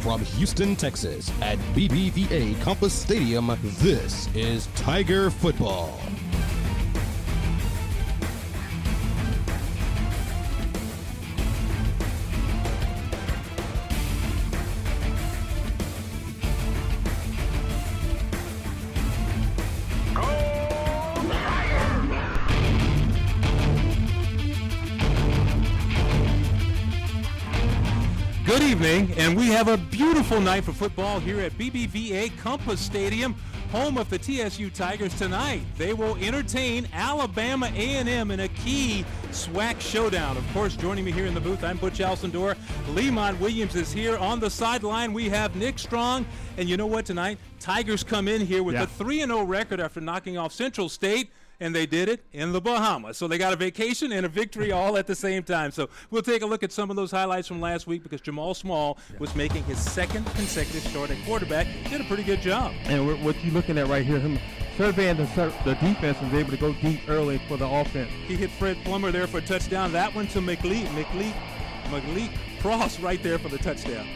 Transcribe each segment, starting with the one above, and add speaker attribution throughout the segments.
Speaker 1: From Houston, Texas, at BBVA Compass Stadium, this is Tiger Football.
Speaker 2: Good evening, and we have a beautiful night for football here at BBVA Compass Stadium, home of the TSU Tigers tonight. They will entertain Alabama A&M in a key SWAC showdown. Of course, joining me here in the booth, I'm Butch Alcindor. Lemont Williams is here. On the sideline, we have Nick Strong. And you know what tonight? Tigers come in here with a 3-0 record after knocking off Central State. And they did it in the Bahamas. So they got a vacation and a victory all at the same time. So we'll take a look at some of those highlights from last week because Jamal Small was making his second consecutive start at quarterback. Did a pretty good job.
Speaker 3: And what you're looking at right here, him surveying the defense and was able to go deep early for the offense.
Speaker 2: He hit Fred Plummer there for a touchdown. That one to Malik Cross right there for the touchdown.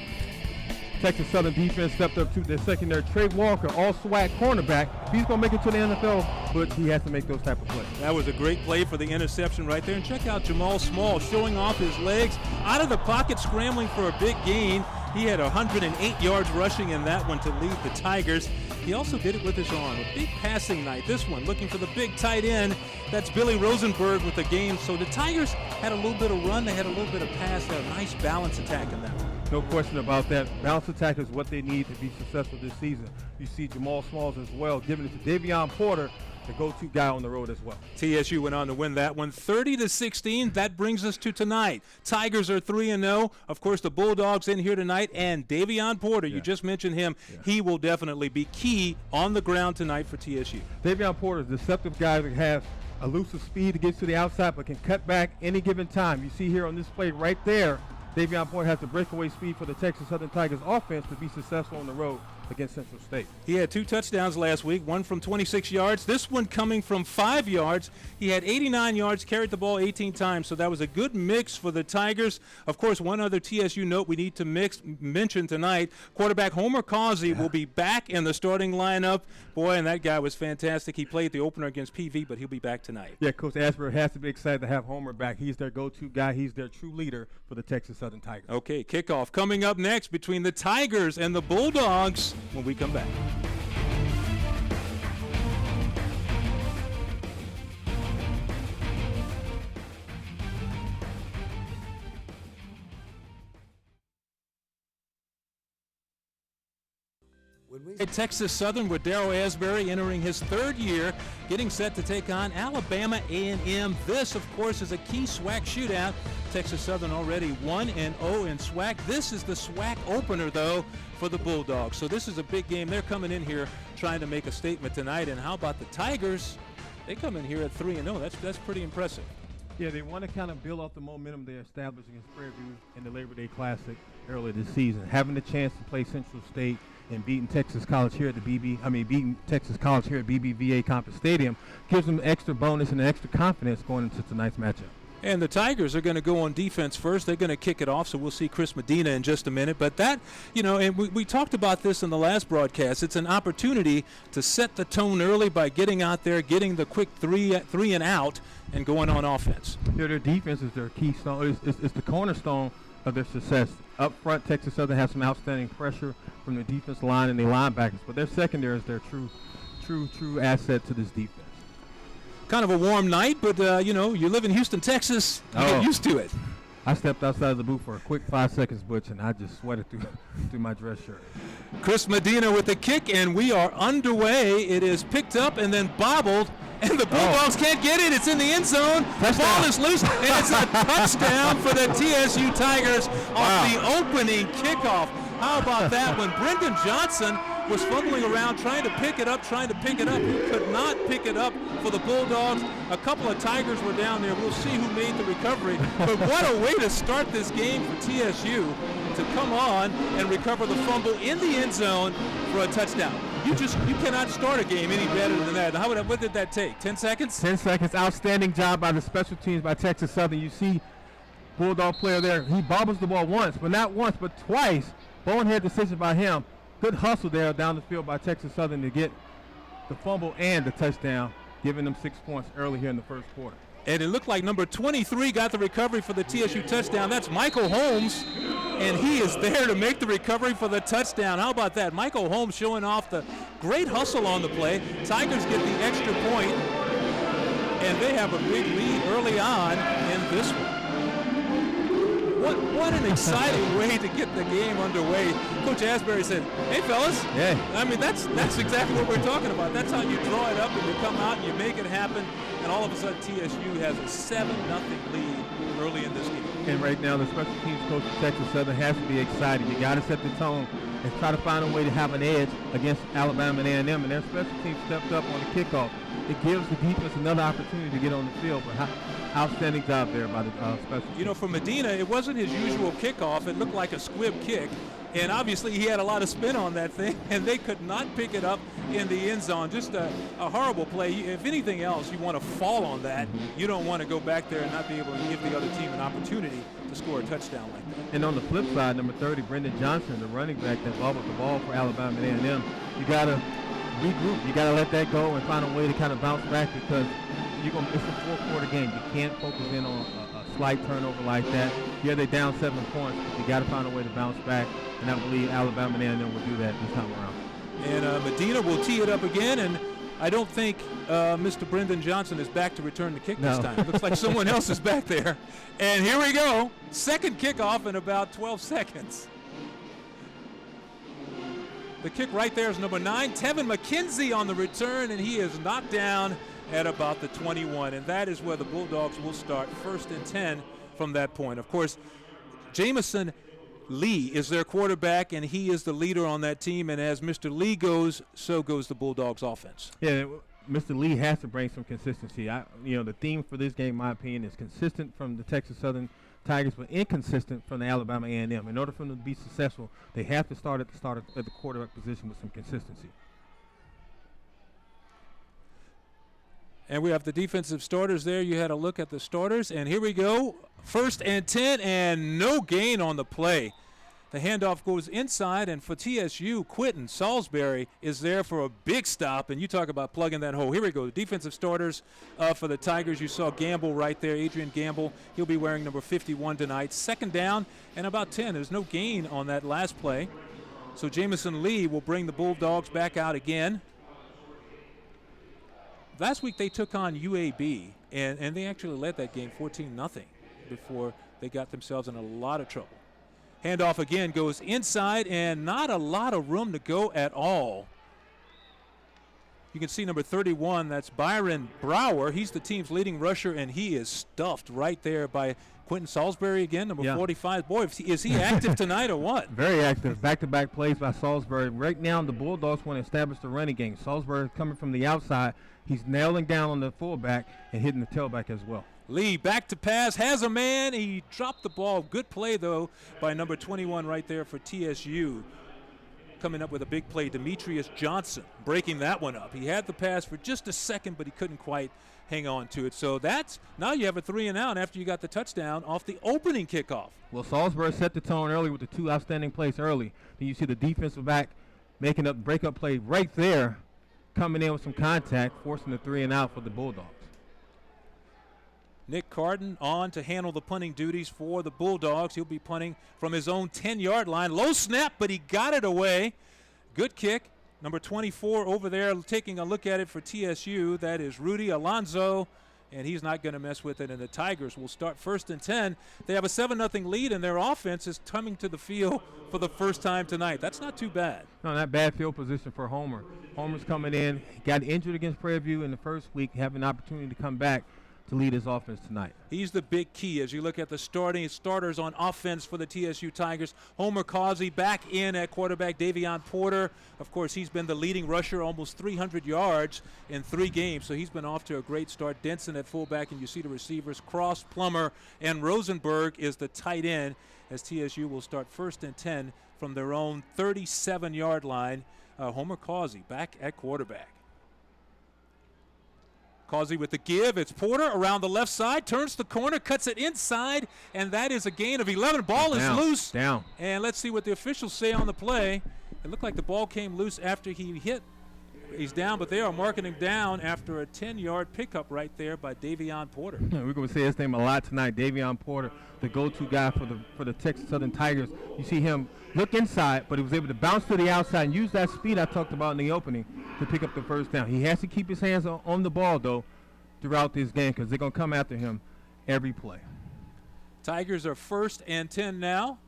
Speaker 3: Texas Southern defense stepped up to their secondary. Trey Walker, all SWAC cornerback. He's going to make it to the NFL, but he has to make those type of plays.
Speaker 2: That was a great play for the interception right there. And check out Jamal Small showing off his legs. Out of the pocket, scrambling for a big gain. He had 108 yards rushing in that one to lead the Tigers. He also did it with his arm. A big passing night. This one looking for the big tight end. That's Billy Rosenberg with the game. So the Tigers had a little bit of run. They had a little bit of pass. They had a nice balance attack in that one.
Speaker 3: No question about that. Balance attack is what they need to be successful this season. You see Jamal Smalls as well, giving it to Davion Porter, the go-to guy on the road as well.
Speaker 2: TSU went on to win that one 30-16. That brings us to tonight. Tigers are 3-0. Of course, the Bulldogs in here tonight, and Davion Porter, you just mentioned him. He will definitely be key on the ground tonight for TSU.
Speaker 3: Davion Porter is a deceptive guy that has elusive speed to get to the outside but can cut back any given time. You see here on this play right there, Davion Porter has the breakaway speed for the Texas Southern Tigers offense to be successful on the road against Central State.
Speaker 2: He had 2 touchdowns last week, one from 26 yards. This one coming from 5 yards. He had 89 yards, carried the ball 18 times, so that was a good mix for the Tigers. Of course, one other TSU note we need to mention tonight, quarterback Homer Causey will be back in the starting lineup. Boy, and that guy was fantastic. He played the opener against PV, but he'll be back tonight.
Speaker 3: Yeah, Coach Asbury has to be excited to have Homer back. He's their go-to guy. He's their true leader for the Texas Southern Tigers.
Speaker 2: Okay, kickoff coming up next between the Tigers and the Bulldogs when we come back. At Texas Southern with Darryl Asbury entering his 3rd year, getting set to take on Alabama A&M. This, of course, is a key SWAC shootout. Texas Southern already 1-0 in SWAC. This is the SWAC opener, though, for the Bulldogs. So this is a big game. They're coming in here trying to make a statement tonight. And how about the Tigers? They come in here at 3-0. That's pretty impressive.
Speaker 3: Yeah, they want to kind of build off the momentum they established against Prairie View in the Labor Day Classic earlier this season. Having the chance to play Central State and beating Texas College here at beating Texas College here at BBVA Compass Stadium gives them extra bonus and extra confidence going into tonight's matchup.
Speaker 2: And the Tigers are going to go on defense first. They're going to kick it off, so we'll see Chris Medina in just a minute. But that, and we talked about this in the last broadcast. It's an opportunity to set the tone early by getting out there, getting the quick three and out, and going on offense.
Speaker 3: Yeah, their defense is their keystone. It's the cornerstone of their success. Up front, Texas Southern has some outstanding pressure from the defense line and the linebackers, but their secondary is their true asset to this defense.
Speaker 2: Kind of a warm night, but you live in Houston, Texas. You get used to it.
Speaker 3: I stepped outside of the booth for a quick 5 seconds, Butch, and I just sweated through my dress shirt.
Speaker 2: Chris Medina with the kick, and we are underway. It is picked up and then bobbled, and the Bulldogs can't get it. It's in the end zone. The ball is loose, and it's a touchdown for the TSU Tigers off the opening kickoff. How about that one? Brendan Johnson was fumbling around trying to pick it up. He could not pick it up for the Bulldogs. A couple of Tigers were down there. We'll see who made the recovery. But what a way to start this game for TSU to come on and recover the fumble in the end zone for a touchdown. You cannot start a game any better than that. What did that take? 10 seconds?
Speaker 3: 10 seconds. Outstanding job by the special teams by Texas Southern. You see Bulldog player there. He bobbles the ball once, but not once, but twice. bonehead decision by him. Good hustle there down the field by Texas Southern to get the fumble and the touchdown, giving them 6 points early here in the first quarter.
Speaker 2: And it looked like number 23 got the recovery for the TSU touchdown. That's Michael Holmes, and he is there to make the recovery for the touchdown. How about that? Michael Holmes showing off the great hustle on the play. Tigers get the extra point, and they have a big lead early on in this one. What an exciting way to get the game underway. Coach Asbury said, hey, fellas.
Speaker 3: Yeah.
Speaker 2: I mean, that's exactly what we're talking about. That's how you draw it up and you come out and you make it happen. And all of a sudden, TSU has a 7-0 lead early in this game.
Speaker 3: And right now, the special teams coach of Texas Southern has to be excited. You got to set the tone and try to find a way to have an edge against Alabama and A&M. And their special teams stepped up on the kickoff. It gives the defense another opportunity to get on the field. But outstanding job there by the special teams.
Speaker 2: You know, for Medina, it wasn't his usual kickoff. It looked like a squib kick. And obviously, he had a lot of spin on that thing, and they could not pick it up in the end zone. Just a horrible play. If anything else, you want to fall on that. You don't want to go back there and not be able to give the other team an opportunity to score a touchdown like that.
Speaker 3: And on the flip side, number 30, Brendan Johnson, the running back that bobbled the ball for Alabama and A&M, you got to regroup. You got to let that go and find a way to kind of bounce back because it's a four-quarter game. You can't focus in on a slight turnover like that. Yeah, they're down 7 points, but you got to find a way to bounce back. And I believe Alabama and A&M will do that this time around.
Speaker 2: And Medina will tee it up again, and I don't think Mr. Brendan Johnson is back to return the kick this time. It looks like someone else is back there. And here we go. Second kickoff in about 12 seconds. The kick right there is number 9, Tevin McKenzie on the return, and he is knocked down at about the 21. And that is where the Bulldogs will start, 1st and 10 from that point. Of course, Jamison Lee is their quarterback, and he is the leader on that team. And as Mr. Lee goes, so goes the Bulldogs offense.
Speaker 3: Yeah, Mr. Lee has to bring some consistency. The theme for this game, in my opinion, is consistent from the Texas Southern Tigers, but inconsistent from the Alabama A&M. In order for them to be successful, they have to start at the quarterback position with some consistency.
Speaker 2: And we have the defensive starters there. You had a look at the starters, and here we go. 1st and 10, and no gain on the play. The handoff goes inside, and for TSU, Quentin Salisbury is there for a big stop, and you talk about plugging that hole. Here we go, the defensive starters for the Tigers. You saw Gamble right there, Adrian Gamble. He'll be wearing number 51 tonight. 2nd down and about 10. There's no gain on that last play. So Jamison Lee will bring the Bulldogs back out again. Last week they took on UAB, and they actually led that game 14-0 before they got themselves in a lot of trouble. Handoff again goes inside, and not a lot of room to go at all. You can see number 31, that's Byron Brower. He's the team's leading rusher, and he is stuffed right there by Quentin Salisbury again, number 45. Boy, is he active tonight or what?
Speaker 3: Very active. Back-to-back plays by Salisbury. Right now, the Bulldogs want to establish the running game. Salisbury coming from the outside. He's nailing down on the fullback and hitting the tailback as well.
Speaker 2: Lee back to pass, has a man. He dropped the ball. Good play, though, by number 21 right there for TSU. Coming up with a big play, Demetrius Johnson breaking that one up. He had the pass for just a second, but he couldn't quite hang on to it. So that's, now you have a 3-and-out after you got the touchdown off the opening kickoff.
Speaker 3: Well, Salisbury set the tone early with the 2 outstanding plays early. Then you see the defensive back making up breakup play right there, coming in with some contact, forcing the 3-and-out for the Bulldogs.
Speaker 2: Nick Carden on to handle the punting duties for the Bulldogs. He'll be punting from his own 10-yard line. Low snap, but he got it away. Good kick. Number 24 over there taking a look at it for TSU. That is Rudy Alonzo, and he's not going to mess with it. And the Tigers will start 1st and 10. They have a 7-0 lead, and their offense is coming to the field for the first time tonight. That's not too bad.
Speaker 3: No, not bad field position for Homer. Homer's coming in. He got injured against Prairie View in the first week, having an opportunity to come back to lead his offense tonight.
Speaker 2: He's the big key as you look at the starters on offense for the TSU Tigers. Homer Causey back in at quarterback. Davion Porter, of course, he's been the leading rusher, almost 300 yards in 3 games, so he's been off to a great start. Denson at fullback, and you see the receivers, Cross, Plummer, and Rosenberg is the tight end as TSU will start 1st and 10 from their own 37-yard line. Homer Causey back at quarterback. Causey with the give. It's Porter around the left side, turns the corner, cuts it inside, and that is a gain of 11. Ball is loose.
Speaker 3: Down.
Speaker 2: And let's see what the officials say on the play. It looked like the ball came loose after he hit. He's down, but they are marking him down after a 10-yard pickup right there by Davion Porter.
Speaker 3: We're going to say his name a lot tonight. Davion Porter, the go-to guy for the Texas Southern Tigers. You see him look inside, but he was able to bounce to the outside and use that speed I talked about in the opening to pick up the first down. He has to keep his hands on the ball, though, throughout this game because they're going to come after him every play.
Speaker 2: Tigers are 1st and 10 now.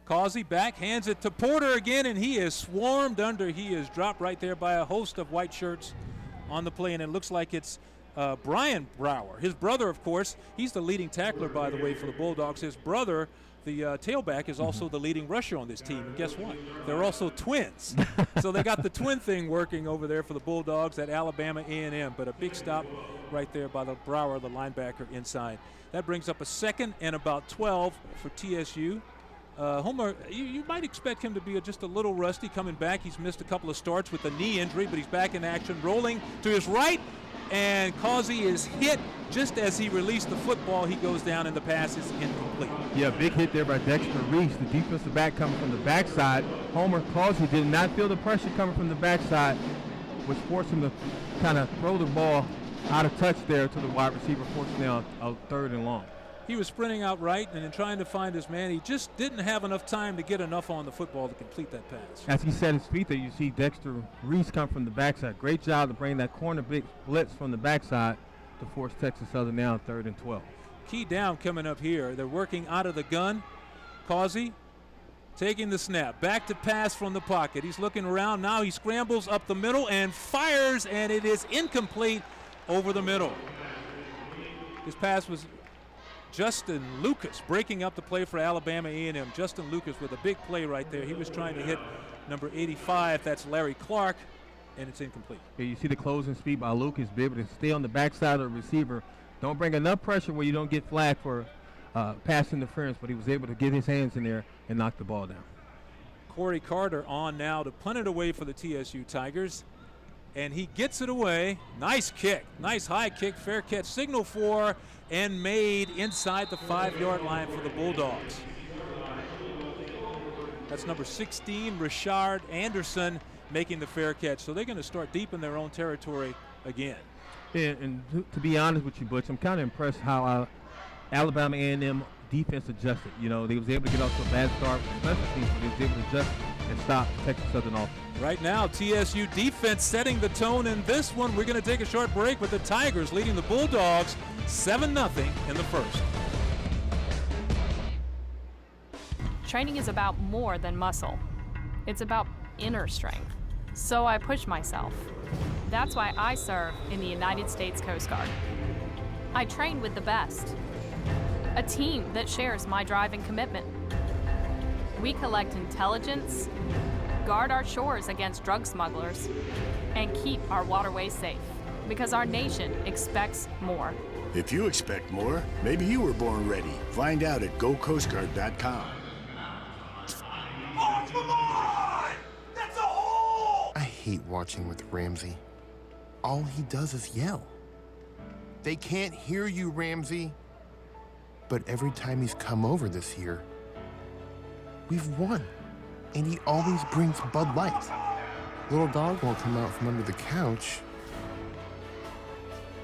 Speaker 2: Causey back, hands it to Porter again, and he is swarmed under. He is dropped right there by a host of white shirts on the play, and it looks like it's Brian Brower. His brother, of course, he's the leading tackler, by the way, for the Bulldogs. His brother, the tailback, is also the leading rusher on this team. And guess what? They're also twins. So they got the twin thing working over there for the Bulldogs at Alabama A&M. But a big stop right there by the Brower, the linebacker, inside. That brings up a 2nd and about 12 for TSU. Homer, you might expect him to be just a little rusty coming back. He's missed a couple of starts with a knee injury, but he's back in action, rolling to his right, and Causey is hit just as he released the football. He goes down, and the pass is incomplete.
Speaker 3: Yeah, big hit there by Dexter Reese, the defensive back coming from the backside. Homer Causey did not feel the pressure coming from the backside, which forced him to kind of throw the ball out of touch there to the wide receiver, forcing out a 3rd and long.
Speaker 2: He was sprinting out right and then trying to find his man. He just didn't have enough time to get enough on the football to complete that pass.
Speaker 3: As he set his feet there, you see Dexter Reese come from the backside. Great job to bring that corner big blitz from the backside to force Texas Southern down 3rd and 12.
Speaker 2: Key down coming up here. They're working out of the gun. Causey taking the snap. Back to pass from the pocket. He's looking around. Now he scrambles up the middle and fires, and it is incomplete over the middle. His pass was Justin Lucas breaking up the play for Alabama A&M. Justin Lucas with a big play right there. He was trying to hit number 85. That's Larry Clark, and it's incomplete.
Speaker 3: Yeah, you see the closing speed by Lucas, be able to stay on the backside of the receiver. Don't bring enough pressure where you don't get flagged for pass interference, but he was able to get his hands in there and knock the ball down.
Speaker 2: Corey Carter on now to punt it away for the TSU Tigers. And he gets it away. Nice kick. Nice high kick. Fair catch. Signal for and made inside the 5-yard line for the Bulldogs. That's number 16, Rashard Anderson, making the fair catch. So they're going to start deep in their own territory again.
Speaker 3: Yeah, and to be honest with you, Butch, I'm kind of impressed how Alabama A&M defense adjusted. You know, they was able to get off to a bad start with special teams, but they was able to adjust and stop Texas Southern offense.
Speaker 2: Right now, TSU defense setting the tone in this one. We're going to take a short break with the Tigers leading the Bulldogs 7-0 in the first.
Speaker 4: Training is about more than muscle. It's about inner strength. So I push myself. That's why I serve in the United States Coast Guard. I train with the best. A team that shares my drive and commitment. We collect intelligence, guard our shores against drug smugglers, and keep our waterways safe, because our nation expects more.
Speaker 5: If you expect more, maybe you were born ready. Find out at GoCoastGuard.com.
Speaker 6: Oh, come on! That's a hole!
Speaker 7: I hate watching with Ramsey. All he does is yell. They can't hear you, Ramsey. But every time he's come over this year, we've won. And he always brings Bud Light. Little dog won't come out from under the couch.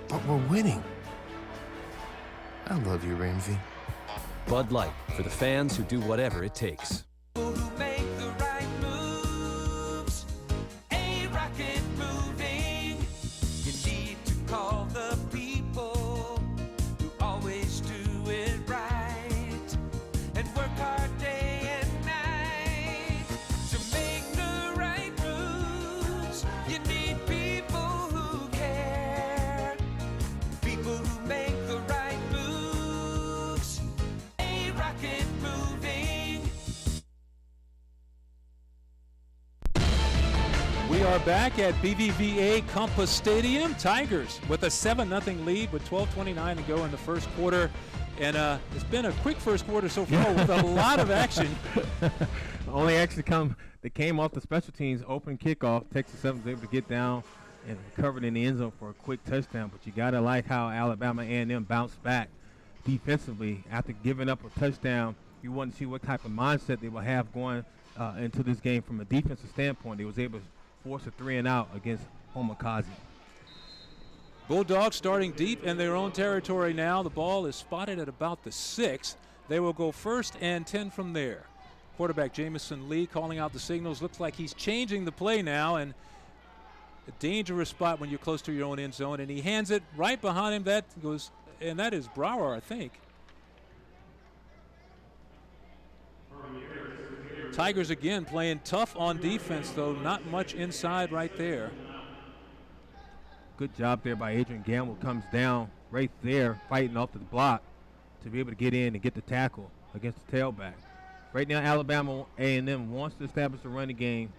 Speaker 7: But we're winning. I love you, Ramsey.
Speaker 8: Bud Light, for the fans who do whatever it takes.
Speaker 6: Who make the right moves. A-Rocket Moving. You need to call the people who always do it right and work hard day and night to make the right moves. You need people who care, people who make the right moves. A-Rocket Moving.
Speaker 2: We are back at BBVA Compass Stadium. Tigers with a 7-0 lead with 12:29 to go in the first quarter. And it's been a quick first quarter so far with a lot of action.
Speaker 3: Only action that came off the special teams open kickoff. Texas Southern was able to get down and recovered in the end zone for a quick touchdown. But you got to like how Alabama A&M bounced back defensively after giving up a touchdown. You want to see what type of mindset they will have going into this game from a defensive standpoint. They was able to force a 3-and-out against Homer Kazi.
Speaker 2: Bulldogs starting deep in their own territory now. The ball is spotted at about the 6. They will go 1st and 10 from there. Quarterback Jamison Lee calling out the signals. Looks like he's changing the play now, and a dangerous spot when you're close to your own end zone. And he hands it right behind him. That goes, and that is Brower, I think. Tigers again playing tough on defense, though. Not much inside right there.
Speaker 3: Good job there by Adrian Gamble. Comes down right there, fighting off the block to be able to get in and get the tackle against the tailback. Right now, Alabama A&M wants to establish the running game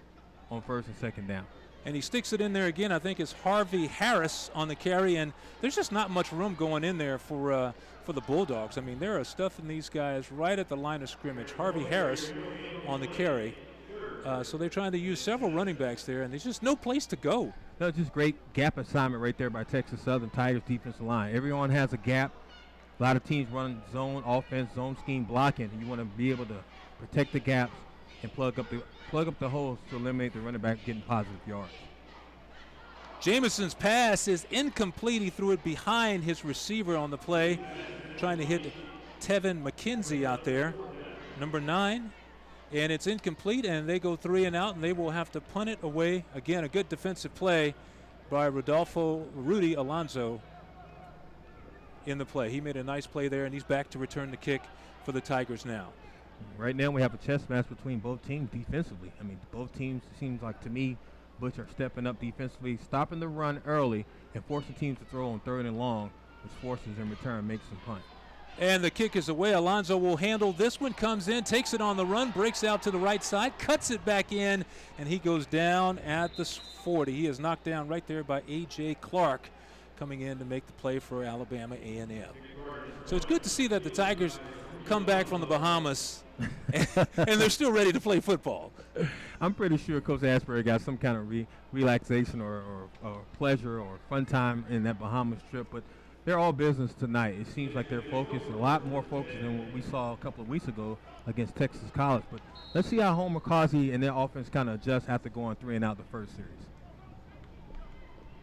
Speaker 3: on 1st and 2nd down.
Speaker 2: And he sticks it in there again. I think it's Harvey Harris on the carry, and there's just not much room going in there for the Bulldogs. I mean, there are stuffing these guys right at the line of scrimmage. Harvey Harris on the carry. So they're trying to use several running backs there, and there's just no place to go.
Speaker 3: No, just great gap assignment right there by Texas Southern Tigers defensive line. Everyone has a gap. A lot of teams run zone offense, zone scheme blocking. You want to be able to protect the gaps and plug up the holes to eliminate the running back getting positive yards.
Speaker 2: Jamison's pass is incomplete. He threw it behind his receiver on the play, trying to hit Tevin McKenzie out there, number 9. And it's incomplete, and they go 3-and-out, and they will have to punt it away. Again, a good defensive play by Rudy Alonso in the play. He made a nice play there, and he's back to return the kick for the Tigers now.
Speaker 3: Right now we have a chess match between both teams defensively. I mean, both teams, seems like to me, Butch are stepping up defensively, stopping the run early and forcing teams to throw on 3rd and long, which forces in return makes them punt.
Speaker 2: And the kick is away. Alonso will handle this one, comes in, takes it on the run, breaks out to the right side, cuts it back in, and he goes down at the 40. He is knocked down right there by A.J. Clark, coming in to make the play for Alabama A&M. So it's good to see that the Tigers come back from the Bahamas and they're still ready to play football.
Speaker 3: I'm pretty sure Coach Asbury got some kind of relaxation or pleasure or fun time in that Bahamas trip, but they're all business tonight. It seems like they're focused, a lot more focused than what we saw a couple of weeks ago against Texas College. But let's see how Homer Kazi and their offense kind of adjust after going 3-and-out the first series.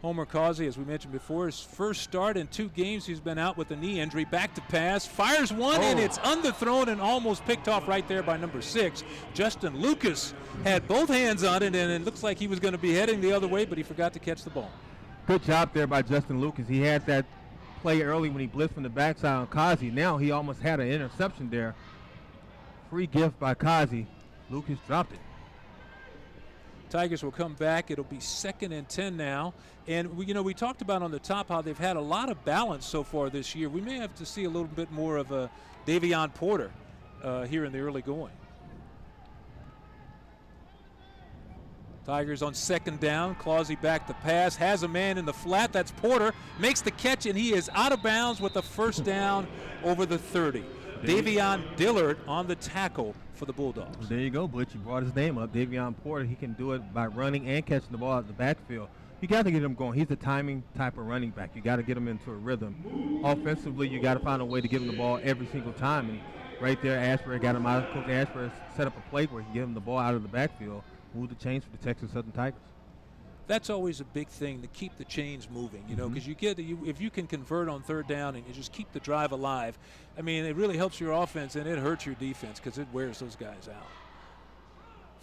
Speaker 2: Homer Kazi, as we mentioned before, his first start in 2 games. He's been out with a knee injury. Back to pass, fires one, and it's underthrown and almost picked off right there by number 6. Justin Lucas had both hands on it, and it looks like he was going to be heading the other way, but he forgot to catch the ball.
Speaker 3: Good job there by Justin Lucas. He had that play early when he blitzed from the backside on Kazi. Now he almost had an interception there. Free gift by Kazi. Lucas dropped it.
Speaker 2: Tigers will come back. It'll be 2nd and 10 now. And we talked about on the top how they've had a lot of balance so far this year. We may have to see a little bit more of a Davion Porter here in the early going. Tigers on 2nd down. Clausey back to pass. Has a man in the flat. That's Porter. Makes the catch, and he is out of bounds with a 1st down over the 30. Davion Dillard on the tackle for the Bulldogs.
Speaker 3: Well, there you go, Butch. You brought his name up. Davion Porter, he can do it by running and catching the ball out of the backfield. You got to get him going. He's a timing type of running back. You got to get him into a rhythm. Offensively, you got to find a way to give him the ball every single time. And right there, Ashbury got him out. Coach Ashbury set up a play where he give him the ball out of the backfield. Move the chains for the Texas Southern Tigers.
Speaker 2: That's always a big thing, to keep the chains moving, because if you can convert on 3rd down and you just keep the drive alive, I mean, it really helps your offense and it hurts your defense because it wears those guys out.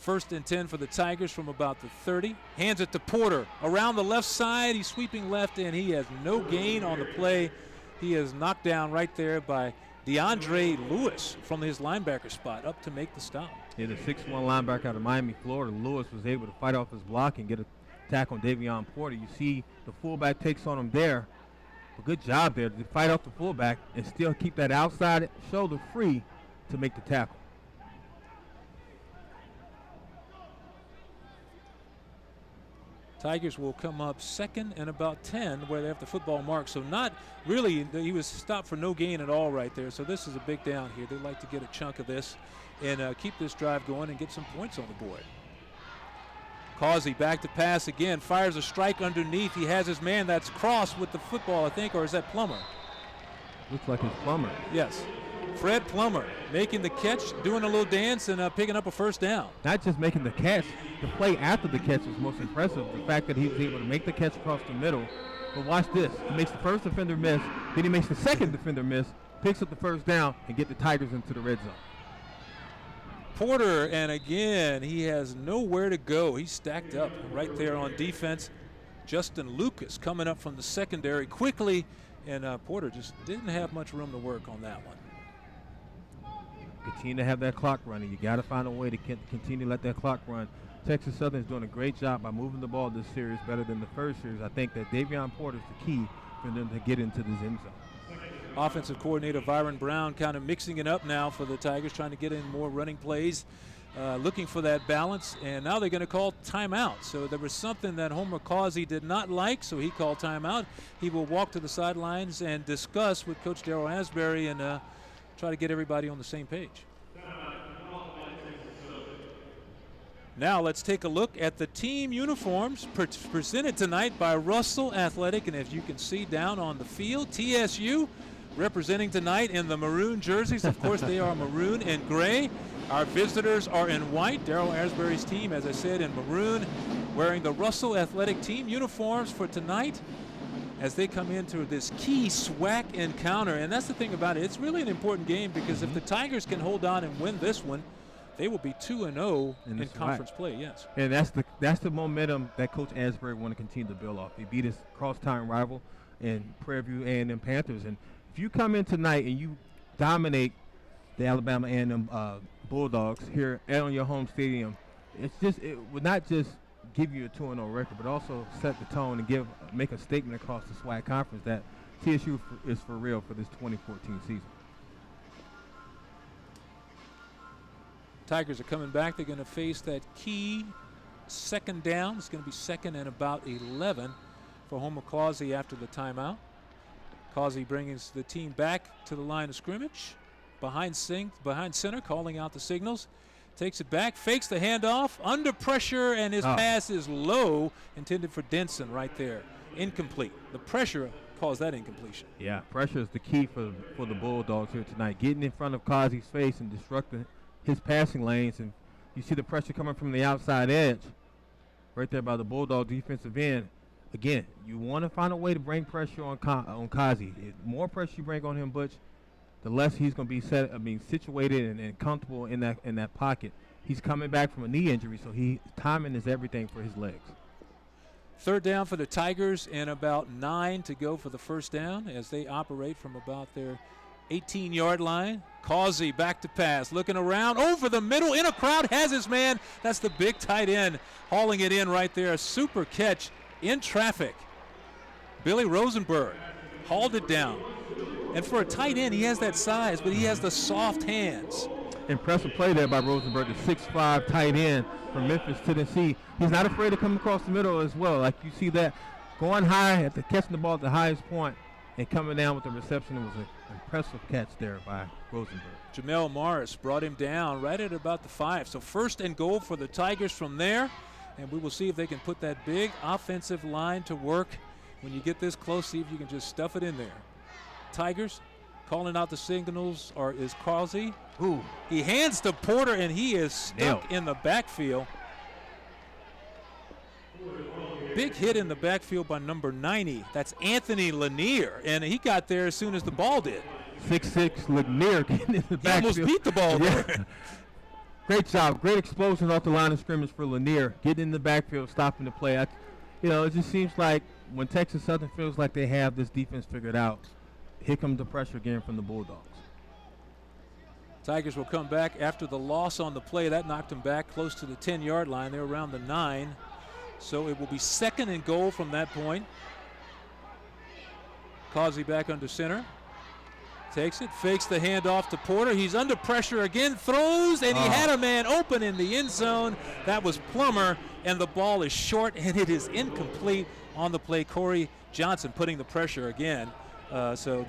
Speaker 2: 1st and 10 for the Tigers from about the 30. Hands it to Porter around the left side. He's sweeping left, and he has no gain on the play. He is knocked down right there by DeAndre Lewis from his linebacker spot up to make the stop.
Speaker 3: Yeah, the 6'1 linebacker out of Miami, Florida. Lewis was able to fight off his block and get a tackle on Davion Porter. You see the fullback takes on him there. But good job there to fight off the fullback and still keep that outside shoulder free to make the tackle.
Speaker 2: Tigers will come up 2nd and about 10 where they have the football mark. So not really, he was stopped for no gain at all right there. So this is a big down here. They'd like to get a chunk of this and keep this drive going and get some points on the board. Causey back to pass again, fires a strike underneath. He has his man that's crossed with the football, I think, or is that Plummer?
Speaker 3: Looks like it's Plummer.
Speaker 2: Yes. Fred Plummer making the catch, doing a little dance, and picking up a first down.
Speaker 3: Not just making the catch, the play after the catch was most impressive. The fact that he was able to make the catch across the middle. But watch this. He makes the first defender miss, then he makes the second defender miss, picks up the first down, and get the Tigers into the red zone.
Speaker 2: Porter, and again, he has nowhere to go. He's stacked up right there on defense. Justin Lucas coming up from the secondary quickly, and Porter just didn't have much room to work on that one.
Speaker 3: Continue to have that clock running. You got to find a way to continue to let that clock run. Texas Southern is doing a great job by moving the ball this series better than the first series. I think that Davion Porter is the key for them to get into this end zone.
Speaker 2: Offensive coordinator Byron Brown kind of mixing it up now for the Tigers, trying to get in more running plays, looking for that balance, and now they're going to call timeout. So there was something that Homer Causey did not like, so he called timeout. He will walk to the sidelines and discuss with Coach Darryl Asbury and try to get everybody on the same page. Now let's take a look at the team uniforms presented tonight by Russell Athletic, and as you can see down on the field, TSU representing tonight in the maroon jerseys. Of course, they are maroon and gray. Our visitors are in white. Darryl Asbury's team, as I said, in maroon, wearing the Russell Athletic team uniforms for tonight as they come into this key SWAC encounter. And that's the thing about it. It's really an important game because if the Tigers can hold on and win this one, they will be 2-0 in conference play, yes.
Speaker 3: And that's the momentum that Coach Asbury want to continue to build off. He beat his cross-town rival in Prairie View A&M Panthers. And if you come in tonight and you dominate the Alabama A&M Bulldogs here on your home stadium, it would not just give you a 2-0 record, but also set the tone and make a statement across the SWAC conference that TSU is for real for this 2014 season.
Speaker 2: Tigers are coming back. They're going to face that key second down. It's going to be second and about 11 for Homer Causey after the timeout. Causey bringing the team back to the line of scrimmage. Behind center, calling out the signals. Takes it back, fakes the handoff, under pressure, and his pass is low, intended for Denson right there. Incomplete. The pressure caused that incompletion.
Speaker 3: Yeah, pressure is the key for the Bulldogs here tonight. Getting in front of Causey's face and disrupting his passing lanes, and you see the pressure coming from the outside edge right there by the Bulldog defensive end. Again, you want to find a way to bring pressure on Causey. The more pressure you bring on him, Butch, the less he's going to be situated and comfortable in that pocket. He's coming back from a knee injury, so timing is everything for his legs.
Speaker 2: Third down for the Tigers and about 9 to go for the first down as they operate from about their 18-yard line. Causey back to pass, looking around over the middle in a crowd, has his man. That's the big tight end hauling it in right there. A super catch in traffic. Billy Rosenberg hauled it down. And for a tight end, he has that size, but he has the soft hands.
Speaker 3: Impressive play there by Rosenberg, the 6'5" tight end from Memphis, Tennessee. He's not afraid to come across the middle as well. Like you see that going high catching the ball at the highest point and coming down with the reception. It was an impressive catch there by Rosenberg.
Speaker 2: Jamel Morris brought him down right at about the 5. So first and goal for the Tigers from there. And we will see if they can put that big offensive line to work. When you get this close, see if you can just stuff it in there. Tigers calling out the signals is Causey.
Speaker 3: Ooh.
Speaker 2: He hands to Porter, and he is stuck in the backfield. Big hit in the backfield by number 90. That's Anthony Lanier, and he got there as soon as the ball did.
Speaker 3: 6'6" Lanier getting in the backfield.
Speaker 2: He almost beat the ball there.
Speaker 3: Great job. Great explosion off the line of scrimmage for Lanier. Getting in the backfield, stopping the play. It just seems like when Texas Southern feels like they have this defense figured out, here comes the pressure again from the Bulldogs.
Speaker 2: Tigers will come back after the loss on the play. That knocked them back close to the 10-yard line. They're around the 9. So it will be second and goal from that point. Causey back under center. Takes it, fakes the handoff to Porter. He's under pressure again, throws, and he had a man open in the end zone. That was Plummer, and the ball is short, and it is incomplete on the play. Corey Johnson putting the pressure again. So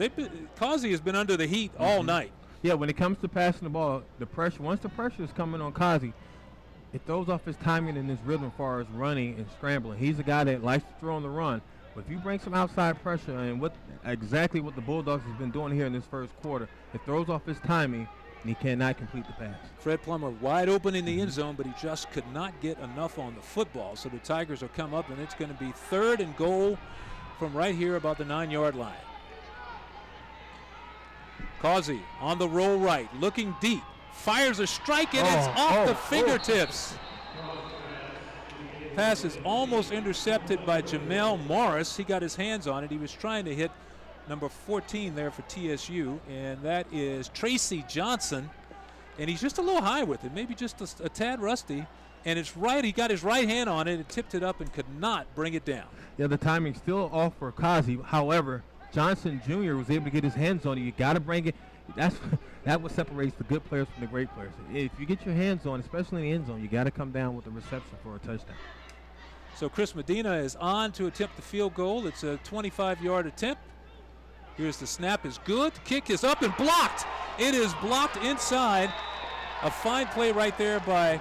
Speaker 2: Causey has been under the heat all night.
Speaker 3: Yeah, when it comes to passing the ball, once the pressure is coming on Causey, it throws off his timing and his rhythm as far as running and scrambling. He's a guy that likes to throw on the run. But if you bring some outside pressure and exactly what the Bulldogs has been doing here in this first quarter, it throws off his timing and he cannot complete the pass.
Speaker 2: Fred Plummer wide open in the end zone, but he just could not get enough on the football. So the Tigers will come up, and it's going to be 3rd and goal from right here about the 9-yard line. Causey on the roll right, looking deep, fires a strike, and it's off the fingertips. Pass is almost intercepted by Jamel Morris. He got his hands on it. He was trying to hit number 14 there for TSU, and that is Tracy Johnson. And he's just a little high with it, maybe just a tad rusty. And it's right, he got his right hand on it and tipped it up and could not bring it down.
Speaker 3: Yeah, the timing's still off for Causey. However, Johnson Jr. was able to get his hands on it. You got to bring it. That's what separates the good players from the great players. If you get your hands on, especially in the end zone, you got to come down with the reception for a touchdown.
Speaker 2: So Chris Medina is on to attempt the field goal. It's a 25-yard attempt. Here's the snap is good. Kick is up and blocked. It is blocked inside. A fine play right there by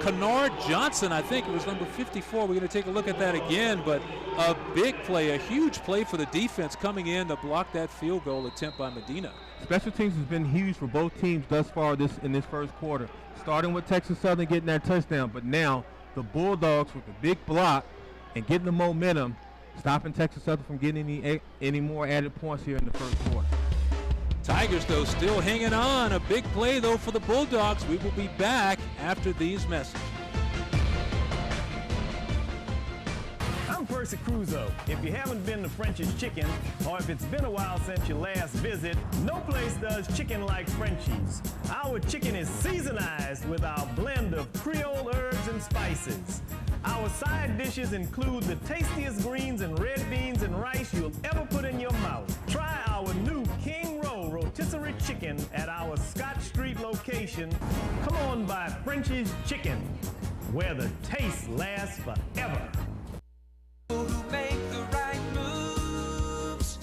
Speaker 2: Kennard Johnson. I think it was number 54. We're going to take a look at that again, but a big play, a huge play for the defense coming in to block that field goal attempt by Medina.
Speaker 3: Special teams has been huge for both teams thus far in this first quarter, starting with Texas Southern getting that touchdown, but now the Bulldogs with the big block and getting the momentum, stopping Texas Southern from getting any more added points here in the first quarter.
Speaker 2: Tigers, though, still hanging on. A big play, though, for the Bulldogs. We will be back after these messages.
Speaker 9: I'm Percy Crusoe. If you haven't been to French's Chicken, or if it's been a while since your last visit, no place does chicken like Frenchie's. Our chicken is seasonized with our blend of Creole herbs and spices. Our side dishes include the tastiest greens and red beans and rice you'll ever put in your mouth. Try our new King Roll rotisserie chicken at our Scott Street location. Come on by French's Chicken, where the taste lasts forever.
Speaker 6: Who make the right moves,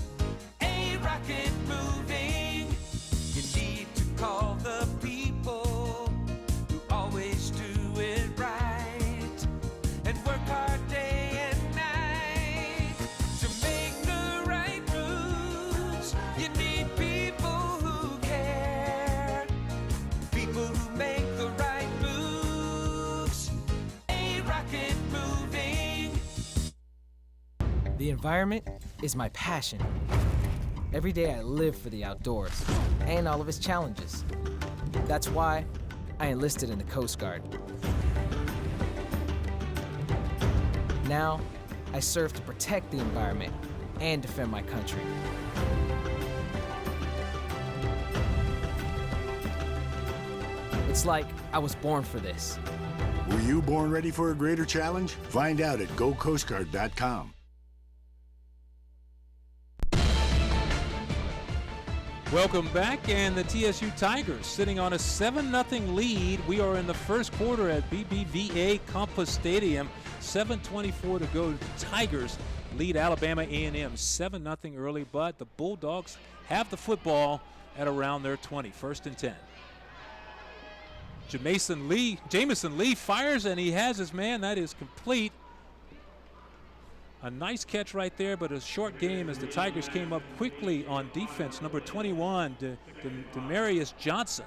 Speaker 6: a rocket moving. You need to call the people who always do it right and work hard day and night to make the right moves. You need people who care, people who make the right moves, a rocket moving.
Speaker 10: The environment is my passion. Every day I live for the outdoors and all of its challenges. That's why I enlisted in the Coast Guard. Now, I serve to protect the environment and defend my country. It's like I was born for this.
Speaker 5: Were you born ready for a greater challenge? Find out at GoCoastGuard.com.
Speaker 2: Welcome back, and the TSU Tigers sitting on a 7-0 lead. We are in the first quarter at BBVA Compass Stadium. 7:24 to go. The Tigers lead Alabama A&M 7-0 early, but the Bulldogs have the football at around their 20, 1st and 10. Jamison Lee fires, and he has his man. That is complete. A nice catch right there, but a short game as the Tigers came up quickly on defense. Number 21, Demarius Johnson.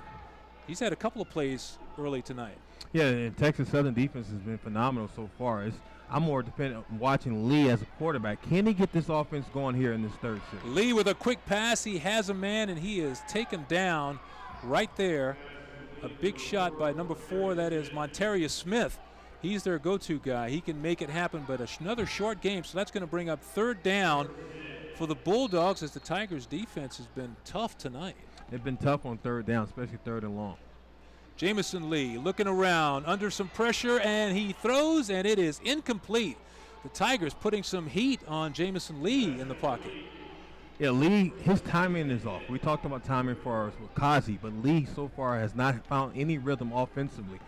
Speaker 2: He's had a couple of plays early tonight.
Speaker 3: Yeah, and Texas Southern defense has been phenomenal so far. I'm more dependent on watching Lee as a quarterback. Can he get this offense going here in this third shift?
Speaker 2: Lee with a quick pass. He has a man, and he is taken down right there. A big shot by number 4. That is Monterius Smith. He's their go-to guy. He can make it happen, but another short game, so that's going to bring up 3rd down for the Bulldogs as the Tigers' defense has been tough tonight.
Speaker 3: They've been tough on 3rd down, especially 3rd and long.
Speaker 2: Jamison Lee looking around under some pressure, and he throws, and it is incomplete. The Tigers putting some heat on Jamison Lee in the pocket.
Speaker 3: Yeah, Lee, his timing is off. We talked about timing for Causey, but Lee so far has not found any rhythm offensively.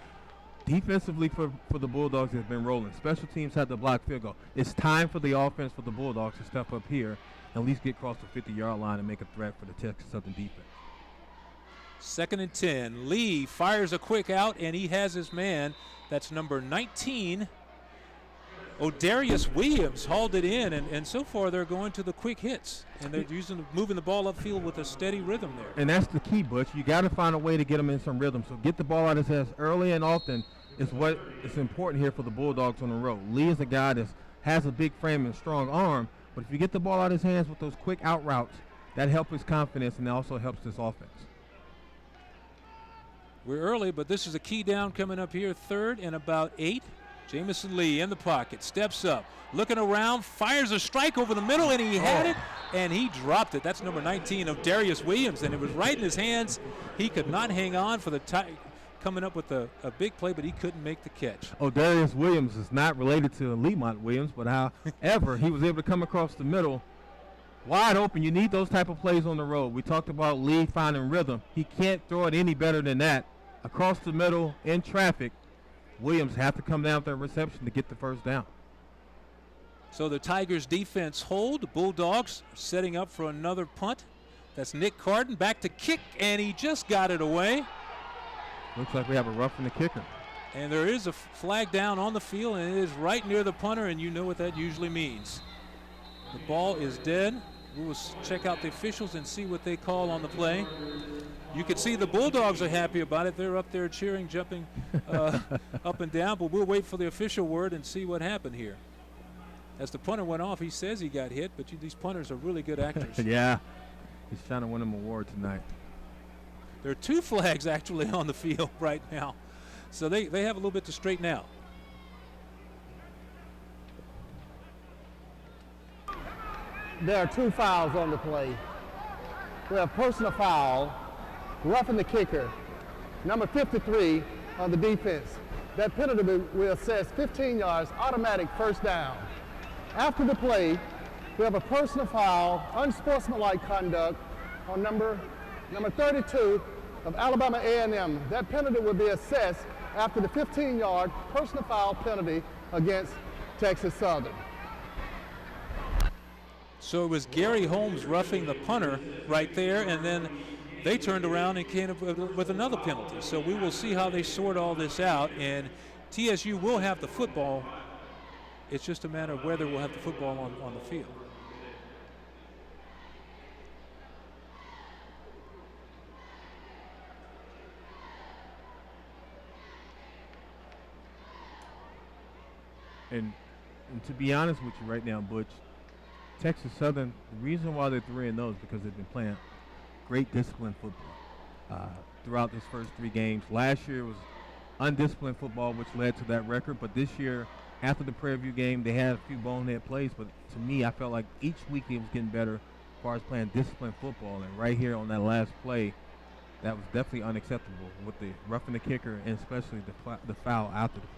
Speaker 3: Defensively for the Bulldogs has been rolling. Special teams had to block field goal. It's time for the offense for the Bulldogs to step up here and at least get across the 50-yard line and make a threat for the Texas Southern defense.
Speaker 2: 2nd and 10. Lee fires a quick out, and he has his man. That's number 19. O'Darius Williams hauled it in, and so far they're going to the quick hits, and they're moving the ball upfield with a steady rhythm there.
Speaker 3: And that's the key, Butch. You got to find a way to get them in some rhythm. So get the ball out of his hands early and often is what is important here for the Bulldogs on the road. Lee is a guy that has a big frame and strong arm, but if you get the ball out of his hands with those quick out routes, that helps his confidence and also helps this offense.
Speaker 2: We're early, but this is a key down coming up here. 3rd and about 8. Jamison Lee in the pocket, steps up, looking around, fires a strike over the middle, and he had it, and he dropped it. That's number 19 of Darius Williams, and it was right in his hands. He could not hang on for the coming up with a big play, but he couldn't make the catch.
Speaker 3: Darius Williams is not related to Lemont Williams, but however, he was able to come across the middle wide open. You need those type of plays on the road. We talked about Lee finding rhythm. He can't throw it any better than that. Across the middle in traffic, Williams have to come down with that reception to get the first down.
Speaker 2: So the Tigers defense hold. The Bulldogs setting up for another punt. That's Nick Carden back to kick, and he just got it away.
Speaker 3: Looks like we have a roughing the kicker.
Speaker 2: And there is a flag down on the field, and it is right near the punter, and you know what that usually means. The ball is dead. We will check out the officials and see what they call on the play. You can see the Bulldogs are happy about it. They're up there cheering, jumping up and down, but we'll wait for the official word and see what happened here. As the punter went off, he says he got hit, but these punters are really good actors.
Speaker 3: Yeah, he's trying to win an award tonight.
Speaker 2: There are 2 flags actually on the field right now, so they have a little bit to straighten out.
Speaker 11: There are 2 fouls on the play. We have personal foul, roughing the kicker, number 53 on the defense. That penalty will assess 15 yards, automatic first down. After the play, we have a personal foul, unsportsmanlike conduct on number 32 of Alabama A&M. That penalty will be assessed after the 15-yard personal foul penalty against Texas Southern.
Speaker 2: So it was Gary Holmes roughing the punter right there, and then they turned around and came up with another penalty. So we will see how they sort all this out, and TSU will have the football. It's just a matter of whether we'll have the football on the field.
Speaker 3: And to be honest with you right now, Butch, Texas Southern, the reason why they're 3-0 is because they've been playing great disciplined football throughout this first 3 games. Last year was undisciplined football, which led to that record. But this year, after the Prairie View game, they had a few bonehead plays. But to me, I felt like each week they was getting better as far as playing disciplined football. And right here on that last play, that was definitely unacceptable with the roughing the kicker and especially the foul after the play.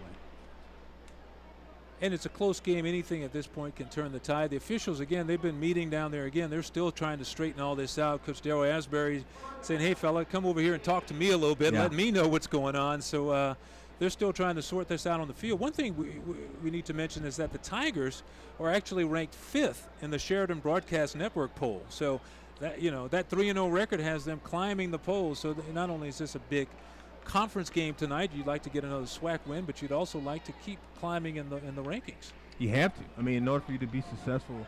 Speaker 2: And it's a close game. Anything at this point can turn the tide. The officials, again, they've been meeting down there again. They're still trying to straighten all this out. Coach Darryl Asbury saying, hey, fella, come over here and talk to me a little bit. Yeah. Let me know what's going on. So they're still trying to sort this out on the field. One thing we need to mention is that the Tigers are actually ranked 5th in the Sheridan Broadcast Network poll. So that 3-0 record has them climbing the polls. So not only is this a big conference game tonight, you'd like to get another SWAC win, but you'd also like to keep climbing in the rankings.
Speaker 3: You have to. I mean, in order for you to be successful,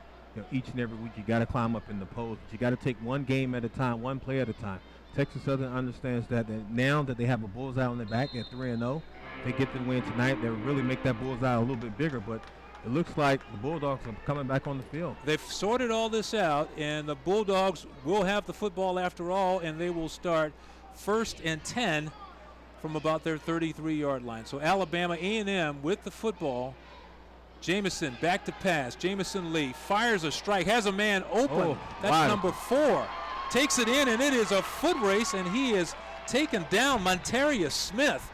Speaker 3: each and every week, you got to climb up in the polls. But you got to take one game at a time, one play at a time. Texas Southern understands that now that they have a bullseye on their back at 3-0, they get the win tonight. They'll really make that bullseye a little bit bigger. But it looks like the Bulldogs are coming back on the field.
Speaker 2: They've sorted all this out, and the Bulldogs will have the football after all, and they will start 1st and 10 from about their 33-yard line. So Alabama A&M with the football. Jamison back to pass. Jamison Lee fires a strike, has a man open. That's number 4. Takes it in, and it is a foot race, and he is taken down. Montarius Smith.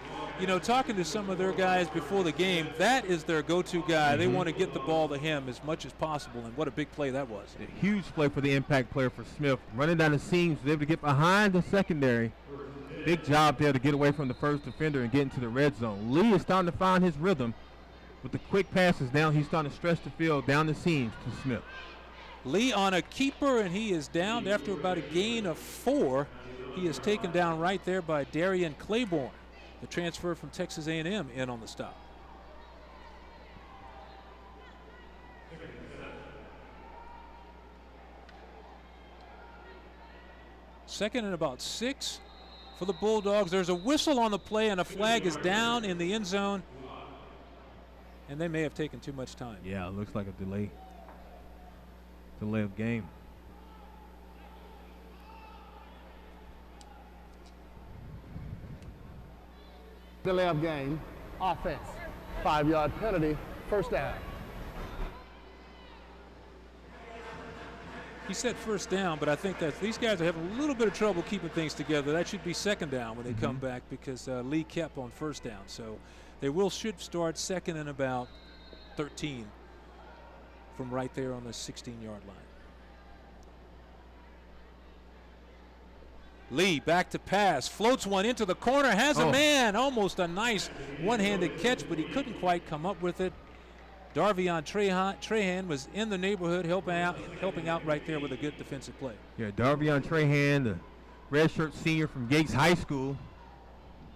Speaker 2: Talking to some of their guys before the game, that is their go-to guy. They want to get the ball to him as much as possible, and what a big play that was.
Speaker 3: A huge play for the impact player for Smith. Running down the seams, was able to get behind the secondary. Big job there to get away from the first defender and get into the red zone. Lee is starting to find his rhythm with the quick passes. Now he's starting to stretch the field down the seams to Smith.
Speaker 2: Lee on a keeper, and he is down after about a gain of 4. He is taken down right there by Darian Claiborne, the transfer from Texas A&M, in on the stop. Second and about 6 for the Bulldogs. There's a whistle on the play, and a flag is down in the end zone. And they may have taken too much time.
Speaker 3: Yeah, it looks like a delay of game.
Speaker 11: Delay of game, offense. 5-yard penalty, first down.
Speaker 2: He said first down, but I think that these guys are having a little bit of trouble keeping things together. That should be second down when they come back, because Lee kept on first down. So they should start second and about 13 from right there on the 16-yard line. Lee back to pass, floats one into the corner, has a man, almost a nice one-handed catch, but he couldn't quite come up with it. Darvion Trahan was in the neighborhood helping out right there with a good defensive play.
Speaker 3: Yeah, Darvion Trahan, the redshirt senior from Gates High School,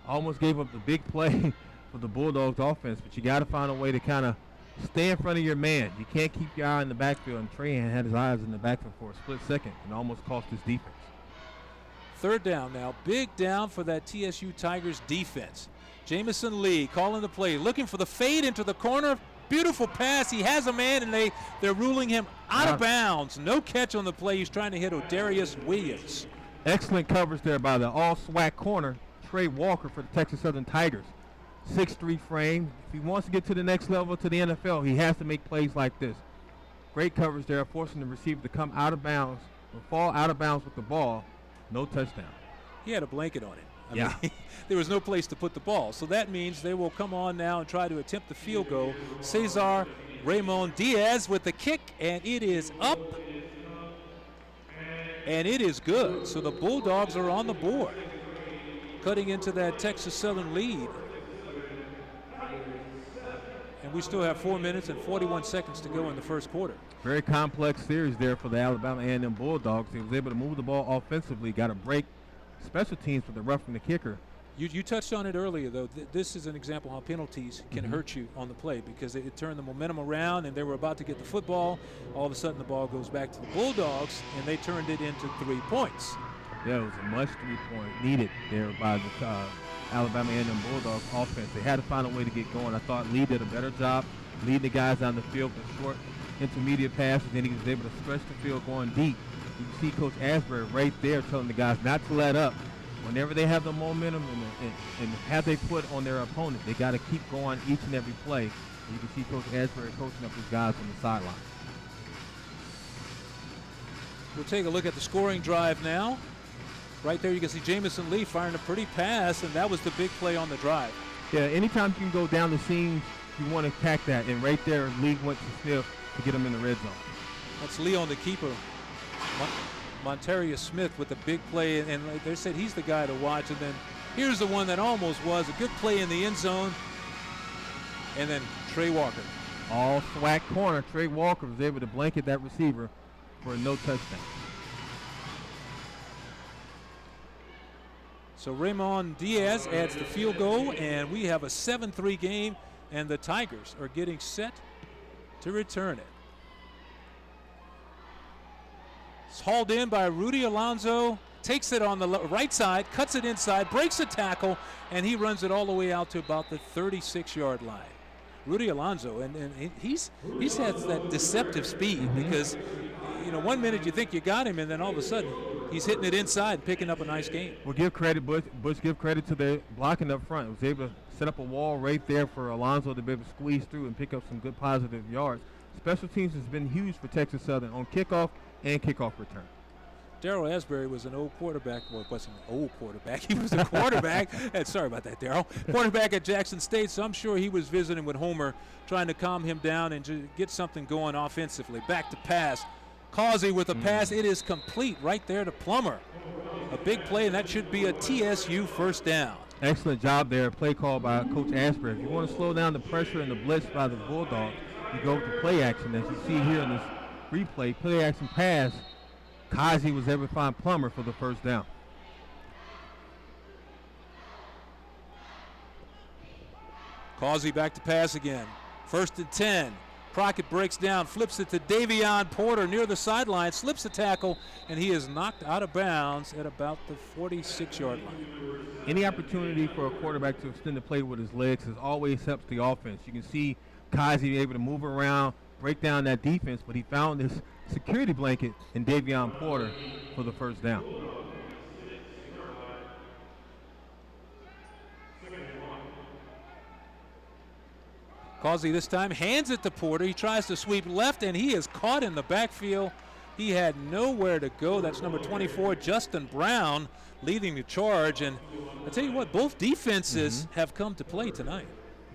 Speaker 3: almost gave up the big play for the Bulldogs offense, but you got to find a way to kind of stay in front of your man. You can't keep your eye in the backfield, and Trahan had his eyes in the backfield for a split second and almost cost his defense.
Speaker 2: Third down now, big down for that TSU Tigers defense. Jamison Lee calling the play, looking for the fade into the corner. Beautiful pass. He has a man, and they're ruling him out of bounds. No catch on the play. He's trying to hit O'Darius Williams.
Speaker 3: Excellent coverage there by the all-SWAC corner, Trey Walker, for the Texas Southern Tigers. 6'3" frame. If he wants to get to the next level, to the NFL, he has to make plays like this. Great coverage there, forcing the receiver to come out of bounds or fall out of bounds with the ball. No touchdown.
Speaker 2: He had a blanket on it. I mean, there was no place to put the ball. So that means they will come on now and try to attempt the field goal. Cesar Ramon Diaz with the kick, and it is up. And it is good. So the Bulldogs are on the board, cutting into that Texas Southern lead. And we still have 4 minutes and 41 seconds to go in the first quarter.
Speaker 3: Very complex series there for the Alabama A&M Bulldogs. He was able to move the ball offensively, got a break. Special teams for the roughing the kicker.
Speaker 2: You touched on it earlier, though. This is an example how penalties can hurt you on the play, because it turned the momentum around, and they were about to get the football. All of a sudden, the ball goes back to the Bulldogs, and they turned it into 3 points.
Speaker 3: Yeah, it was a must 3-point needed there by the Alabama A&M Bulldogs offense. They had to find a way to get going. I thought Lee did a better job leading the guys down the field with short intermediate passes, and he was able to stretch the field going deep. You can see Coach Asbury right there telling the guys not to let up. Whenever they have the momentum and have they put on their opponent, they got to keep going each and every play. And you can see Coach Asbury coaching up his guys on the sideline.
Speaker 2: We'll take a look at the scoring drive now. Right there you can see Jamison Lee firing a pretty pass, and that was the big play on the drive.
Speaker 3: Yeah, anytime you can go down the seams, you want to attack that. And right there, Lee went to Smith to get him in the red zone.
Speaker 2: That's Lee on the keeper. Monterius Smith with the big play, and they said he's the guy to watch. And then here's the one that almost was a good play in the end zone. And then Trey Walker.
Speaker 3: All SWAC corner. Trey Walker was able to blanket that receiver for a no touchdown.
Speaker 2: So Ramon Diaz adds the field goal, and we have a 7-3 game, and the Tigers are getting set to return it. It's hauled in by Rudy Alonso, takes it on the right side, cuts it inside, breaks a tackle, and he runs it all the way out to about the 36-yard line. Rudy Alonso, and he's had that deceptive speed, because 1 minute you think you got him, and then all of a sudden he's hitting it inside and picking up a nice game.
Speaker 3: Well, give credit, Bush give credit to the blocking up front. Was able to set up a wall right there for Alonso to be able to squeeze through and pick up some good positive yards. Special teams has been huge for Texas Southern on kickoff and kickoff return.
Speaker 2: Darryl Asbury was an old quarterback. Well, it wasn't an old quarterback. He was a quarterback. Sorry about that, Darryl. Quarterback at Jackson State, so I'm sure he was visiting with Homer, trying to calm him down and just get something going offensively. Back to pass. Causey with a pass. It is complete right there to Plummer. A big play, and that should be a TSU first down.
Speaker 3: Excellent job there. Play call by Coach Asbury. If you want to slow down the pressure and the blitz by the Bulldogs, you go with the play action, as you see here in this replay, play action pass. Kazi was able to find Plummer for the first down.
Speaker 2: Causey back to pass again. 1st and 10. Crockett breaks down, flips it to Davion Porter near the sideline, slips the tackle, and he is knocked out of bounds at about the 46-yard line.
Speaker 3: Any opportunity for a quarterback to extend the play with his legs always helps the offense. You can see Kazi able to move around, break down that defense, but he found this security blanket in Davion Porter for the first down.
Speaker 2: Causey this time hands it to Porter. He tries to sweep left, and he is caught in the backfield. He had nowhere to go. That's number 24, Justin Brown, leading the charge. And I tell you what, both defenses have come to play tonight.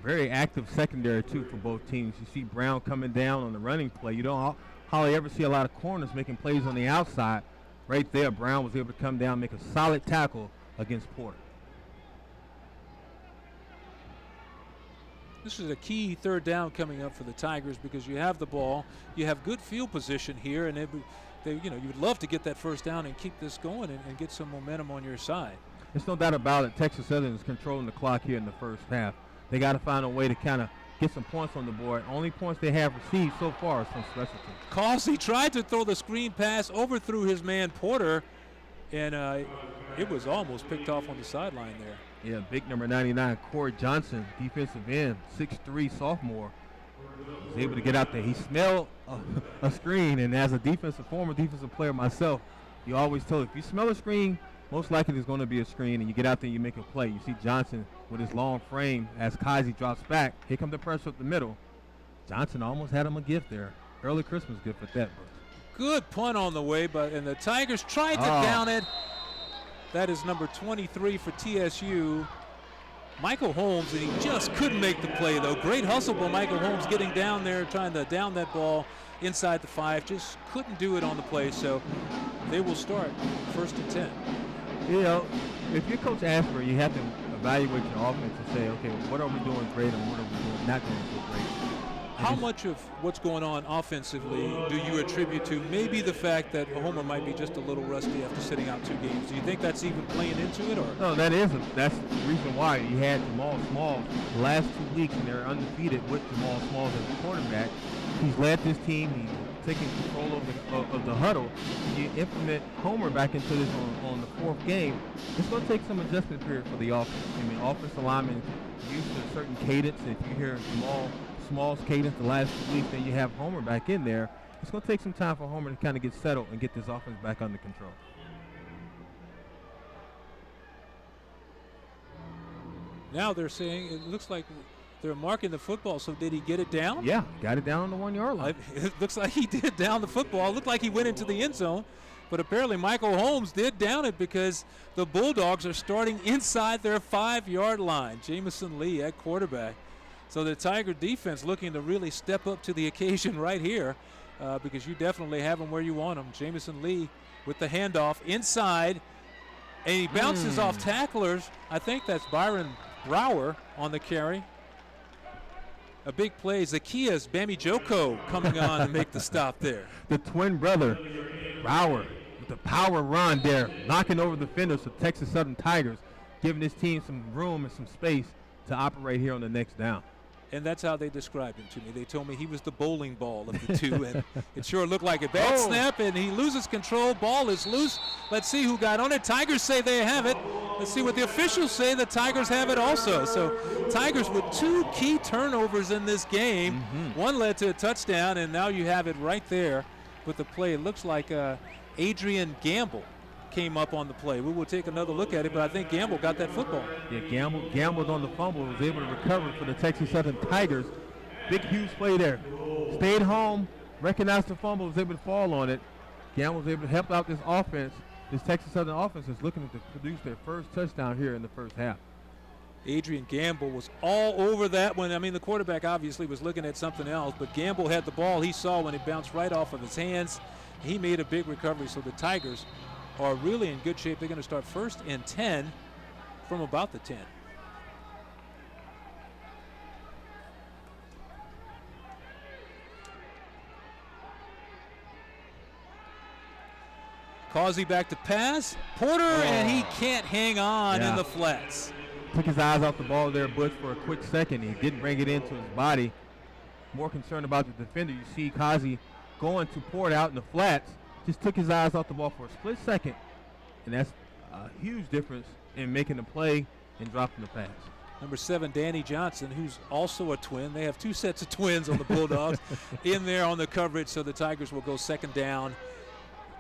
Speaker 3: Very active secondary, too, for both teams. You see Brown coming down on the running play. You don't hardly ever see a lot of corners making plays on the outside. Right there, Brown was able to come down, make a solid tackle against Porter.
Speaker 2: This is a key 3rd down coming up for the Tigers because you have the ball, you have good field position here, and you would love to get that 1st down and keep this going and get some momentum on your side.
Speaker 3: There's no doubt about it. Texas Southern is controlling the clock here in the first half. They got to find a way to kind of get some points on the board. Only points they have received so far is from special teams.
Speaker 2: Causey tried to throw the screen pass, overthrew his man Porter, and it was almost picked off on the sideline there.
Speaker 3: Yeah, big number 99, Corey Johnson, defensive end, 6'3", sophomore. Was able to get out there. He smelled a screen, and as a former defensive player myself, you always told if you smell a screen, most likely there's going to be a screen, and you get out there and you make a play. You see Johnson with his long frame as Kazi drops back. Here comes the pressure up the middle. Johnson almost had him a gift there. Early Christmas gift at that.
Speaker 2: Good punt on the way, and the Tigers tried to down it. That is number 23 for TSU, Michael Holmes, and he just couldn't make the play, though. Great hustle by Michael Holmes getting down there, trying to down that ball inside the 5. Just couldn't do it on the play, so they will start 1st and 10.
Speaker 3: You know, if you're Coach Asper, you have to evaluate your offense and say, okay, what are we doing great and what are we doing not doing so great?
Speaker 2: How much of what's going on offensively do you attribute to maybe the fact that Homer might be just a little rusty after sitting out 2 games? Do you think that's even playing into it? Or?
Speaker 3: No, that's the reason why. You had Jamal Smalls the last 2 weeks, and they're undefeated with Jamal Smalls as a quarterback. He's led this team. He's taking control of the huddle. You implement Homer back into this on the 4th game. It's going to take some adjustment period for the offense. I mean, offensive linemen used to a certain cadence. If you hear Small's cadence the last 2 weeks, then you have Homer back in there. It's going to take some time for Homer to kind of get settled and get this offense back under control.
Speaker 2: Now they're saying it looks like they're marking the football, so did he get it down?
Speaker 3: Yeah, got it down on the 1-yard line.
Speaker 2: It looks like he did down the football. It looked like he went into the end zone, but apparently Michael Holmes did down it because the Bulldogs are starting inside their 5-yard line. Jamison Lee at quarterback. So the Tiger defense looking to really step up to the occasion right here because you definitely have them where you want them. Jamison Lee with the handoff inside, and he bounces off tacklers. I think that's Byron Brower on the carry. A big play. Zacchaeus Bamijoko coming on to make the stop there.
Speaker 3: The twin brother, Brower, with the power run there, knocking over the defenders of Texas Southern Tigers, giving this team some room and some space to operate here on the next down.
Speaker 2: And that's how they described him to me. They told me he was the bowling ball of the two, and it sure looked like a bad snap, and he loses control. Ball is loose. Let's see who got on it. Tigers say they have it. Let's see what the officials say. The Tigers have it also. So Tigers with 2 key turnovers in this game. One led to a touchdown, and now you have it right there with the play. It looks like Adrian Gamble came up on the play. We will take another look at it, but I think Gamble got that football.
Speaker 3: Yeah, Gambled on the fumble, was able to recover for the Texas Southern Tigers. Big, huge play there. Stayed home, recognized the fumble, was able to fall on it. Gamble was able to help out this offense. This Texas Southern offense is looking to produce their first touchdown here in the first half.
Speaker 2: Adrian Gamble was all over that one. I mean, the quarterback obviously was looking at something else, but Gamble had the ball. He saw when it bounced right off of his hands. He made a big recovery, so the Tigers are really in good shape. They're going to start 1st and 10 from about the 10. Causey back to pass. Porter, and he can't hang on in the flats.
Speaker 3: Took his eyes off the ball there, Butch, for a quick second. He didn't bring it into his body. More concerned about the defender. You see Causey going to Porter out in the flats. Just took his eyes off the ball for a split second. And that's a huge difference in making the play and dropping the pass.
Speaker 2: Number 7, Danny Johnson, who's also a twin. They have 2 sets of twins on the Bulldogs in there on the coverage, so the Tigers will go second down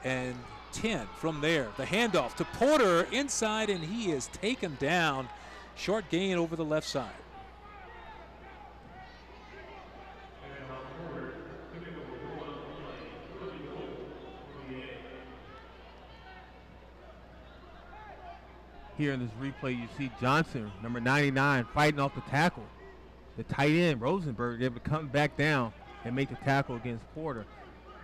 Speaker 2: and 10 from there. The handoff to Porter inside, and he is taken down. Short gain over the left side.
Speaker 3: Here in this replay, you see Johnson, number 99, fighting off the tackle. The tight end, Rosenberg, able to come back down and make the tackle against Porter.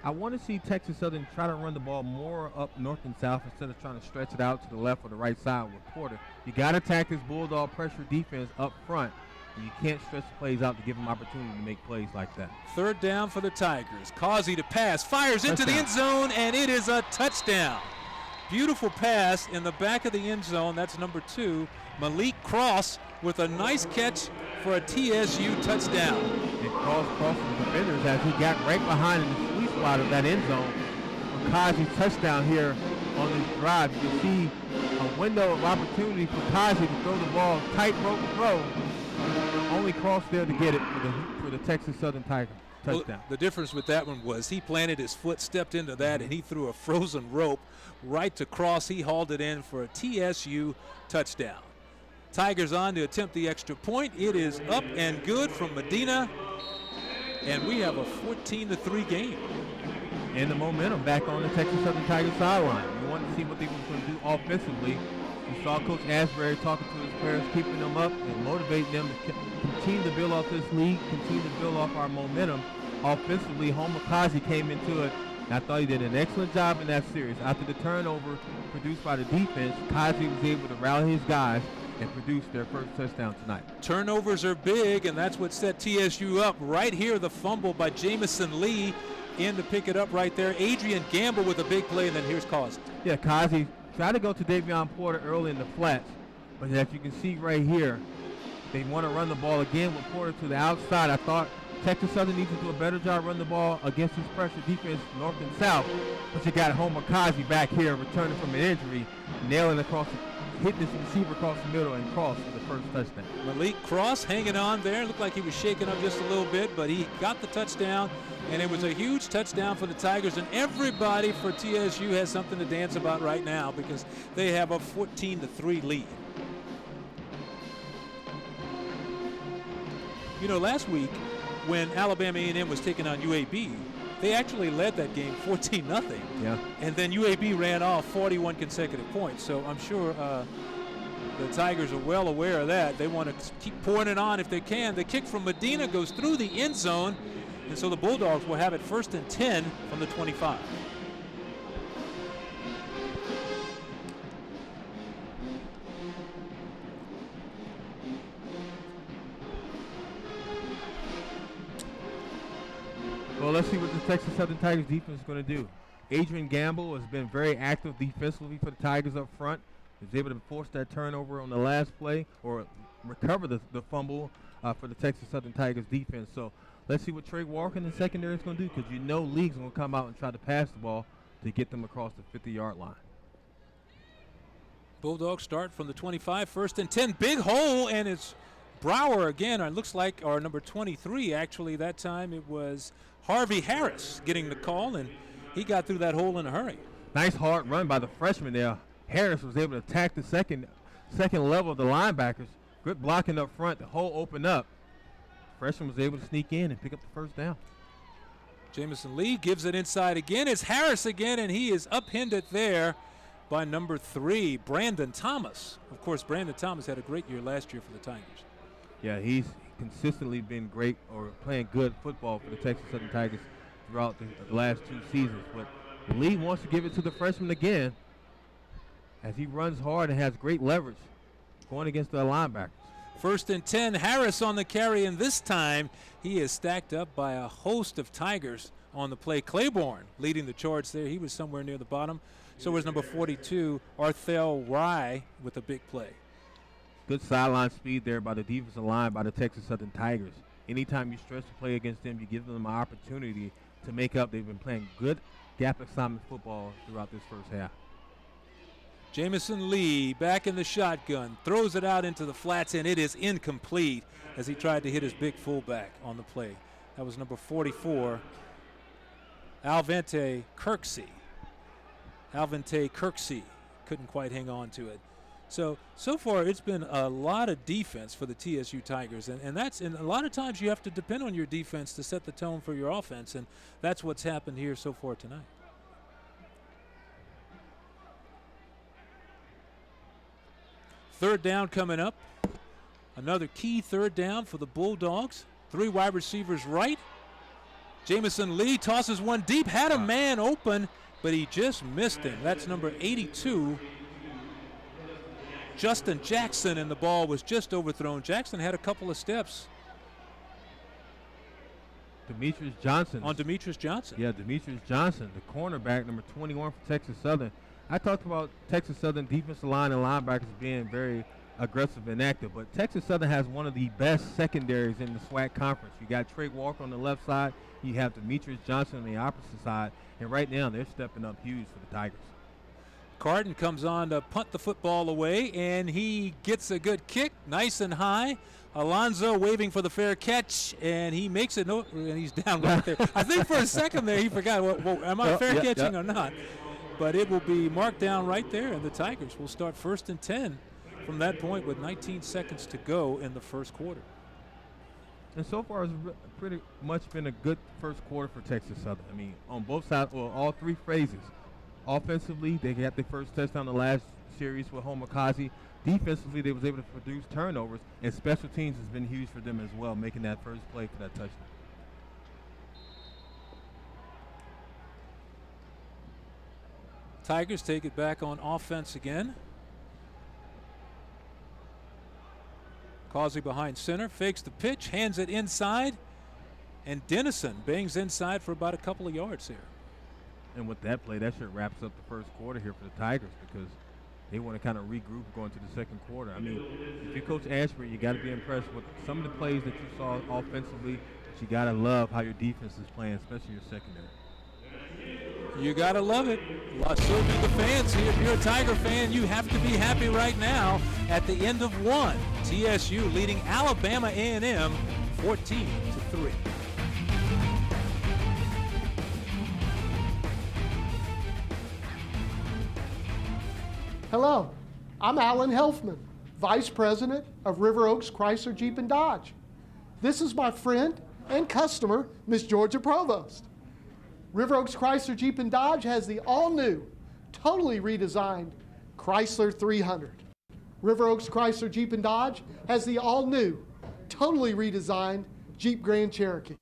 Speaker 3: I want to see Texas Southern try to run the ball more up north and south instead of trying to stretch it out to the left or the right side with Porter. You got to attack this Bulldog pressure defense up front. You can't stretch the plays out to give them opportunity to make plays like that.
Speaker 2: Third down for the Tigers. Causey to pass, fires into the end zone, and it is a touchdown. Beautiful pass in the back of the end zone. That's number 2, Malik Cross, with a nice catch for a TSU touchdown.
Speaker 3: And Cross crosses the defenders as he got right behind in the sweet spot of that end zone. Causey's touchdown here on this drive. You can see a window of opportunity for Causey to throw the ball, tightrope throw. Only Cross there to get it for the Texas Southern Tigers. Touchdown.
Speaker 2: Well, the difference with that one was he planted his foot, stepped into that, and he threw a frozen rope right to Cross. He hauled it in for a TSU touchdown. Tigers on to attempt the extra point. It is up and good from Medina, and we have a 14-3 game.
Speaker 3: And the momentum back on the Texas Southern Tigers sideline. You want to see what they were going to do offensively. You saw Coach Asbury talking to his players, keeping them up and motivating them to continue to build off this league, continue to build off our momentum. Offensively, Homer Causey came into it, and I thought he did an excellent job in that series. After the turnover produced by the defense, Causey was able to rally his guys and produce their first touchdown tonight.
Speaker 2: Turnovers are big, and that's what set TSU up. Right here, the fumble by Jamison Lee in to pick it up right there. Adrian Gamble with a big play, and then here's Causey.
Speaker 3: Yeah, Causey tried to go to Davion Porter early in the flats, but as you can see right here, they want to run the ball again with Porter to the outside. I thought Texas Southern needs to do a better job running the ball against this pressure defense north and south, but you got Homer Causey back here returning from an injury, nailing across, hitting this receiver across the middle and cross for the first touchdown.
Speaker 2: Malik Cross hanging on there. Looked like he was shaking up just a little bit, but he got the touchdown, and it was a huge touchdown for the Tigers, and everybody for TSU has something to dance about right now because they have a 14-3 lead. You know, last week when Alabama A&M was taking on UAB, they actually led that game 14-0.
Speaker 3: Yeah.
Speaker 2: And then UAB ran off 41 consecutive points. So I'm sure the Tigers are well aware of that. They want to keep pouring it on if they can. The kick from Medina goes through the end zone, and so the Bulldogs will have it 1st and 10 from the 25.
Speaker 3: Well, let's see what the Texas Southern Tigers defense is going to do. Adrian Gamble has been very active defensively for the Tigers up front. He was able to force that turnover on the last play or recover the fumble for the Texas Southern Tigers defense. So let's see what Trey Walker in the secondary is going to do, because you know League's going to come out and try to pass the ball to get them across the 50-yard line.
Speaker 2: Bulldogs start from the 25, 1st and 10. Big hole, and it's Brower again. It looks like our number 23, actually, that time it was Harvey Harris getting the call, and he got through that hole in a hurry.
Speaker 3: Nice hard run by the freshman there. Harris was able to attack the second level of the linebackers. Good blocking up front. The hole opened up. Freshman was able to sneak in and pick up the first down.
Speaker 2: Jamison Lee gives it inside again. It's Harris again, and he is upended there by number 3, Brandon Thomas. Of course, Brandon Thomas had a great year last year for the Tigers.
Speaker 3: Yeah, he's consistently been great or playing good football for the Texas Southern Tigers throughout the last 2 seasons. But Lee wants to give it to the freshman again as he runs hard and has great leverage going against the linebackers.
Speaker 2: 1st and 10, Harris on the carry, and this time he is stacked up by a host of Tigers on the play. Claiborne leading the charge there. He was somewhere near the bottom. So was number 42, Arthel Rye, with a big play.
Speaker 3: Good sideline speed there by the defensive line by the Texas Southern Tigers. Anytime you stretch the play against them, you give them an opportunity to make up. They've been playing good gap assignment football throughout this first half.
Speaker 2: Jamison Lee back in the shotgun, throws it out into the flats, and it is incomplete as he tried to hit his big fullback on the play. That was number 44, Alvante Kirksey. Alvante Kirksey couldn't quite hang on to it. So far it's been a lot of defense for the TSU Tigers, and a lot of times you have to depend on your defense to set the tone for your offense, and that's what's happened here so far tonight. Third down coming up. Another key third down for the Bulldogs. 3 wide receivers right. Jamison Lee tosses one deep, had a man open, but he just missed him. That's number 82, Justin Jackson, and the ball was just overthrown. Jackson had a couple of steps.
Speaker 3: Demetrius Johnson.
Speaker 2: On Demetrius Johnson.
Speaker 3: Yeah, Demetrius Johnson, the cornerback, number 21 for Texas Southern. I talked about Texas Southern defensive line and linebackers being very aggressive and active, but Texas Southern has one of the best secondaries in the SWAC conference. You got Trey Walker on the left side, you have Demetrius Johnson on the opposite side, and right now they're stepping up huge for the Tigers.
Speaker 2: Carden comes on to punt the football away, and he gets a good kick, nice and high. Alonzo waving for the fair catch, and he makes it, and he's down right there. I think for a second there he forgot, am I fair catching or not? But it will be marked down right there, and the Tigers will start 1st and 10 from that point with 19 seconds to go in the first quarter.
Speaker 3: And so far, it's pretty much been a good first quarter for Texas Southern. I mean, on both sides, well, all 3 phases. Offensively, they got their first touchdown the last series with Homikazi. Defensively, they was able to produce turnovers, and special teams has been huge for them as well, making that first play for that touchdown.
Speaker 2: Tigers take it back on offense again. Causey behind center, fakes the pitch, hands it inside, and Dennison bangs inside for about a couple of yards here.
Speaker 3: And with that play, that sure wraps up the first quarter here for the Tigers, because they want to kind of regroup going to the second quarter. I mean, if you're Coach Ashbury, you got to be impressed with some of the plays that you saw offensively, but you got to love how your defense is playing, especially your secondary.
Speaker 2: You got to love it. So do the fans here. If you're a Tiger fan, you have to be happy right now at the end of one. TSU leading Alabama A&M 14-3.
Speaker 12: Hello, I'm Alan Helfman, Vice President of River Oaks Chrysler Jeep and Dodge. This is my friend and customer, Miss Georgia Provost. River Oaks Chrysler Jeep and Dodge has the all-new, totally redesigned Chrysler 300. River Oaks Chrysler Jeep and Dodge has the all-new, totally redesigned Jeep Grand Cherokee.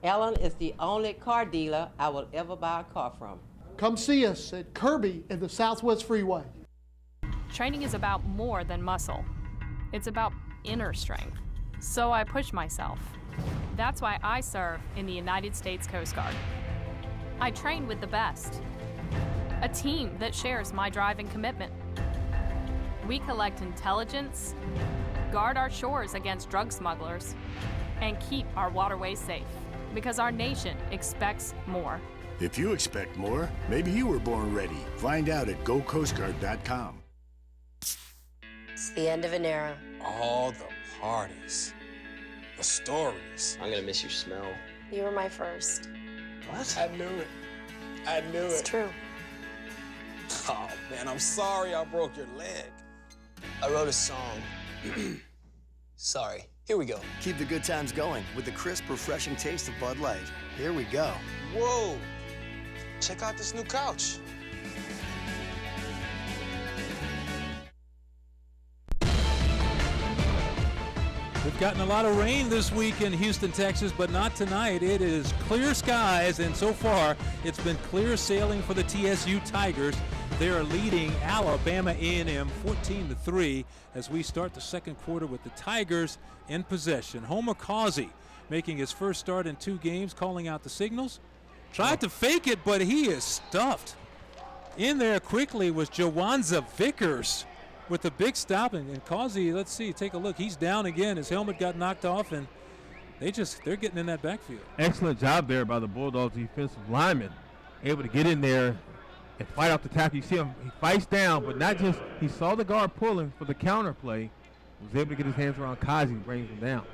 Speaker 13: Ellen is the only car dealer I will ever buy a car from.
Speaker 12: Come see us at Kirby and the Southwest Freeway.
Speaker 4: Training is about more than muscle. It's about inner strength. So I push myself. That's why I serve in the United States Coast Guard. I train with the best, a team that shares my drive and commitment. We collect intelligence, guard our shores against drug smugglers, and keep our waterways safe, because our nation expects more.
Speaker 5: If you expect more, maybe you were born ready. Find out at GoCoastGuard.com.
Speaker 14: It's the end of an era.
Speaker 15: All the parties, the stories.
Speaker 14: I'm gonna miss your smell. You were my first.
Speaker 15: What? I knew it. I knew it.
Speaker 14: It's true.
Speaker 15: Oh, man, I'm sorry I broke your leg.
Speaker 16: I wrote a song. Sorry. Here we go.
Speaker 17: Keep the good times going with the crisp, refreshing taste of Bud Light. Here we go.
Speaker 15: Whoa. Check out this new couch.
Speaker 2: We've gotten a lot of rain this week in Houston, Texas, but not tonight. It is clear skies, and so far it's been clear sailing for the TSU Tigers. They are leading Alabama A&M 14-3 as we start the second quarter with the Tigers in possession. Homer Causey making his first start in 2 games, calling out the signals. Tried to fake it, but he is stuffed. In there quickly was Jawanza Vickers with the big stop. And Causey, let's see, take a look. He's down again. His helmet got knocked off, and they're getting in that backfield.
Speaker 3: Excellent job there by the Bulldogs defensive lineman. Able to get in there and fight off the tackle. You see him, he fights down, but not just, he saw the guard pulling for the counter play, was able to get his hands around Kazi and brings him down.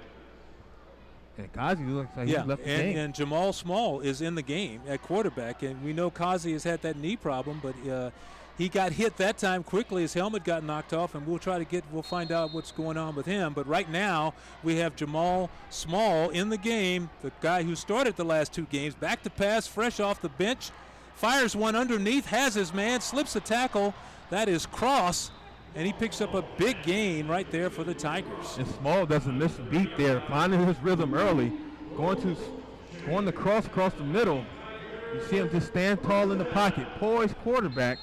Speaker 3: And Kazi looks like he left the game.
Speaker 2: And Jamal Small is in the game at quarterback, and we know Kazi has had that knee problem, but he got hit that time quickly. His helmet got knocked off, and we'll find out what's going on with him. But right now, we have Jamal Small in the game, the guy who started the last 2 games, back to pass, fresh off the bench, fires one underneath, has his man, slips a tackle. That is Cross, and he picks up a big gain right there for the Tigers.
Speaker 3: And Small doesn't miss a beat there, finding his rhythm early, going the cross across the middle. You see him just stand tall in the pocket. Poised quarterback.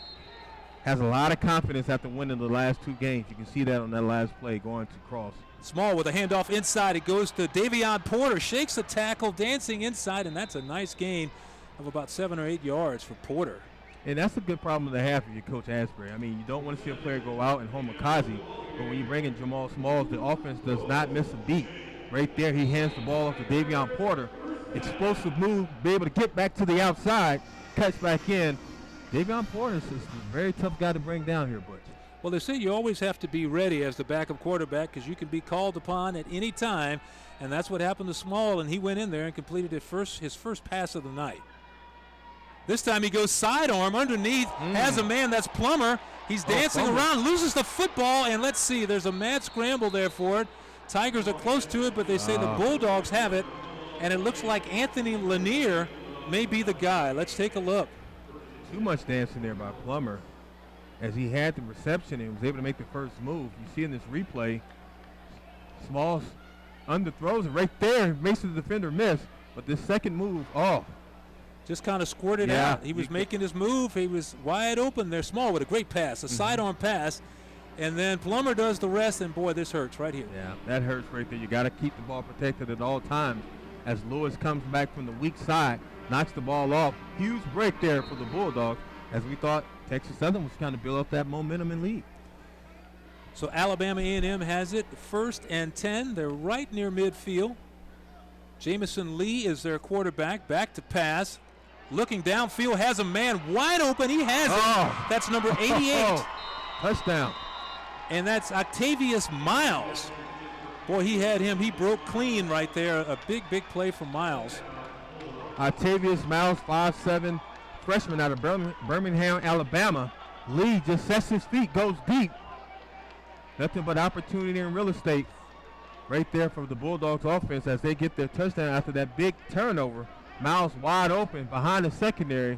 Speaker 3: Has a lot of confidence after winning the last 2 games. You can see that on that last play going to Cross.
Speaker 2: Small with a handoff inside. It goes to Davion Porter. Shakes the tackle, dancing inside, and that's a nice gain of about 7 or 8 yards for Porter.
Speaker 3: And that's a good problem to have for your Coach Asbury. I mean, you don't want to see a player go out and home a Kazi, but when you bring in Jamal Smalls, the offense does not miss a beat. Right there, he hands the ball off to Davion Porter. Explosive move, be able to get back to the outside, cuts back in. Davion Porter is a very tough guy to bring down here, Butch.
Speaker 2: Well, they say you always have to be ready as the backup quarterback because you can be called upon at any time, and that's what happened to Small, and he went in there and completed his first pass of the night. This time he goes sidearm underneath, has a man, that's Plummer. He's dancing around, loses the football, and let's see, there's a mad scramble there for it. Tigers are close to it, but they say the Bulldogs have it, and it looks like Anthony Lanier may be the guy. Let's take a look.
Speaker 3: Too much dancing there by Plummer as he had the reception and was able to make the first move. You see in this replay, Smalls underthrows it right there, makes the defender miss, but this second move,
Speaker 2: just kind of squirted out. He was making his move. He was wide open there. Small with a great pass, a sidearm pass, and then Plummer does the rest, and boy, this hurts right here.
Speaker 3: Yeah, that hurts right there. You got to keep the ball protected at all times as Lewis comes back from the weak side, knocks the ball off. Huge break there for the Bulldogs, as we thought Texas Southern was kind of build up that momentum and lead.
Speaker 2: So Alabama A&M has it, 1st and 10. They're right near midfield. Jamison Lee is their quarterback, back to pass. Looking downfield, has a man wide open. He has it. That's number 88.
Speaker 3: Touchdown.
Speaker 2: And that's Octavius Miles. Boy, he had him. He broke clean right there. A big, big play from Miles.
Speaker 3: Octavius Miles, 5'7", freshman out of Birmingham, Alabama. Lee just sets his feet, goes deep. Nothing but opportunity and real estate right there for the Bulldogs offense as they get their touchdown after that big turnover. Miles wide open behind the secondary.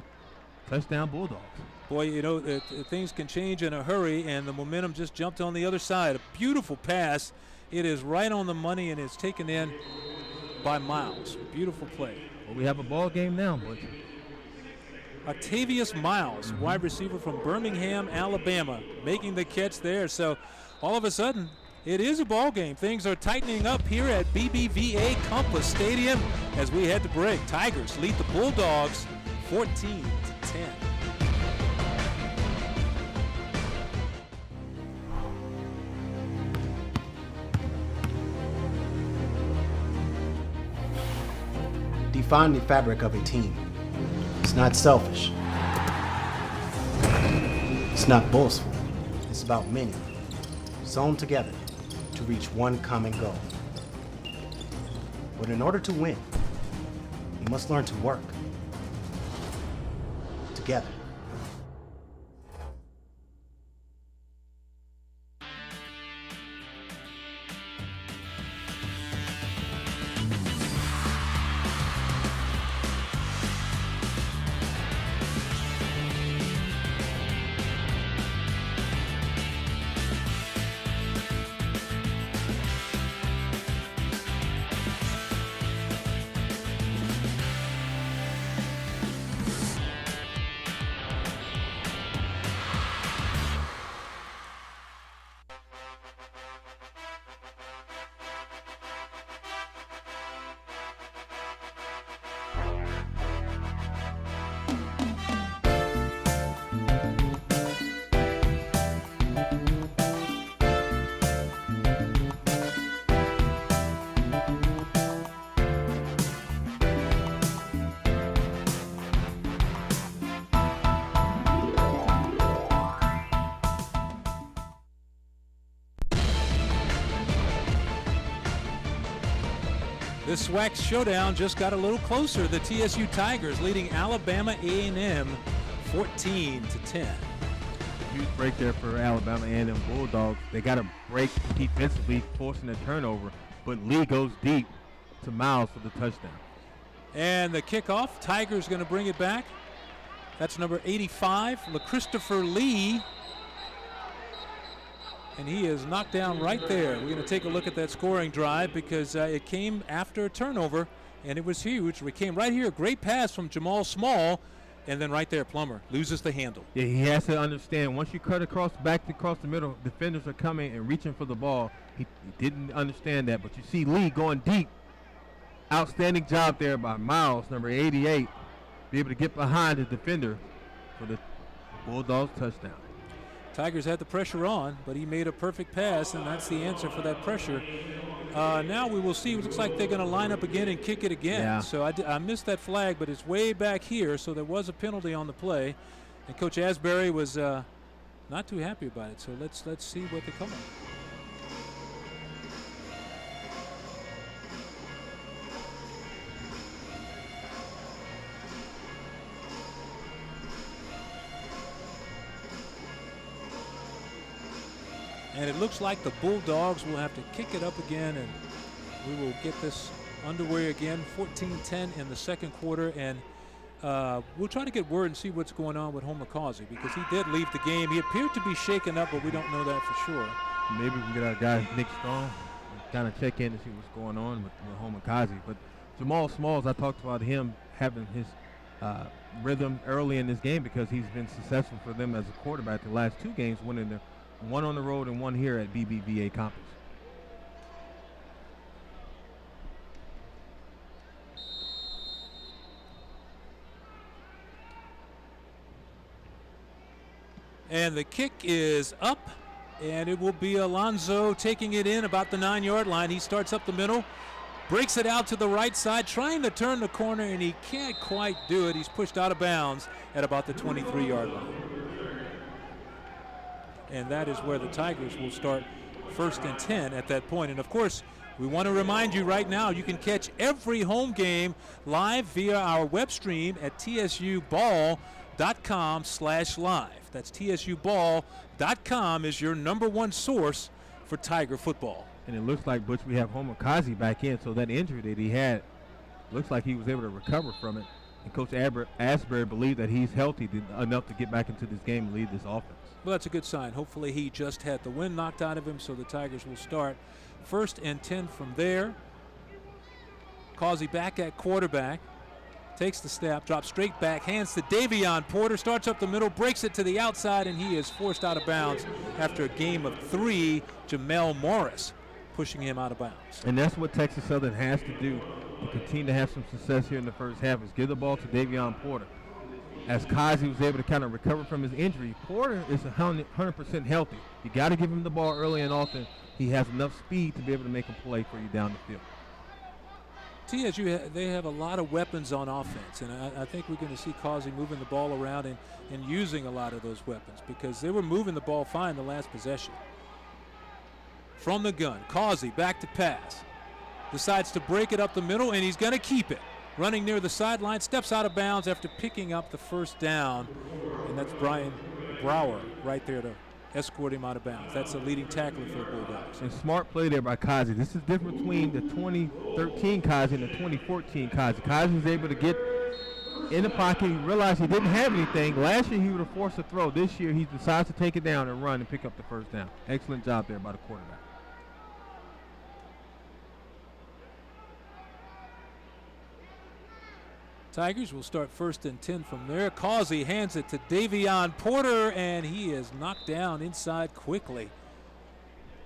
Speaker 3: Touchdown Bulldogs.
Speaker 2: Boy, you know, things can change in a hurry, and the momentum just jumped on the other side. A beautiful pass. It is right on the money, and it's taken in by Miles. Beautiful play.
Speaker 3: Well, we have a ball game now, Butch.
Speaker 2: Octavius Miles, wide receiver from Birmingham, Alabama, making the catch there. So all of a sudden, it is a ball game. Things are tightening up here at BBVA Compass Stadium as we head to break. Tigers lead the Bulldogs 14-10.
Speaker 18: Define the fabric of a team. It's not selfish. It's not boastful. It's about many, sewn together to reach one common goal. But in order to win, you must learn to work together.
Speaker 2: This SWAC showdown just got a little closer. The TSU Tigers leading Alabama A&M 14-10.
Speaker 3: Huge break there for Alabama A&M Bulldogs. They got a break defensively, forcing a turnover, but Lee goes deep to Miles for the touchdown.
Speaker 2: And the kickoff, Tigers going to bring it back. That's number 85, LaChristopher Lee. And he is knocked down right there. We're going to take a look at that scoring drive because it came after a turnover, and it was huge. We came right here, great pass from Jamal Small, and then right there, Plummer loses the handle.
Speaker 3: Yeah, he has to understand, once you cut across the middle, defenders are coming and reaching for the ball. He didn't understand that, but you see Lee going deep. Outstanding job there by Miles, number 88, be able to get behind the defender for the Bulldogs touchdown.
Speaker 2: Tigers had the pressure on, but he made a perfect pass, and that's the answer for that pressure. Now we will see. It looks like they're going to line up again and kick it again.
Speaker 3: Yeah.
Speaker 2: So I missed that flag, but it's way back here, so there was a penalty on the play. And Coach Asbury was not too happy about it, so let's see what they come up. And it looks like the Bulldogs will have to kick it up again, and we will get this underway again. 14-10 in the second quarter, and we'll try to get word and see what's going on with Homer Causey, because he did leave the game. He appeared to be shaken up, but we don't know that for sure.
Speaker 3: Maybe we can get our guy Nick Strong and kind of check in and see what's going on with Homer Causey. But Jamal Smalls, I talked about him having his rhythm early in this game because he's been successful for them as a quarterback the last two games, winning the one on the road and one here at BBVA Campus.
Speaker 2: And the kick is up, and it will be Alonzo taking it in about the 9-yard line. He starts up the middle, breaks it out to the right side, trying to turn the corner, and he can't quite do it. He's pushed out of bounds at about the 23-yard line. And that is where the Tigers will start 1st and 10 at that point. And of course, we want to remind you right now, you can catch every home game live via our web stream at tsuball.com/live. That's tsuball.com is your #1 source for Tiger football.
Speaker 3: And it looks like, Butch, we have Homer Causey back in, so that injury that he had looks like he was able to recover from it. And Coach Asbury believed that he's healthy enough to get back into this game and lead this offense.
Speaker 2: Well, that's a good sign. Hopefully he just had the wind knocked out of him, so the Tigers will start 1st and 10 from there. Causey back at quarterback. Takes the snap, drops straight back, hands to Davion Porter, starts up the middle, breaks it to the outside, and he is forced out of bounds after a game of 3. Jamel Morris pushing him out of bounds.
Speaker 3: And that's what Texas Southern has to do to continue to have some success here in the first half, is give the ball to Davion Porter. As Causey was able to kind of recover from his injury, Porter is 100% healthy. You got to give him the ball early and often. He has enough speed to be able to make a play for you down the field.
Speaker 2: TSU, they have a lot of weapons on offense, and I think we're going to see Causey moving the ball around and using a lot of those weapons, because they were moving the ball fine the last possession. From the gun, Causey back to pass. Decides to break it up the middle, and he's going to keep it. Running near the sideline, steps out of bounds after picking up the first down, and that's Brian Brower right there to escort him out of bounds. That's the leading tackler for the Bulldogs.
Speaker 3: And smart play there by Causey. This is different between the 2013 Causey and the 2014 Causey. Causey was able to get in the pocket. He realized he didn't have anything. Last year he would have forced a throw. This year he decides to take it down and run and pick up the first down. Excellent job there by the quarterback.
Speaker 2: Tigers will start 1st and 10 from there. Causey hands it to Davion Porter, and he is knocked down inside quickly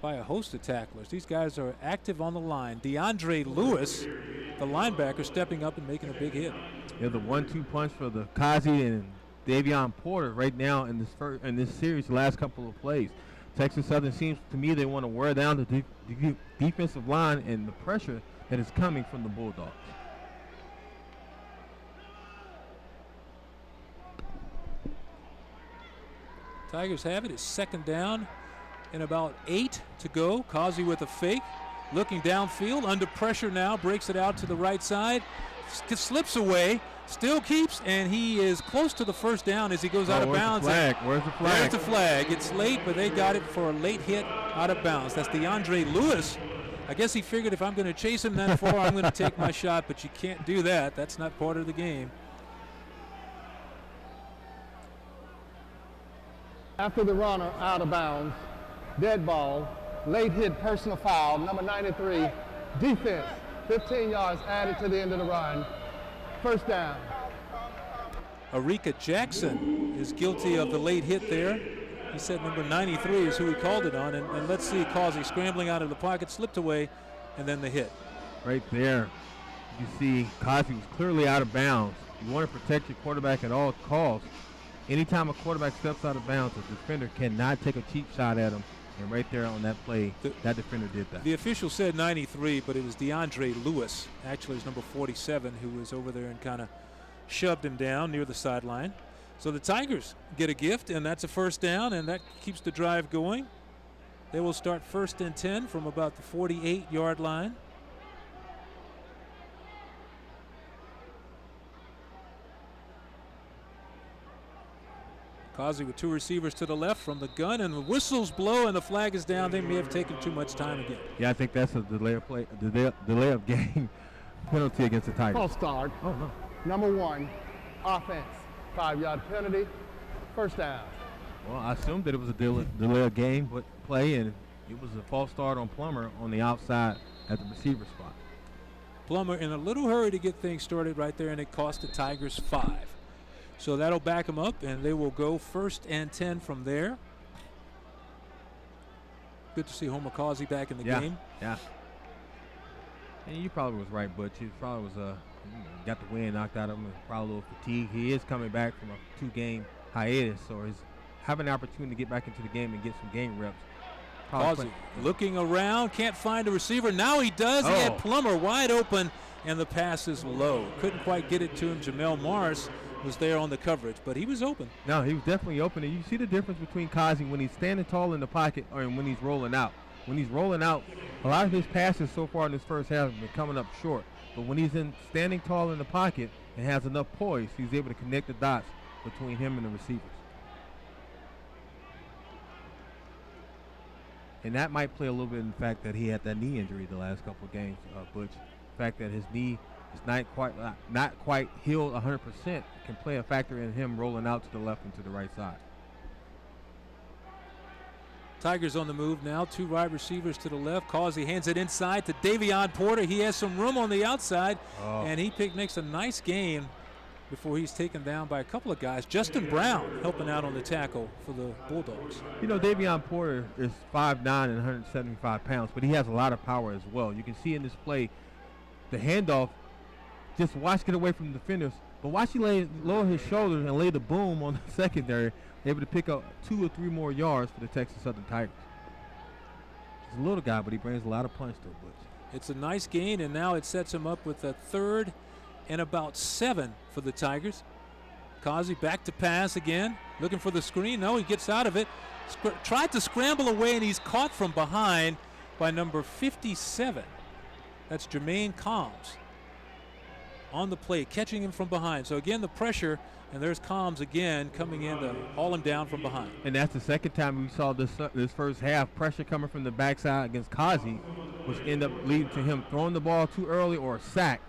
Speaker 2: by a host of tacklers. These guys are active on the line. DeAndre Lewis, the linebacker, stepping up and making a big hit.
Speaker 3: Yeah, the 1-2 punch for the Causey and Davion Porter right now in this series, the last couple of plays. Texas Southern seems to me they want to wear down the defensive line and the pressure that is coming from the Bulldogs.
Speaker 2: Tigers have it. It's 2nd down and about 8 to go. Causey with a fake. looking downfield, under pressure now, breaks it out to the right side, slips away, still keeps, and he is close to the first down as he goes out of bounds.
Speaker 3: Where's the flag?
Speaker 2: There's the flag. It's late, but they got it for a late hit out of bounds. That's DeAndre Lewis. I guess he figured if I'm going to chase him that far, I'm going to take my shot, but you can't do that. That's not part of the game.
Speaker 11: After the runner out of bounds, dead ball, late hit, personal foul, number 93, defense, 15 yards added to the end of the run, first down.
Speaker 2: Arika Jackson is guilty of the late hit there. He said number 93 is who he called it on, and let's see, Causey scrambling out of the pocket, slipped away, and then the hit.
Speaker 3: Right there, you see Causey was clearly out of bounds. You want to protect your quarterback at all costs. Anytime a quarterback steps out of bounds, a defender cannot take a cheap shot at him. And right there on that play, that defender did that.
Speaker 2: The official said 93, but it was DeAndre Lewis. Actually, it's number 47 who was over there and kind of shoved him down near the sideline. So the Tigers get a gift, and that's a first down, and that keeps the drive going. They will start 1st and 10 from about the 48-yard line. Causey with two receivers to the left from the gun, and the whistles blow and the flag is down. They may have taken too much time again.
Speaker 3: Yeah, I think that's a delay of game penalty against the Tigers.
Speaker 11: False start.
Speaker 3: Oh, no.
Speaker 11: Number 1, offense, 5-yard penalty, first down.
Speaker 3: Well, I assumed that it was a delay of game play, and it was a false start on Plummer on the outside at the receiver spot.
Speaker 2: Plummer in a little hurry to get things started right there, and it cost the Tigers 5. So that'll back them up, and they will go 1st and 10 from there. Good to see Homer Causey back in the game.
Speaker 3: Yeah. And you probably was right, Butch. He probably was got the wind knocked out of him. Probably a little fatigue. He is coming back from a 2-game hiatus, so he's having an opportunity to get back into the game and get some game reps.
Speaker 2: Causey looking around, can't find a receiver. Now he does. He had Plummer wide open, and the pass is low. Couldn't quite get it to him. Jamel Morris was there on the coverage, but he was open.
Speaker 3: No, he was definitely open, and you see the difference between Causey when he's standing tall in the pocket or when he's rolling out. When he's rolling out, a lot of his passes so far in this first half have been coming up short, but when he's standing tall in the pocket and has enough poise, he's able to connect the dots between him and the receivers. And that might play a little bit in the fact that he had that knee injury the last couple of games, Butch. The fact that his knee is not quite healed 100% can play a factor in him rolling out to the left and to the right side.
Speaker 2: Tigers on the move now. 2 wide receivers to the left. Causey hands it inside to Davion Porter. He has some room on the outside, and he makes a nice gain before he's taken down by a couple of guys. Justin Brown helping out on the tackle for the Bulldogs.
Speaker 3: You know, Davion Porter is 5'9" and 175 pounds, but he has a lot of power as well. You can see in this play the handoff, just watch get away from the defenders, but watch he lower his shoulders and lay the boom on the secondary, able to pick up 2 or 3 more yards for the Texas Southern Tigers. He's a little guy, but he brings a lot of punch to it, Butch.
Speaker 2: It's a nice gain, and now it sets him up with a 3rd and about 7 for the Tigers. Causey back to pass again, looking for the screen. No, he gets out of it. Tried to scramble away, and he's caught from behind by number 57. That's Jermaine Combs on the play, catching him from behind. So again, the pressure, and there's Combs again coming in to haul him down from behind.
Speaker 3: And that's the second time we saw this first half pressure coming from the backside against Causey, which ended up leading to him throwing the ball too early or a sack.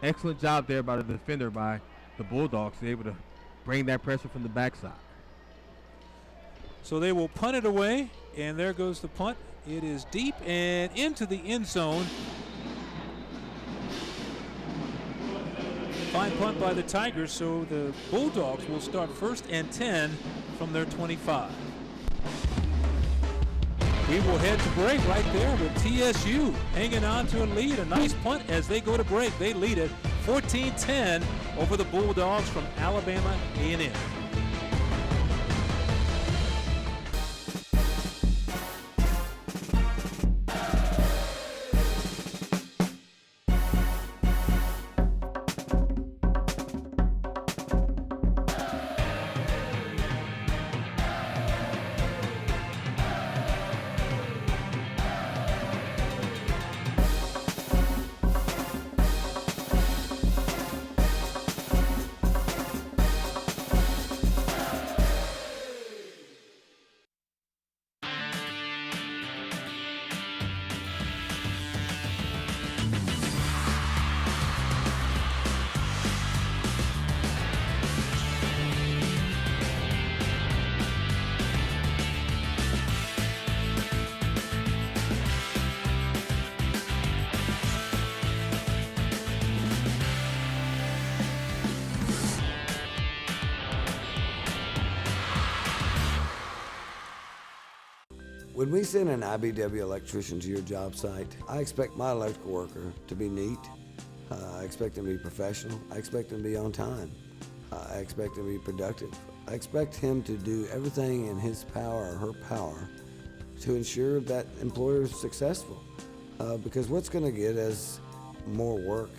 Speaker 3: Excellent job there by the defender by the Bulldogs, able to bring that pressure from the backside.
Speaker 2: So they will punt it away, and there goes the punt. It is deep and into the end zone. Fine punt by the Tigers, so the Bulldogs will start 1st and 10 from their 25. We will head to break right there with TSU hanging on to a lead. A nice punt as they go to break. They lead it 14-10 over the Bulldogs from Alabama A&M.
Speaker 19: When we send an IBEW electrician to your job site, I expect my electrical worker to be neat. I expect him to be professional. I expect him to be on time. I expect him to be productive. I expect him to do everything in his power or her power to ensure that employer is successful. Because what's going to get us more work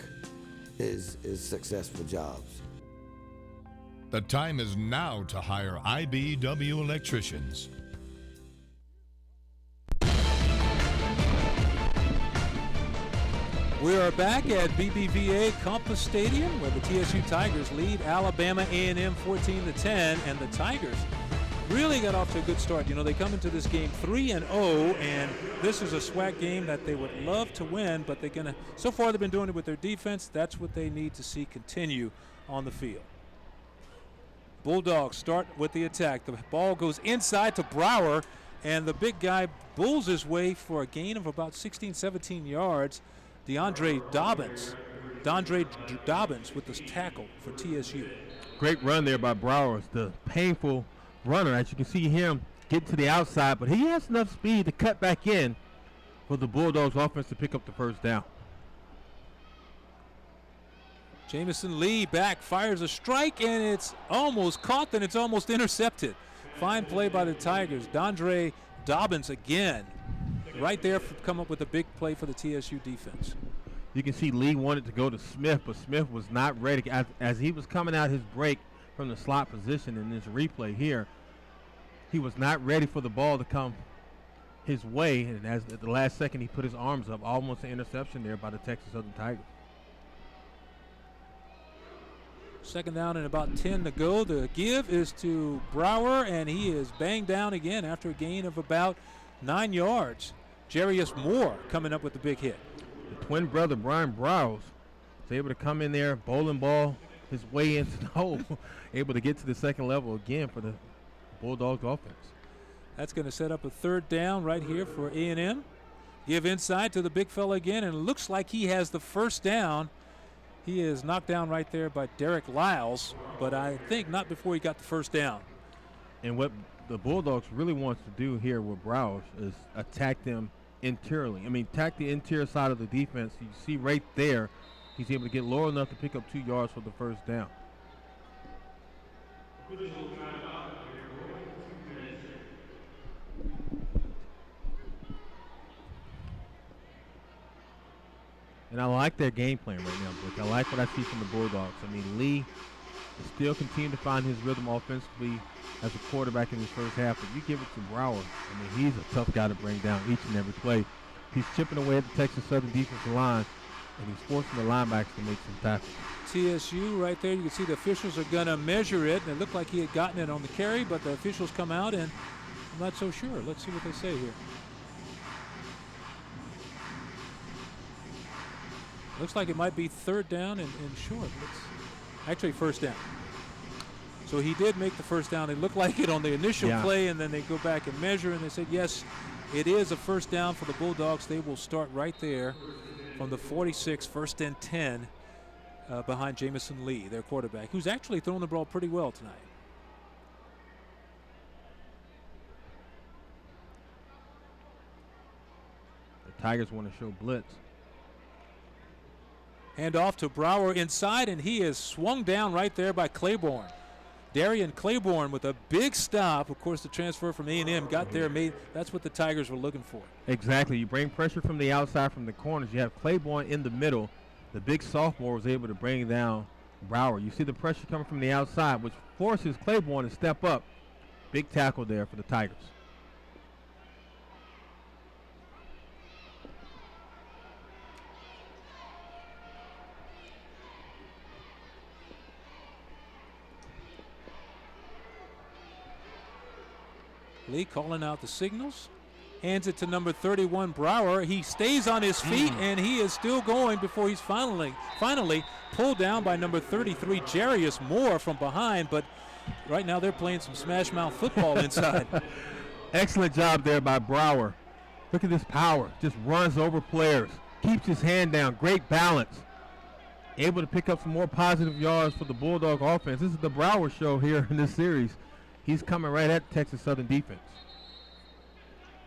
Speaker 19: is successful jobs.
Speaker 20: The time is now to hire IBEW electricians.
Speaker 2: We are back at BBVA Compass Stadium, where the TSU Tigers lead Alabama A&M 14-10, and the Tigers really got off to a good start. You know, they come into this game 3-0, and this is a SWAC game that they would love to win, but so far they've been doing it with their defense. That's what they need to see continue on the field. Bulldogs start with the attack. The ball goes inside to Brower, and the big guy bulls his way for a gain of about 16, 17 yards. Dondre Dobbins with this tackle for TSU.
Speaker 3: Great run there by Brower. The painful runner, as you can see him get to the outside, but he has enough speed to cut back in for the Bulldogs offense to pick up the first down.
Speaker 2: Jamison Lee back, fires a strike, and it's almost caught, then it's almost intercepted. Fine play by the Tigers. Dondre Dobbins again. Right there, come up with a big play for the TSU defense.
Speaker 3: You can see Lee wanted to go to Smith, but Smith was not ready. As he was coming out his break from the slot position in this replay here, he was not ready for the ball to come his way, and at the last second he put his arms up. Almost an interception there by the Texas Southern Tigers.
Speaker 2: Second down and about 10 to go. The give is to Brower, and he is banged down again after a gain of about 9 yards. Jarius Moore coming up with the big hit.
Speaker 3: The twin brother, Brian Brower, was able to come in there, bowling ball his way into the hole, able to get to the second level again for the Bulldogs offense.
Speaker 2: That's going to set up a third down right here for A&M. Give inside to the big fella again, and it looks like he has the first down. He is knocked down right there by Derek Lyles, but I think not before he got the first down.
Speaker 3: And what the Bulldogs really wants to do here with Brower is attack them interiorly. I mean, attack the interior side of the defense. You see right there, he's able to get low enough to pick up 2 yards for the first down. And I like their game plan right now, Blake. I like what I see from the Bulldogs. I mean, Lee still continuing to find his rhythm offensively as a quarterback in his first half, but you give it to Brower. I mean, he's a tough guy to bring down each and every play. He's chipping away at the Texas Southern defensive line, and he's forcing the linebackers to make some tackles.
Speaker 2: TSU right there, you can see the officials are going to measure it, and it looked like he had gotten it on the carry, but the officials come out, and I'm not so sure. Let's see what they say here. Looks like it might be third down and short. Actually, first down. So he did make the first down. It looked like it on the initial play, and then they go back and measure, and they said, yes, it is a first down for the Bulldogs. They will start right there from the 46, first and 10, behind Jamison Lee, their quarterback, who's actually thrown the ball pretty well tonight.
Speaker 3: The Tigers want to show blitz.
Speaker 2: Hand off to Brower inside, and he is swung down right there by Claiborne. Darian Claiborne with a big stop. Of course, the transfer from A&M got there. That's what the Tigers were looking for.
Speaker 3: Exactly. You bring pressure from the outside, from the corners. You have Claiborne in the middle. The big sophomore was able to bring down Brower. You see the pressure coming from the outside, which forces Claiborne to step up. Big tackle there for the Tigers.
Speaker 2: Lee calling out the signals. Hands it to number 31, Brower. He stays on his feet, and he is still going before he's finally pulled down by number 33, Jarius Moore, from behind. But right now they're playing some smash mouth football inside.
Speaker 3: Excellent job there by Brower. Look at this power. Just runs over players. Keeps his hand down. Great balance. Able to pick up some more positive yards for the Bulldog offense. This is the Brower show here in this series. He's coming right at Texas Southern defense.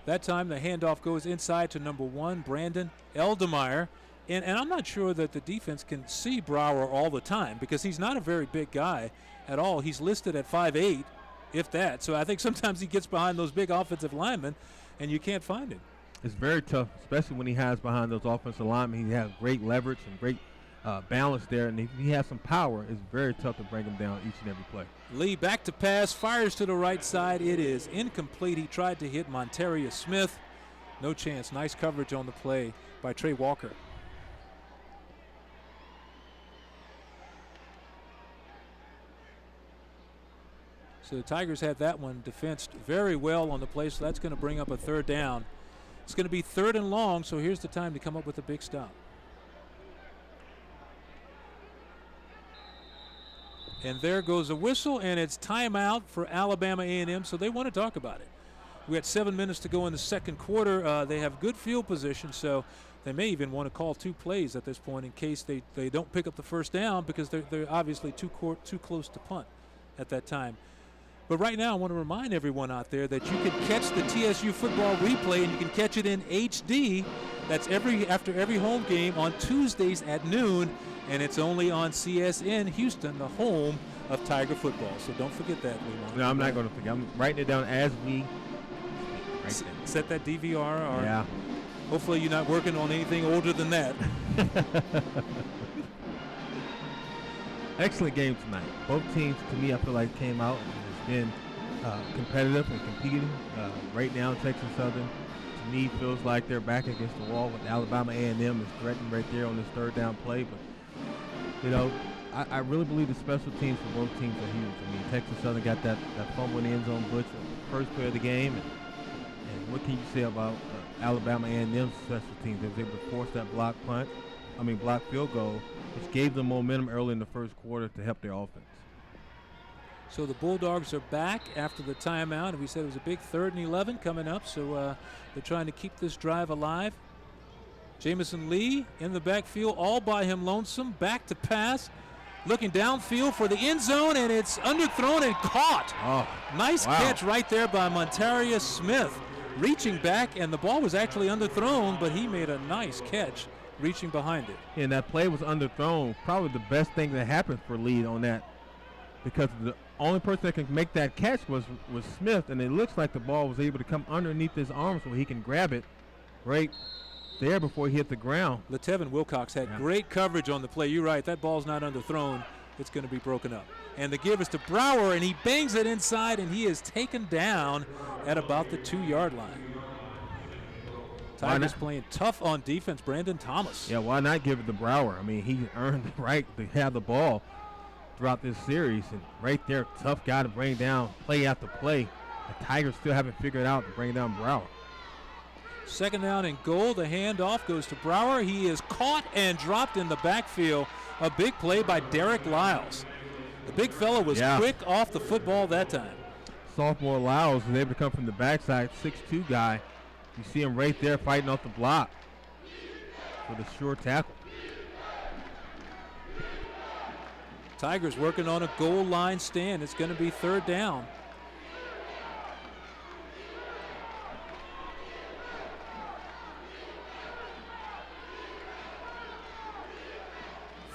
Speaker 2: That time the handoff goes inside to number 1, Brandon Eldemeyer. And I'm not sure that the defense can see Brower all the time because he's not a very big guy at all. He's listed at 5'8", if that. So I think sometimes he gets behind those big offensive linemen, and you can't find him.
Speaker 3: It's very tough, especially when he has behind those offensive linemen. He has great leverage and great balance there, and if he has some power, it's very tough to bring him down each and every play.
Speaker 2: Lee back to pass, fires to the right side. It is incomplete. He tried to hit Monterius Smith. No chance. Nice coverage on the play by Trey Walker. So the Tigers had that one defensed very well on the play, so that's going to bring up a 3rd down. It's going to be 3rd and long, so here's the time to come up with a big stop. And there goes a whistle, and it's timeout for Alabama A&M, so they want to talk about it. We had 7 minutes to go in the second quarter. They have good field position, so they may even want to call 2 plays at this point in case they don't pick up the 1st down because they're obviously too close to punt at that time. But right now, I want to remind everyone out there that you can catch the TSU football replay, and you can catch it in HD. That's after every home game on Tuesdays at noon, and it's only on CSN Houston, the home of Tiger football. So don't forget that, Lee.
Speaker 3: No, I'm not going to forget. I'm writing it down as we
Speaker 2: set that DVR. Or
Speaker 3: yeah.
Speaker 2: Hopefully you're not working on anything older than that.
Speaker 3: Excellent game tonight. Both teams, to me, I feel like came out and has been competitive and competing. Right now, Texas Southern, to me, feels like they're back against the wall with Alabama A&M is threatening right there on this 3rd down play. But, you know, I really believe the special teams for both teams are huge. I mean, Texas Southern got that fumble in the end zone blitz first play of the game. And what can you say about Alabama A&M special teams? They was able to force that block field goal, which gave them momentum early in the first quarter to help their offense.
Speaker 2: So the Bulldogs are back after the timeout, and we said it was a big 3rd and 11 coming up, so they're trying to keep this drive alive. Jamison Lee in the backfield, all by him lonesome, back to pass, looking downfield for the end zone, and it's underthrown and caught.
Speaker 3: Oh,
Speaker 2: nice catch right there by Monterius Smith, reaching back, and the ball was actually underthrown, but he made a nice catch reaching behind it.
Speaker 3: And that play was underthrown. Probably the best thing that happened for Lee on that, because the only person that can make that catch was Smith, and it looks like the ball was able to come underneath his arm so he can grab it right there before he hit the ground.
Speaker 2: LaTevin Wilcox had great coverage on the play. You're right, that ball's not underthrown. It's going to be broken up. And the give is to Brower, and he bangs it inside, and he is taken down at about the 2-yard line. Tigers playing tough on defense. Brandon Thomas.
Speaker 3: Yeah, why not give it to Brower? I mean, he earned the right to have the ball throughout this series, and right there, tough guy to bring down play after play. The Tigers still haven't figured out to bring down Brower.
Speaker 2: 2nd down and goal. The handoff goes to Brower. He is caught and dropped in the backfield. A big play by Derek Lyles. The big fella was quick off the football that time.
Speaker 3: Sophomore Lyles was able to come from the backside, 6'2" guy. You see him right there fighting off the block for the sure tackle.
Speaker 2: Tigers working on a goal line stand. It's going to be 3rd down.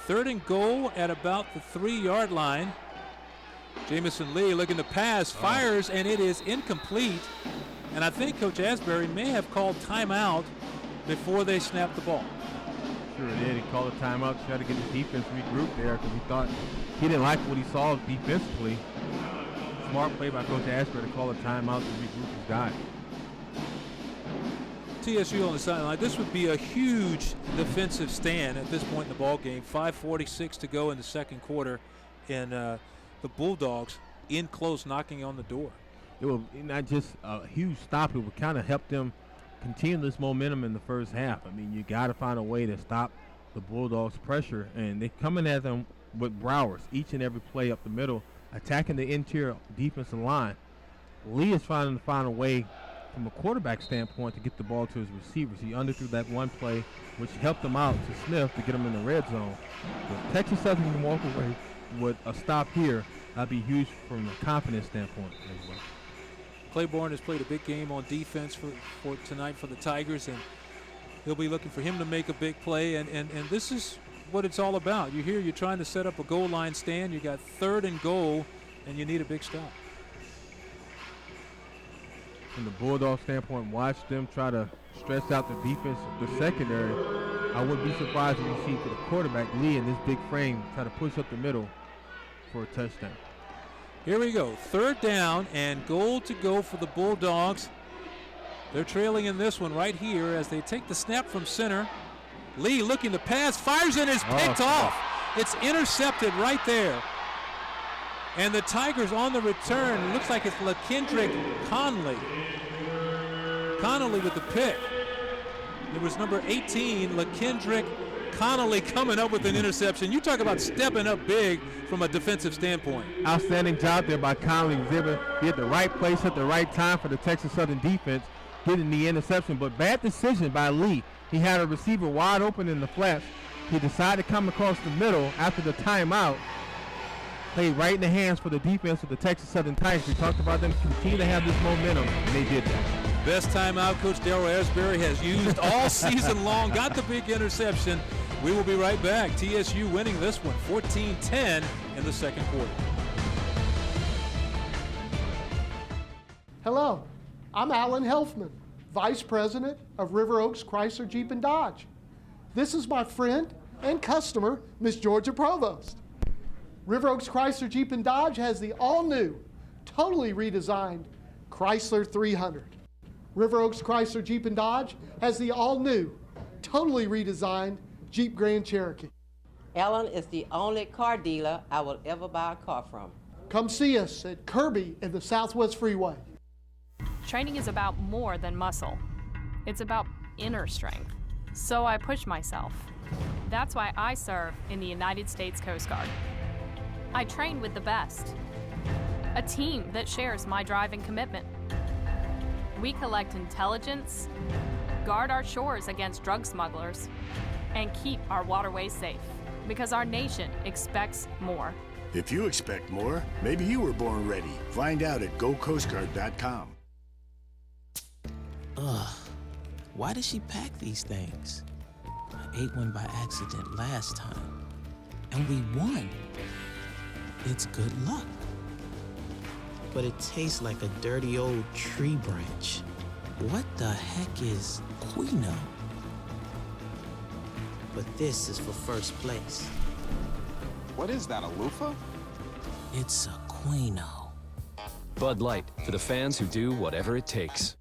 Speaker 2: Third and goal at about the 3-yard line. Jamison Lee looking to pass, fires, and it is incomplete. And I think Coach Asbury may have called timeout before they snapped the ball.
Speaker 3: Sure did. He called a timeout to try to get the defense regrouped there because he thought he didn't like what he saw defensively. Smart play by Coach Asbury to call a timeout to regroup his guys.
Speaker 2: TSU on the sideline. This would be a huge defensive stand at this point in the ball game. 5:46 to go in the second quarter, and the Bulldogs in close, knocking on the door.
Speaker 3: It will not just a huge stop. It would kind of help them continue this momentum in the first half. I mean, you got to find a way to stop the Bulldogs' pressure, and they're coming at them with Browers each and every play up the middle, attacking the interior defensive line. Lee is trying to find a way from a quarterback standpoint to get the ball to his receivers. He underthrew that one play, which helped him out to Smith to get him in the red zone. If Texas Southern can walk away with a stop here, that'd be huge from a confidence standpoint as well.
Speaker 2: Claiborne has played a big game on defense for tonight for the Tigers, and he'll be looking for him to make a big play. And this is what it's all about. You're trying to set up a goal line stand. You got 3rd and goal, and you need a big stop.
Speaker 3: From the Bulldog standpoint, watch them try to stress out the defense, the secondary. I wouldn't be surprised if you see the quarterback, Lee, in this big frame, try to push up the middle for a touchdown.
Speaker 2: Here we go. 3rd down and goal to go for the Bulldogs. They're trailing in this one right here as they take the snap from center. Lee looking to pass, fires and is picked off. It's intercepted right there. And the Tigers on the return, it looks like it's LaKendrick Connolly. Connolly with the pick. It was number 18, LaKendrick Connolly, coming up with an interception. You talk about stepping up big from a defensive standpoint.
Speaker 3: Outstanding job there by Connolly. He was able to be at the right place at the right time for the Texas Southern defense, getting the interception. But bad decision by Lee. He had a receiver wide open in the flats. He decided to come across the middle after the timeout. Played right in the hands for the defense of the Texas Southern Tigers. We talked about them continue to have this momentum, and they did that.
Speaker 2: Best timeout Coach Darryl Asbury has used all season long. Got the big interception. We will be right back. TSU winning this one 14-10 in the second quarter.
Speaker 12: Hello, I'm Alan Helfman, Vice President of River Oaks Chrysler Jeep and Dodge. This is my friend and customer, Miss Georgia Provost. River Oaks Chrysler Jeep and Dodge has the all-new, totally redesigned Chrysler 300. River Oaks Chrysler Jeep and Dodge has the all-new, totally redesigned Jeep Grand Cherokee.
Speaker 13: Ellen is the only car dealer I will ever buy a car from.
Speaker 12: Come see us at Kirby in the Southwest Freeway.
Speaker 4: Training is about more than muscle. It's about inner strength. So I push myself. That's why I serve in the United States Coast Guard. I train with the best, a team that shares my drive and commitment. We collect intelligence, guard our shores against drug smugglers, and keep our waterways safe, because our nation expects more.
Speaker 5: If you expect more, maybe you were born ready. Find out at GoCoastGuard.com.
Speaker 21: Ugh, why did she pack these things? I ate one by accident last time, and we won. It's good luck. But it tastes like a dirty old tree branch. What the heck is Quino? But this is for first place.
Speaker 15: What is that, a loofah?
Speaker 21: It's a Quino.
Speaker 8: Bud Light, for the fans who do whatever it takes.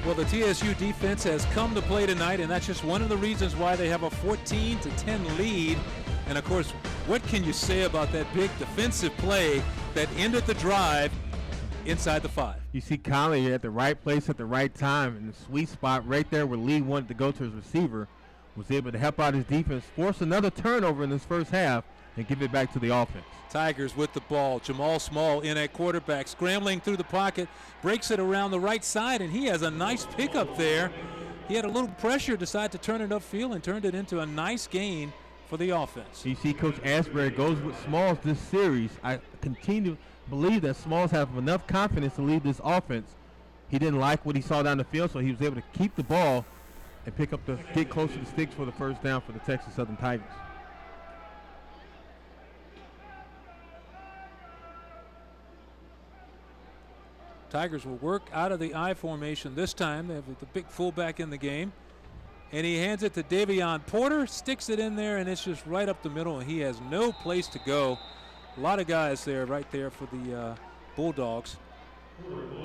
Speaker 2: Well, the TSU defense has come to play tonight, and that's just one of the reasons why they have a 14-10 lead. And, of course, what can you say about that big defensive play that ended the drive inside the 5?
Speaker 3: You see Conley at the right place at the right time in the sweet spot right there where Lee wanted to go to his receiver, was able to help out his defense, force another turnover in this first half, and give it back to the offense.
Speaker 2: Tigers with the ball. Jamal Small in at quarterback, scrambling through the pocket, breaks it around the right side, and he has a nice pickup there. He had a little pressure, decided to turn it upfield, and turned it into a nice gain for the offense.
Speaker 3: You see Coach Asbury goes with Smalls this series. I continue to believe that Smalls have enough confidence to lead this offense. He didn't like what he saw down the field, so he was able to keep the ball and get close to the sticks for the first down for the Texas Southern Tigers.
Speaker 2: Tigers will work out of the I formation this time. They have the big fullback in the game. And he hands it to Davion Porter, sticks it in there, and it's just right up the middle, and he has no place to go. A lot of guys there, right there for the Bulldogs.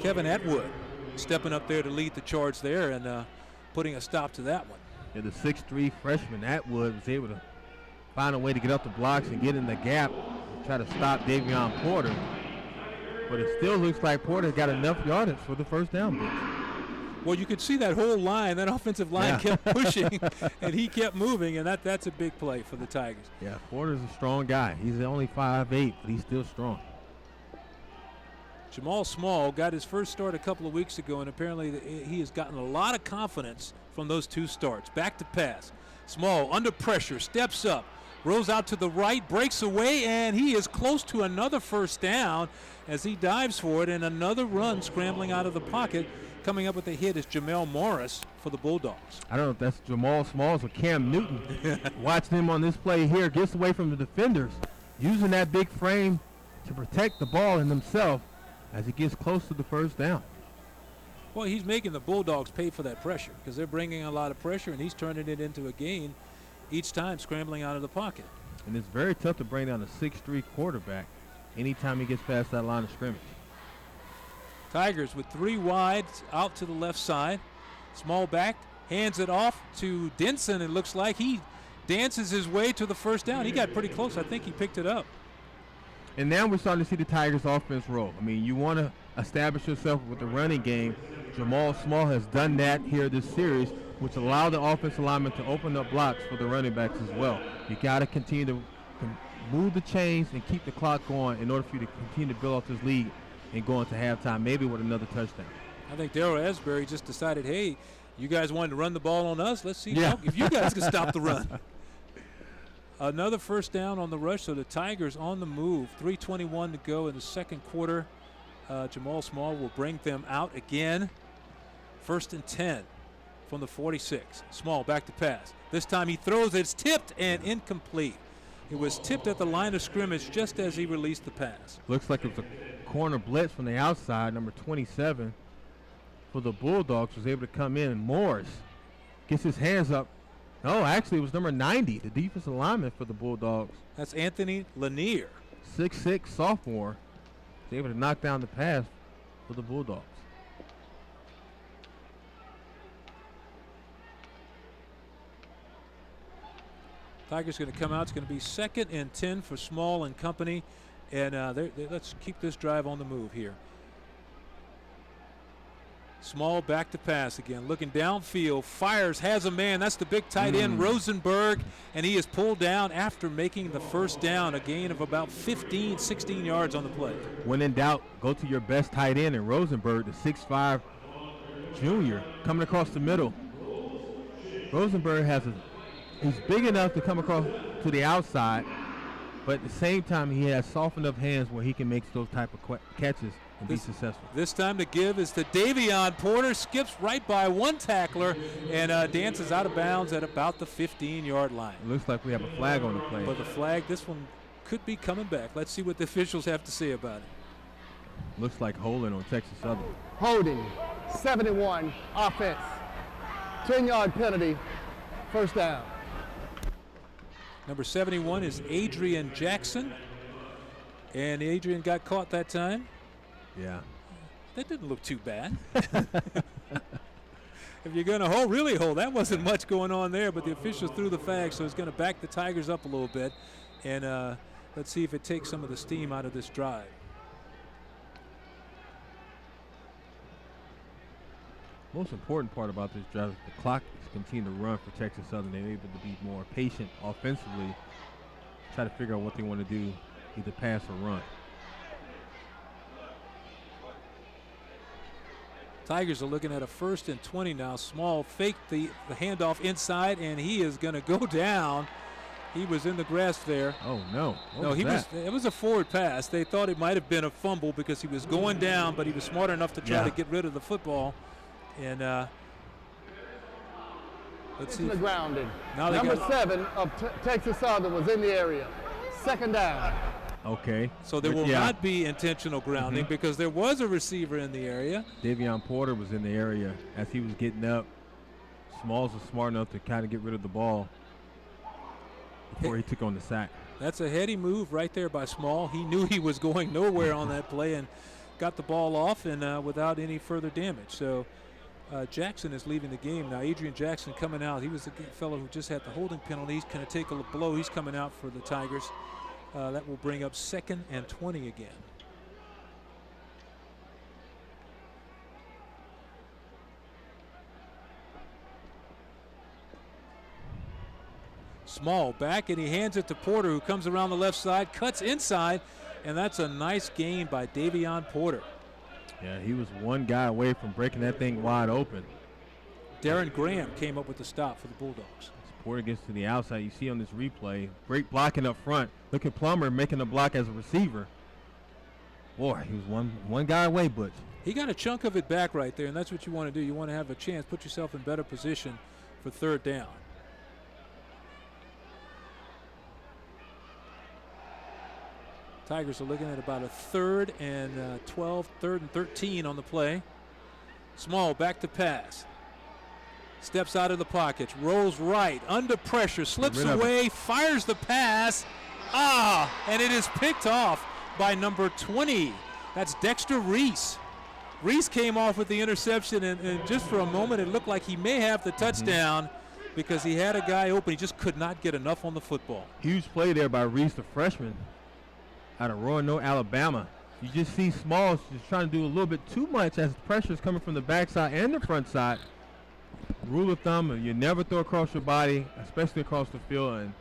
Speaker 2: Kevin Atwood stepping up there to lead the charge there and putting a stop to that one.
Speaker 3: Yeah, the 6'3" freshman Atwood was able to find a way to get up the blocks and get in the gap and try to stop Davion Porter. But it still looks like Porter got enough yardage for the first down pitch.
Speaker 2: Well, you could see that whole line, that offensive line kept pushing, and he kept moving, and that's a big play for the Tigers.
Speaker 3: Yeah, Porter's a strong guy. He's only 5'8", but he's still strong.
Speaker 2: Jamal Small got his first start a couple of weeks ago, and apparently he has gotten a lot of confidence from those two starts. Back to pass. Small under pressure, steps up, rolls out to the right, breaks away, and he is close to another first down as he dives for it, and another run scrambling out of the pocket. Coming up with a hit is Jamel Morris for the Bulldogs.
Speaker 3: I don't know if that's Jamal Smalls or Cam Newton. Watching him on this play here, gets away from the defenders, using that big frame to protect the ball and himself as he gets close to the first down.
Speaker 2: Well, he's making the Bulldogs pay for that pressure because they're bringing a lot of pressure, and he's turning it into a gain each time scrambling out of the pocket.
Speaker 3: And it's very tough to bring down a 6'3" quarterback anytime he gets past that line of scrimmage.
Speaker 2: Tigers with 3 wide out to the left side. Small back, hands it off to Denson. It looks like he dances his way to the first down. He got pretty close. I think he picked it up.
Speaker 3: And now we're starting to see the Tigers offense roll. I mean, you want to establish yourself with the running game. Jamal Small has done that here this series, which allowed the offensive lineman to open up blocks for the running backs as well. You got to continue to move the chains and keep the clock going in order for you to continue to build off this lead and go into halftime, maybe with another touchdown.
Speaker 2: I think Darryl Asbury just decided, hey, you guys wanted to run the ball on us. Let's see if you guys can stop the run. Another first down on the rush, so the Tigers on the move. 3:21 to go in the second quarter. Jamal Small will bring them out again. 1st and 10 from the 46. Small back to pass. This time he throws. It's tipped and incomplete. It was tipped at the line of scrimmage just as he released the pass.
Speaker 3: Looks like it was a corner blitz from the outside. Number 27 for the Bulldogs was able to come in. And Morris gets his hands up. No, actually it was number 90, the defensive lineman for the Bulldogs.
Speaker 2: That's Anthony Lanier.
Speaker 3: 6'6" sophomore. Was able to knock down the pass for the Bulldogs.
Speaker 2: Tigers going to come out. It's going to be 2nd and 10 for Small and company. And let's keep this drive on the move here. Small back to pass again. Looking downfield. Fires, has a man. That's the big tight end, Rosenberg. And he is pulled down after making the first down. A gain of about 15, 16 yards on the play.
Speaker 3: When in doubt, go to your best tight end in Rosenberg, the 6'5" junior, coming across the middle. Rosenberg he's big enough to come across to the outside, but at the same time he has soft enough hands where he can make those type of catches and be successful.
Speaker 2: This time to give is to Davion Porter. Skips right by one tackler and dances out of bounds at about the 15-yard line.
Speaker 3: It looks like we have a flag on the play.
Speaker 2: But the flag, this one could be coming back. Let's see what the officials have to say about it.
Speaker 3: Looks like holding on Texas Southern.
Speaker 11: Holding, 71, offense, 10-yard penalty, first down.
Speaker 2: Number 71 is Adrian Jackson. And Adrian got caught that time.
Speaker 3: Yeah.
Speaker 2: That didn't look too bad. If you're going to really hold, that wasn't much going on there, but the officials threw the flag, so it's going to back the Tigers up a little bit. And let's see if it takes some of the steam out of this drive.
Speaker 3: Most important part about this drive is the clock is continuing to run for Texas Southern. They're able to be more patient offensively, try to figure out what they want to do, either pass or run.
Speaker 2: Tigers are looking at a 1st and 20 now. Small faked the handoff inside, and he is going to go down. He was in the grass there.
Speaker 3: Oh, no.
Speaker 2: It was a forward pass. They thought it might have been a fumble because he was going down, but he was smart enough to try to get rid of the football. And let's see.
Speaker 11: Grounded. Number 7 of Texas Southern was in the area. 2nd down.
Speaker 3: Okay.
Speaker 2: So there will not be intentional grounding because there was a receiver in the area.
Speaker 3: Davion Porter was in the area as he was getting up. Smalls was smart enough to kind of get rid of the ball before he took on the sack.
Speaker 2: That's a heady move right there by Small. He knew he was going nowhere on that play and got the ball off and without any further damage. So Jackson is leaving the game. Now Adrian Jackson coming out. He was the fellow who just had the holding penalty. He's going to take a blow. He's coming out for the Tigers. That will bring up 2nd and 20 again. Small back, and he hands it to Porter, who comes around the left side, cuts inside, and that's a nice gain by Davion Porter.
Speaker 3: Yeah, he was one guy away from breaking that thing wide open.
Speaker 2: Darren Graham came up with the stop for the Bulldogs.
Speaker 3: It's Porter gets to the outside. You see on this replay, great blocking up front. Look at Plummer making a block as a receiver. Boy, he was one guy away, Butch.
Speaker 2: He got a chunk of it back right there, and that's what you want to do. You want to have a chance, put yourself in better position for third down. Tigers are looking at about a 3rd and 12, 3rd and 13 on the play. Small back to pass. Steps out of the pocket, rolls right, under pressure, slips away, fires the pass. And it is picked off by number 20. That's Dexter Reese. Reese came off with the interception, and just for a moment it looked like he may have the touchdown because he had a guy open. He just could not get enough on the football.
Speaker 3: Huge play there by Reese, the freshman out of Roanoke, Alabama. You just see Smalls just trying to do a little bit too much as pressure is coming from the backside and the front side. Rule of thumb, you never throw across your body, especially across the field, and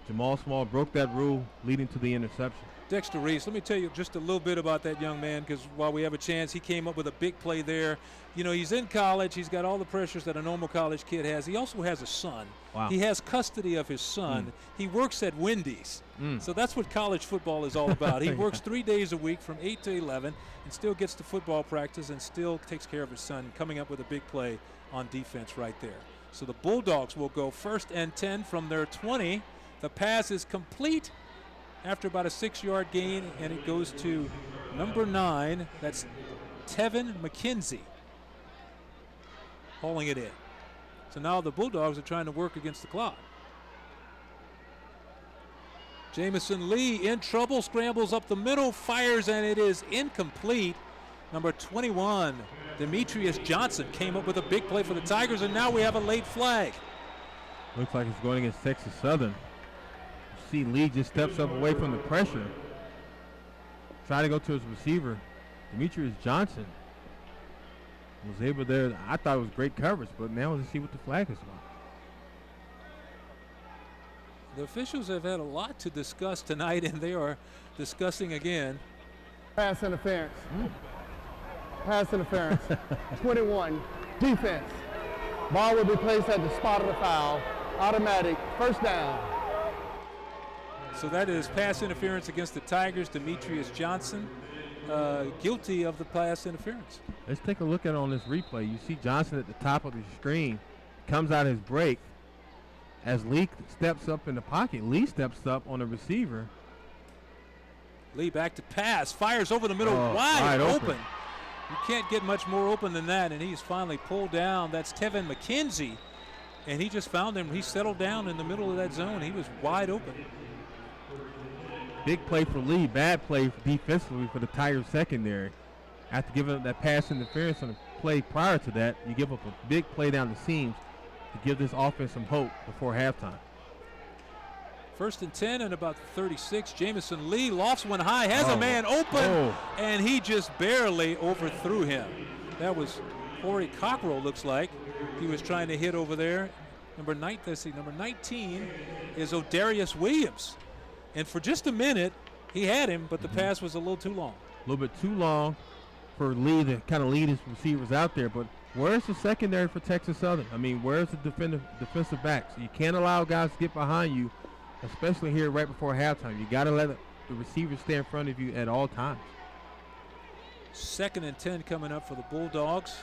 Speaker 3: Jamal Small broke that rule, leading to the interception.
Speaker 2: Dexter Reese, let me tell you just a little bit about that young man, because while we have a chance, he came up with a big play there. You know, he's in college. He's got all the pressures that a normal college kid has. He also has a son.
Speaker 3: Wow.
Speaker 2: He has custody of his son. He works at Wendy's. So that's what college football is all about. He works 3 days a week from 8 to 11 and still gets to football practice and still takes care of his son, coming up with a big play on defense right there. So the Bulldogs will go 1st and 10 from their 20. The pass is complete after about a 6-yard gain, and it goes to number 9. That's Tevin McKenzie hauling it in. So now the Bulldogs are trying to work against the clock. Jamison Lee in trouble, scrambles up the middle, fires, and it is incomplete. Number 21, Demetrius Johnson, came up with a big play for the Tigers, and now we have a late flag.
Speaker 3: Looks like it's going against Texas Southern. You see Lee just steps up away from the pressure. Try to go to his receiver. Demetrius Johnson was able there. I thought it was great coverage, but now let's see what the flag is about.
Speaker 2: The officials have had a lot to discuss tonight, and they are discussing again.
Speaker 11: Pass interference. Pass interference. 21, defense. Ball will be placed at the spot of the foul. Automatic, first down.
Speaker 2: So that is pass interference against the Tigers. Demetrius Johnson guilty of the pass interference.
Speaker 3: Let's take a look at it on this replay. You see Johnson at the top of the screen, comes out his break. As Lee steps up in the pocket, Lee steps up on the receiver.
Speaker 2: Lee back to pass, fires over the middle, wide open. You can't get much more open than that, and he's finally pulled down. That's Tevin McKenzie, and he just found him. He settled down in the middle of that zone. He was wide open.
Speaker 3: Big play for Lee, bad play defensively for the Tigers secondary. After giving up that pass interference on the play prior to that, you give up a big play down the seams to give this offense some hope before halftime.
Speaker 2: 1st and 10 and about 36. Jamison Lee lofts one high, has a man open, and he just barely overthrew him. That was Corey Cockrell, looks like. He was trying to hit over there. Number 19 is O'Darius Williams. And for just a minute, he had him, but the pass was a little too long.
Speaker 3: A little bit too long for Lee to kind of lead his receivers out there, but where's the secondary for Texas Southern? I mean, where's the defensive backs? You can't allow guys to get behind you, especially here right before halftime. You got to let the receivers stay in front of you at all times.
Speaker 2: 2nd and 10 coming up for the Bulldogs.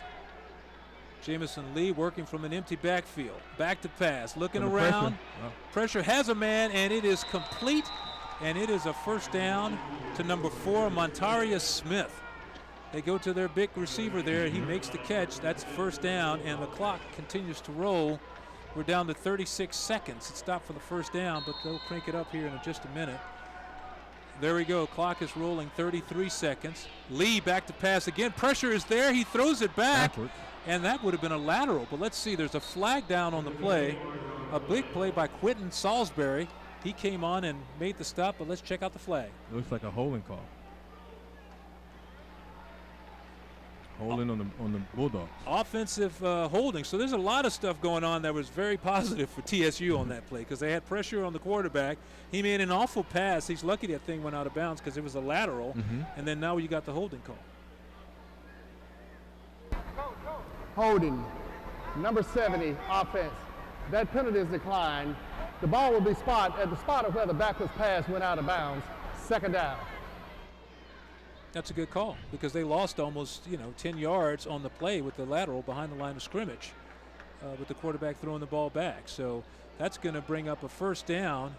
Speaker 2: Jamison Lee working from an empty backfield. Back to pass, looking around. Pressure has a man, and it is complete, and it is a first down to number 4, Montarius Smith. They go to their big receiver there. He makes the catch. That's first down, and the clock continues to roll. We're down to 36 seconds. It stopped for the first down, but they'll crank it up here in just a minute. There we go. Clock is rolling, 33 seconds. Lee back to pass again. Pressure is there. He throws it back, and that would have been a lateral. But let's see. There's a flag down on the play. A big play by Quentin Salisbury. He came on and made the stop, but let's check out the flag.
Speaker 3: It looks like a holding call. Holding on the Bulldogs.
Speaker 2: Offensive holding. So there's a lot of stuff going on that was very positive for TSU on that play because they had pressure on the quarterback. He made an awful pass. He's lucky that thing went out of bounds because it was a lateral. And then now you got the holding call.
Speaker 11: Holding. Number 70, offense. that penalty is declined. The ball will be at the spot of where the backwards pass went out of bounds. Second down.
Speaker 2: That's a good call because they lost almost 10 yards on the play with the lateral behind the line of scrimmage with the quarterback throwing the ball back. So that's going to bring up a first down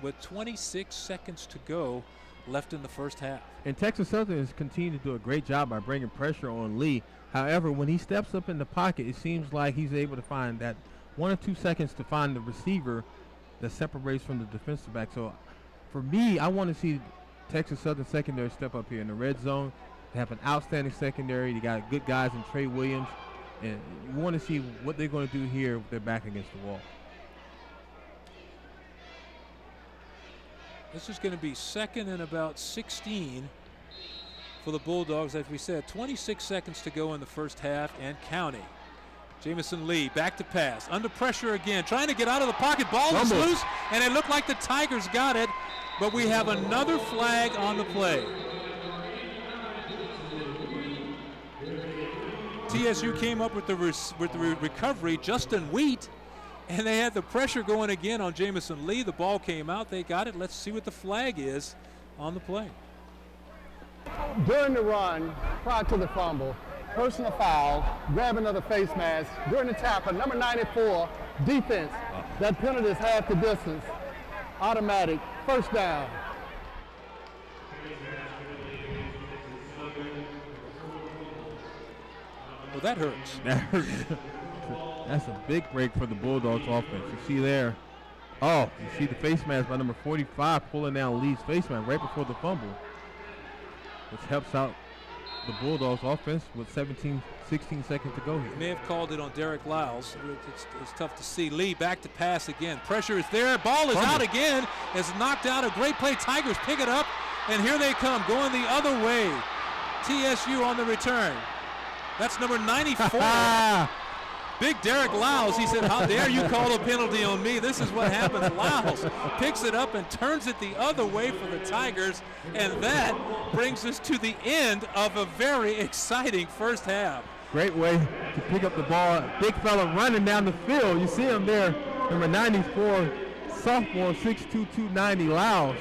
Speaker 2: with 26 seconds to go left in the first half.
Speaker 3: And Texas Southern has continued to do a great job by bringing pressure on Lee. However, when he steps up in the pocket, it seems like he's able to find that 1 or 2 seconds to find the receiver that separates from the defensive back. So for me, I want to see Texas Southern secondary step up here in the red zone. They have an outstanding secondary. They got good guys in Trey Williams. And you want to see what they're going to do here with their back against the wall.
Speaker 2: This is going to be second and about 16 for the Bulldogs. As we said, 26 seconds to go in the first half and counting. Jamison Lee back to pass. Under pressure again. Trying to get out of the pocket. Ball is loose. And it looked like the Tigers got it. But we have another flag on the play. TSU came up with the recovery. Justin Wheat. And they had the pressure going again on Jamison Lee. The ball came out. They got it. Let's see what the flag is on the play.
Speaker 11: During the run, prior to the fumble, personal foul, grab another face mask. During the tackle, number 94, defense. That penalty is half the distance. Automatic, first down.
Speaker 2: Well, that hurts.
Speaker 3: That hurts. That's a big break for the Bulldogs offense. You see there, you see the face mask by number 45 pulling down Lee's face mask right before the fumble, which helps out the Bulldogs offense with 16 seconds to go here.
Speaker 2: They may have called it on Derek Lyles. It's tough to see. Lee back to pass again. Pressure is there. Ball is out again. It's knocked out. A great play. Tigers pick it up, and here they come going the other way. TSU on the return. That's number 94. Big Derek Lyles, he said, how dare you call a penalty on me? This is what happens. Lyles picks it up and turns it the other way for the Tigers, and that brings us to the end of a very exciting first half.
Speaker 3: Great way to pick up the ball. Big fella running down the field. You see him there, number 94, sophomore, 6'2", 290, Lyles.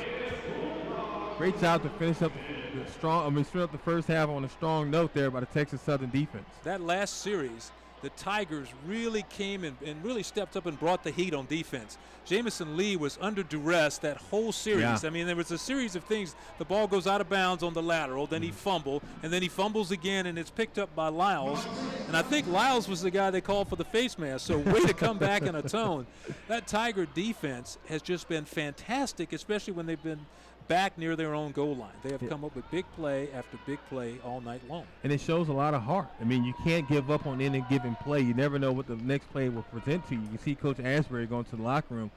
Speaker 3: Great job to finish up the first half on a strong note there by the Texas Southern defense.
Speaker 2: That last series, the Tigers really came and really stepped up and brought the heat on defense. Jamison Lee was under duress that whole series.
Speaker 3: Yeah.
Speaker 2: I mean, there was a series of things. The ball goes out of bounds on the lateral, then he fumbled, and then he fumbles again, and it's picked up by Lyles. And I think Lyles was the guy they called for the face mask, so way to come back and atone. That Tiger defense has just been fantastic, especially when they've been back near their own goal line. They have come up with big play after big play all night long.
Speaker 3: And it shows a lot of heart. I mean, you can't give up on any given play. You never know what the next play will present to you. You see Coach Asbury going to the locker room.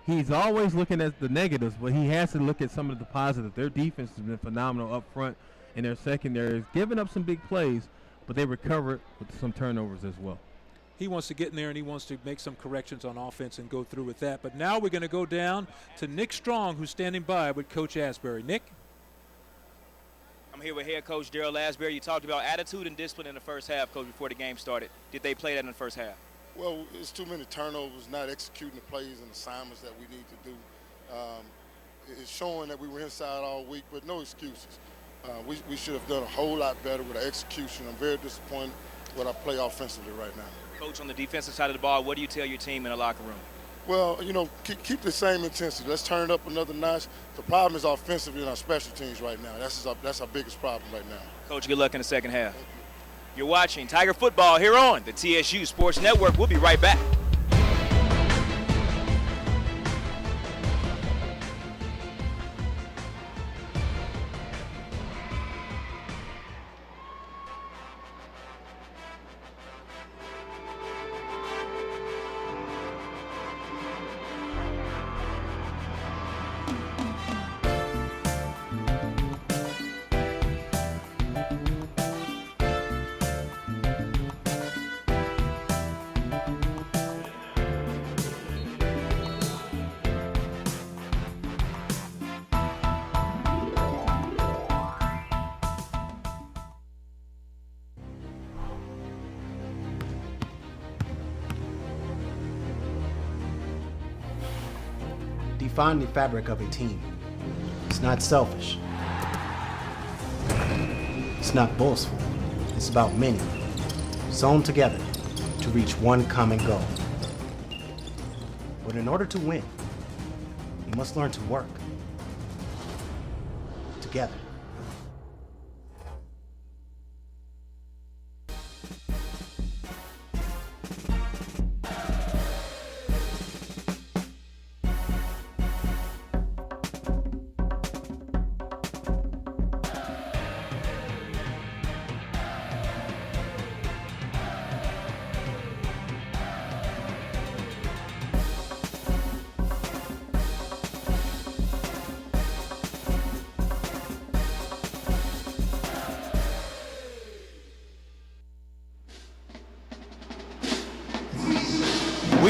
Speaker 3: He's always looking at the negatives, but he has to look at some of the positives. Their defense has been phenomenal up front, and their secondary is giving up some big plays, but they recovered with some turnovers as well.
Speaker 2: He wants to get in there and he wants to make some corrections on offense and go through with that. But now we're going to go down to Nick Strong, who's standing by with Coach Asbury. Nick?
Speaker 1: I'm here with head coach Darrell Asbury. You talked about attitude and discipline in the first half, coach, before the game started. Did they play that in the first half?
Speaker 22: Well, it's too many turnovers, not executing the plays and assignments that we need to do. It's showing that we were inside all week, but no excuses. We should have done a whole lot better with our execution. I'm very disappointed with our play offensively right now.
Speaker 1: Coach, on the defensive side of the ball, what do you tell your team in the locker room?
Speaker 22: Well, keep the same intensity. Let's turn it up another notch. The problem is offensively in our special teams right now. That's our biggest problem right now.
Speaker 1: Coach, good luck in the second half. You're watching Tiger Football here on the TSU Sports Network. We'll be right back.
Speaker 18: define the fabric of a team. It's not selfish. It's not boastful. It's about many, sewn together to reach one common goal. But in order to win, you must learn to work together.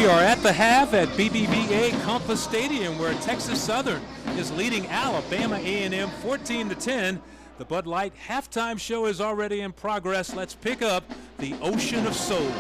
Speaker 2: We are at the half at BBVA Compass Stadium, where Texas Southern is leading Alabama A&M 14-10. The Bud Light halftime show is already in progress. Let's pick up the Ocean of Soul.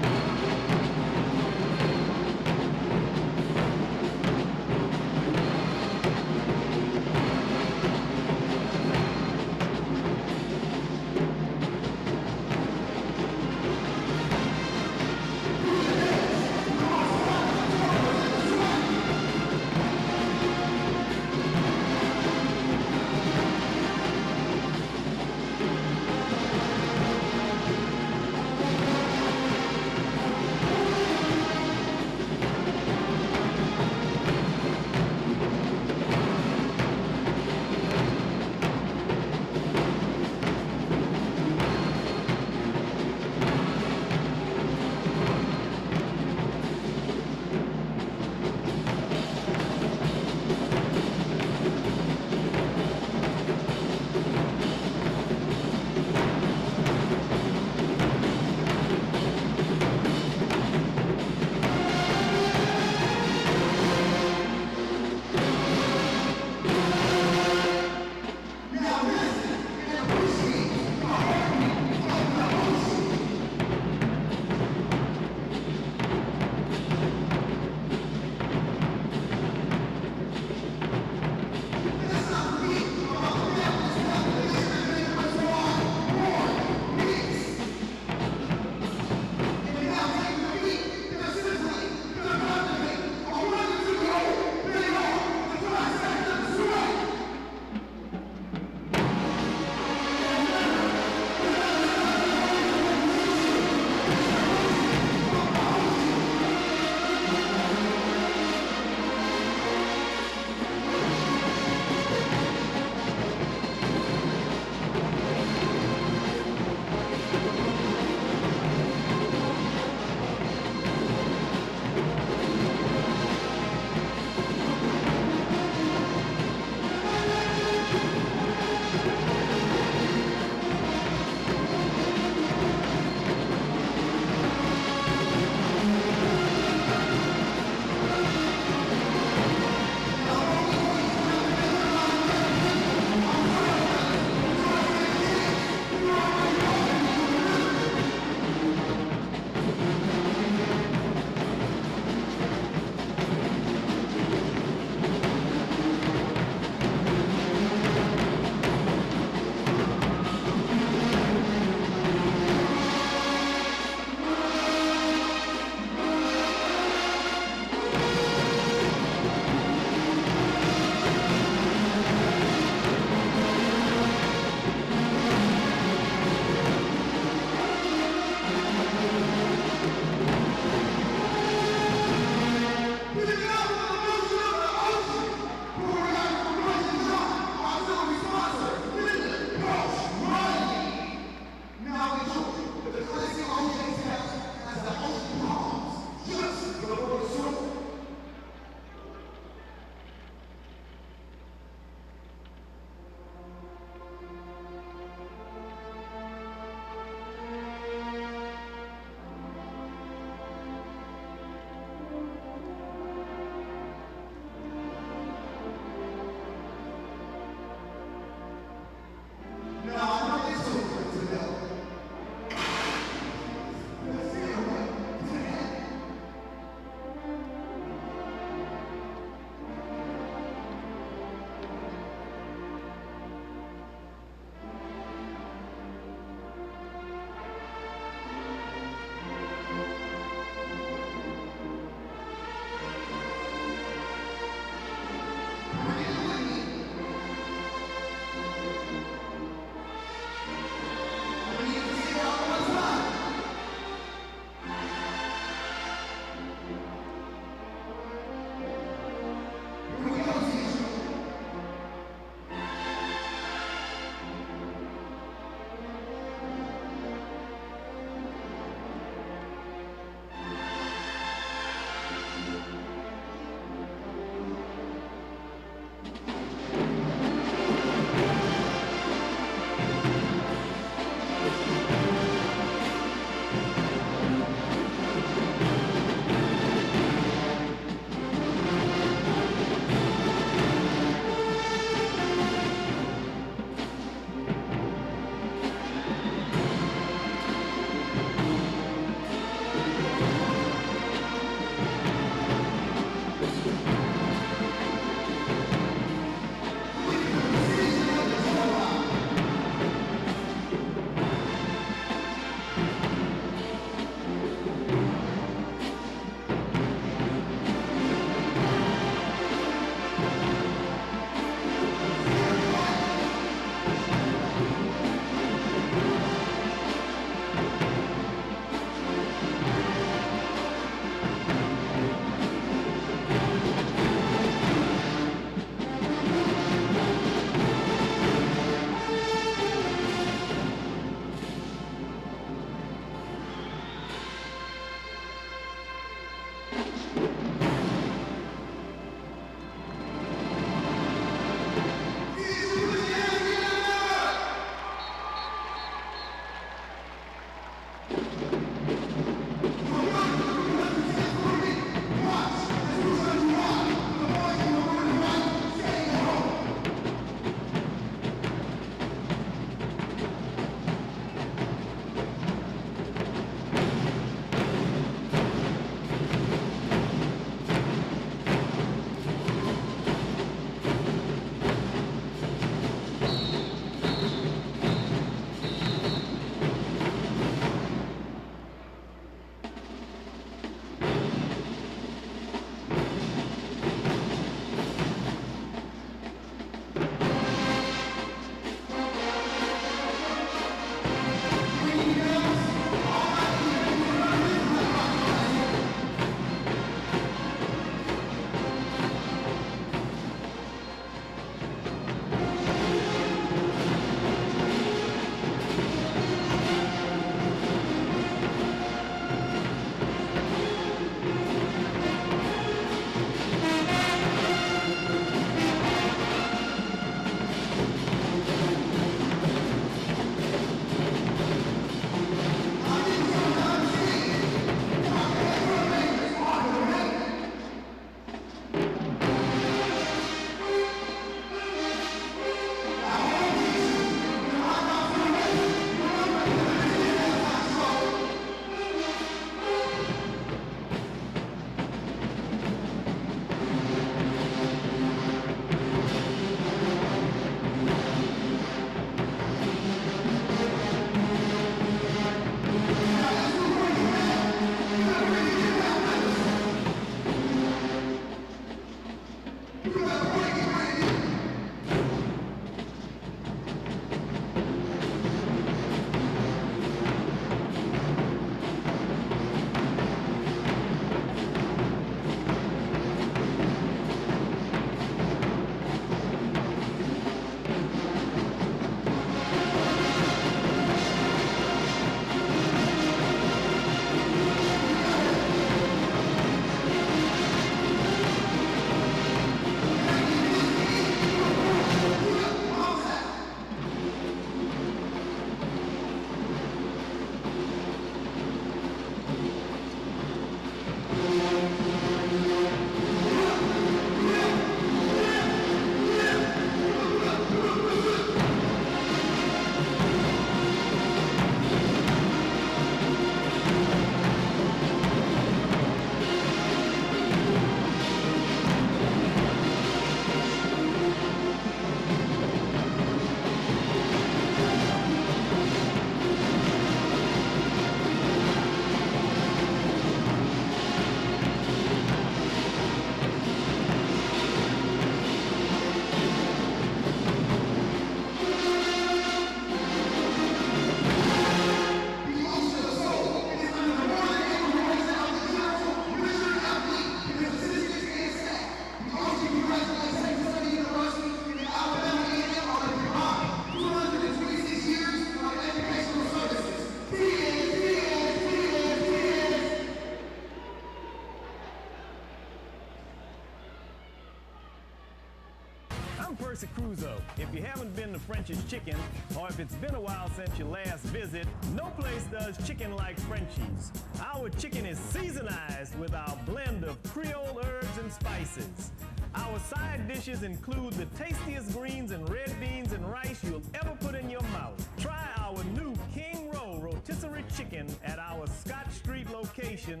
Speaker 7: I'm Percy Crusoe. If you haven't been to French's Chicken, or if it's been a while since your last visit, no place does chicken like Frenchie's. Our chicken is seasonized with our blend of Creole herbs and spices. Our side dishes include the tastiest greens and red beans and rice you'll ever put in your mouth. Try our new King Roll rotisserie chicken at our Scott Street location.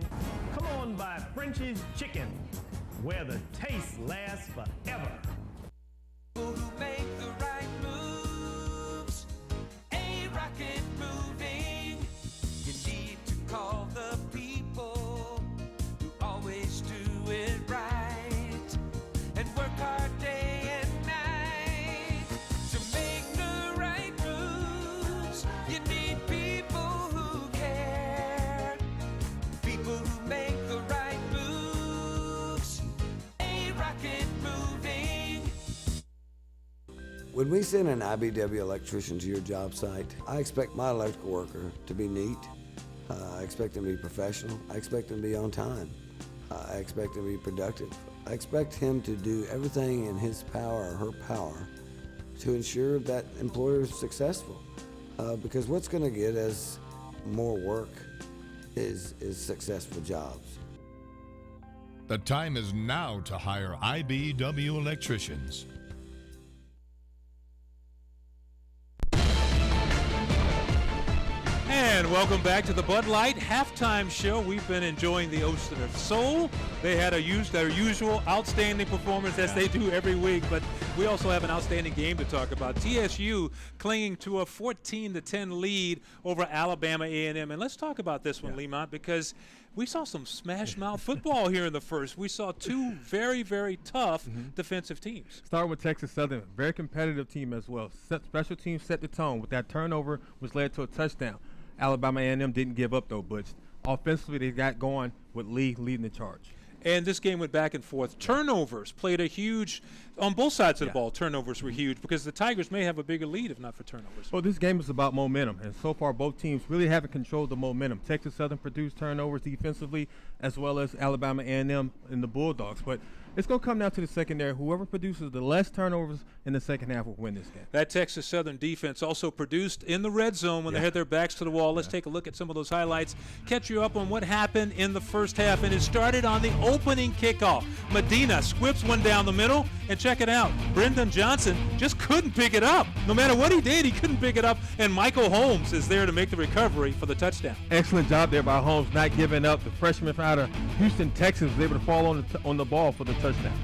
Speaker 7: Come on by French's Chicken, where the taste lasts forever.
Speaker 6: People who make the right moves, a rocket moving. You need to call the people who always do it right and work hard day and night to make the right moves. You need people who care, people who make the right moves, a rocket moving.
Speaker 19: When we send an IBEW electrician to your job site, I expect my electrical worker to be neat. I expect him to be professional. I expect him to be on time. I expect him to be productive. I expect him to do everything in his power or her power to ensure that employer is successful. Because what's going to get us more work is successful jobs.
Speaker 20: The time is now to hire IBEW electricians.
Speaker 2: And welcome back to the Bud Light Halftime Show. We've been enjoying the Ocean of Soul. They had their usual outstanding performance as they do every week, but we also have an outstanding game to talk about. TSU clinging to a 14-10 lead over Alabama A&M. And let's talk about this one, Lemont, because we saw some smash-mouth football here in the first. We saw two very, very tough defensive teams.
Speaker 3: Starting with Texas Southern, very competitive team as well. Special teams set the tone with that turnover, which led to a touchdown. Alabama A&M didn't give up, though, Butch. Offensively, they got going with Lee leading the charge.
Speaker 2: And this game went back and forth. Turnovers played a huge – on both sides of the ball, turnovers were huge because the Tigers may have a bigger lead if not for turnovers.
Speaker 3: Well, this game is about momentum, and so far both teams really haven't controlled the momentum. Texas Southern produced turnovers defensively as well as Alabama A&M and the Bulldogs. But it's going to come down to the secondary. Whoever produces the less turnovers in the second half will win this game.
Speaker 2: That Texas Southern defense also produced in the red zone when they had their backs to the wall. Let's take a look at some of those highlights, catch you up on what happened in the first half. And it started on the opening kickoff. Medina squips one down the middle, and check it out. Brendan Johnson just couldn't pick it up. No matter what he did, he couldn't pick it up, and Michael Holmes is there to make the recovery for the touchdown.
Speaker 3: Excellent job there by Holmes, not giving up. The freshman out of Houston, Texas, was able to fall on the ball for the touchdown.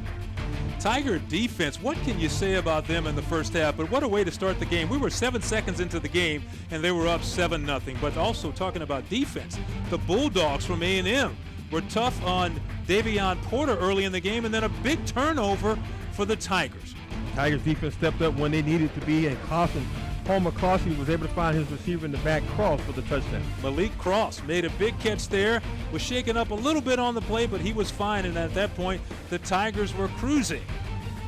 Speaker 2: Tiger defense, what can you say about them in the first half? But what a way to start the game. We were 7 seconds into the game, and they were up 7-0. But also talking about defense, the Bulldogs from A&M were tough on Davion Porter early in the game, and then a big turnover for the Tigers.
Speaker 3: Tigers defense stepped up when they needed to be, and Homer Crosby was able to find his receiver in the back, Cross, for the touchdown.
Speaker 2: Malik Cross made a big catch there, was shaken up a little bit on the play, but he was fine, and at that point, the Tigers were cruising.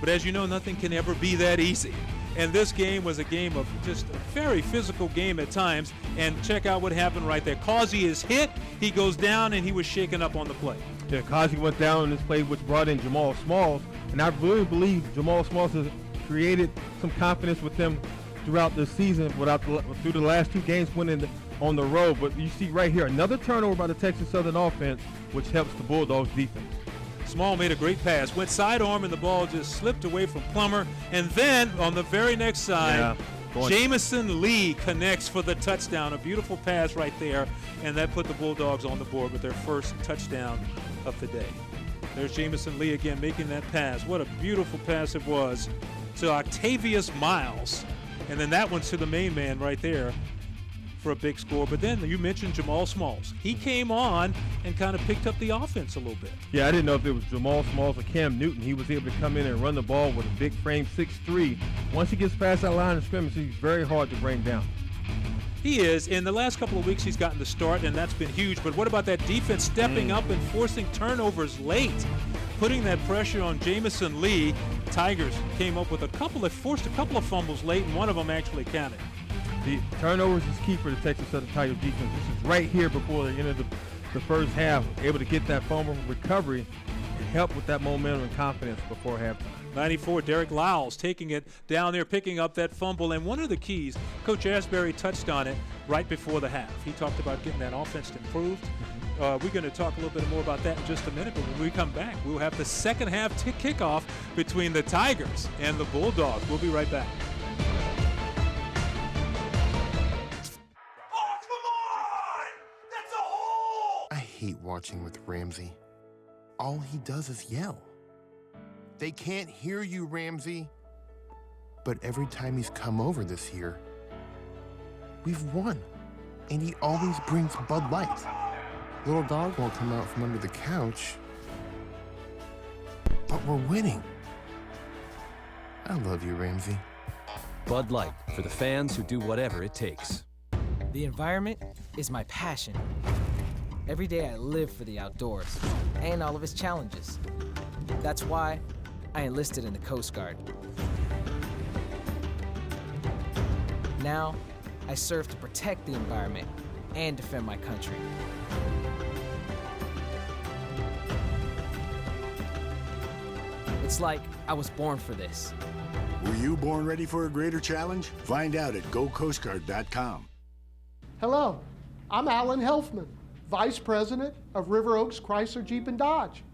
Speaker 2: But as you know, nothing can ever be that easy. And this game was a game of just a very physical game at times. And check out what happened right there. Causey is hit, he goes down, and he was shaken up on the play.
Speaker 3: Yeah, Causey went down in this play, which brought in Jamal Smalls. And I really believe Jamal Smalls has created some confidence with them throughout the season through the last 2 games winning on the road. But you see right here, another turnover by the Texas Southern offense, which helps the Bulldogs defense.
Speaker 2: Small made a great pass, went sidearm, and the ball just slipped away from Plummer. And then on the very next side, Jamison Lee connects for the touchdown. A beautiful pass right there, and that put the Bulldogs on the board with their first touchdown of the day. There's Jamison Lee again making that pass. What a beautiful pass it was to Octavius Miles. And then that one's to the main man right there for a big score. But then you mentioned Jamal Smalls. He came on and kind of picked up the offense a little bit.
Speaker 3: Yeah, I didn't know if it was Jamal Smalls or Cam Newton. He was able to come in and run the ball with a big frame, 6'3". Once he gets past that line of scrimmage, he's very hard to bring down.
Speaker 2: He is. In the last couple of weeks, he's gotten the start, and that's been huge. But what about that defense stepping up and forcing turnovers late? Putting that pressure on Jamison Lee. Tigers came up with forced a couple of fumbles late, and one of them actually counted.
Speaker 3: The turnovers is key for the Texas Southern Tigers defense. This is right here before the end of the first half, able to get that fumble recovery and help with that momentum and confidence before halftime.
Speaker 2: 94, Derek Lyles taking it down there, picking up that fumble. And one of the keys, Coach Asbury touched on it right before the half. He talked about getting that offense improved. We're going to talk a little bit more about that in just a minute, but when we come back, we'll have the second half kickoff between the Tigers and the Bulldogs. We'll be right back.
Speaker 9: I hate watching with Ramsey. All he does is yell. They can't hear you, Ramsey. But every time he's come over this year, we've won. And he always brings Bud Light. Little dog won't come out from under the couch. But we're winning. I love you, Ramsey.
Speaker 8: Bud Light, for the fans who do whatever it takes.
Speaker 10: The environment is my passion. Every day I live for the outdoors and all of its challenges. That's why I enlisted in the Coast Guard. Now, I serve to protect the environment and defend my country. It's like I was born for this.
Speaker 5: Were you born ready for a greater challenge? Find out at GoCoastGuard.com.
Speaker 12: Hello, I'm Alan Helfman, Vice President of River Oaks Chrysler Jeep and Dodge.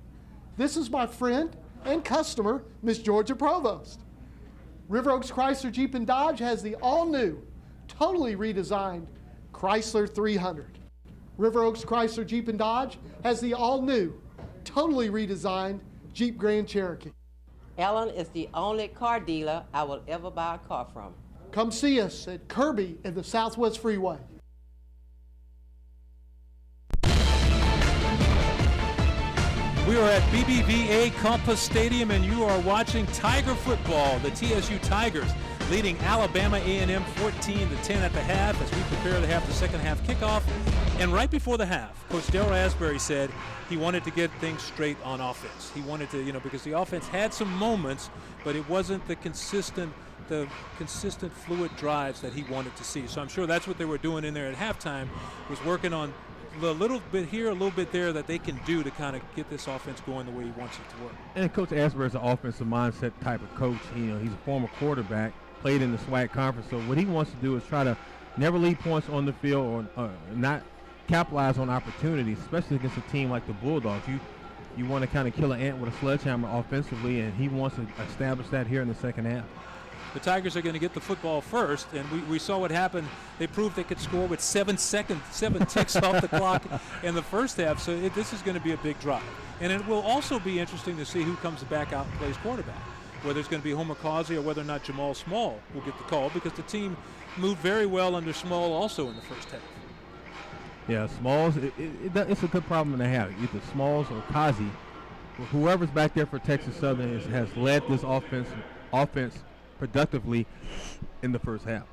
Speaker 12: This is my friend and customer, Miss Georgia Provost. River Oaks Chrysler Jeep and Dodge has the all-new, totally redesigned Chrysler 300. River Oaks Chrysler Jeep and Dodge has the all-new, totally redesigned Jeep Grand Cherokee.
Speaker 13: Ellen is the only car dealer I will ever buy a car from.
Speaker 12: Come see us at Kirby and the Southwest Freeway.
Speaker 2: We are at BBVA Compass Stadium, and you are watching Tiger football. The TSU Tigers leading Alabama A&M 14-10 at the half as we prepare to have the second half kickoff. And right before the half, Coach Darrell Asbury said he wanted to get things straight on offense. He wanted to, because the offense had some moments, but it wasn't the consistent fluid drives that he wanted to see. So I'm sure that's what they were doing in there at halftime, was working on a little bit here, a little bit there that they can do to kind of get this offense going the way he wants it to work.
Speaker 3: And Coach Asbury is an offensive mindset type of coach. He's a former quarterback, played in the SWAC conference. So what he wants to do is try to never leave points on the field or not capitalize on opportunities, especially against a team like the Bulldogs. You want to kind of kill an ant with a sledgehammer offensively, and he wants to establish that here in the second half.
Speaker 2: The Tigers are going to get the football first, and we saw what happened. They proved they could score with 7 ticks off the clock in the first half, so this is going to be a big drive. And it will also be interesting to see who comes back out and plays quarterback, whether it's going to be Homer Causey or whether or not Jamal Small will get the call, because the team moved very well under Small also in the first half.
Speaker 3: Yeah, Smalls, it's a good problem to have. Either Smalls or Causey whoever's back there for Texas Southern has led this offense productively in the first half.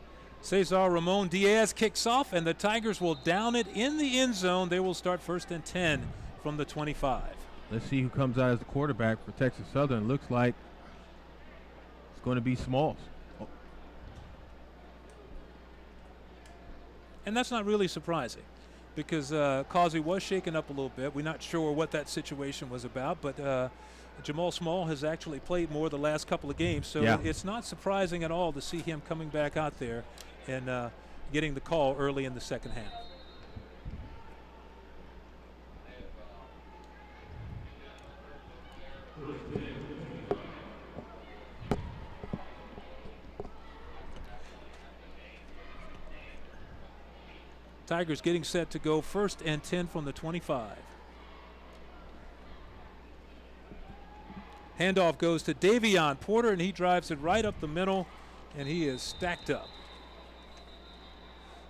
Speaker 2: Cesar Ramon Diaz kicks off, and the Tigers will down it in the end zone. They will start 1st and 10 from the 25.
Speaker 3: Let's see who comes out as the quarterback for Texas Southern. Looks like it's going to be Smalls. Oh.
Speaker 2: And that's not really surprising because Causey was shaken up a little bit. We're not sure what that situation was about, but Jamal Small has actually played more the last couple of games, so it's not surprising at all to see him coming back out there and getting the call early in the second half. Tigers getting set to go 1st and 10 from the 25. Handoff goes to Davion Porter, and he drives it right up the middle, and he is stacked up.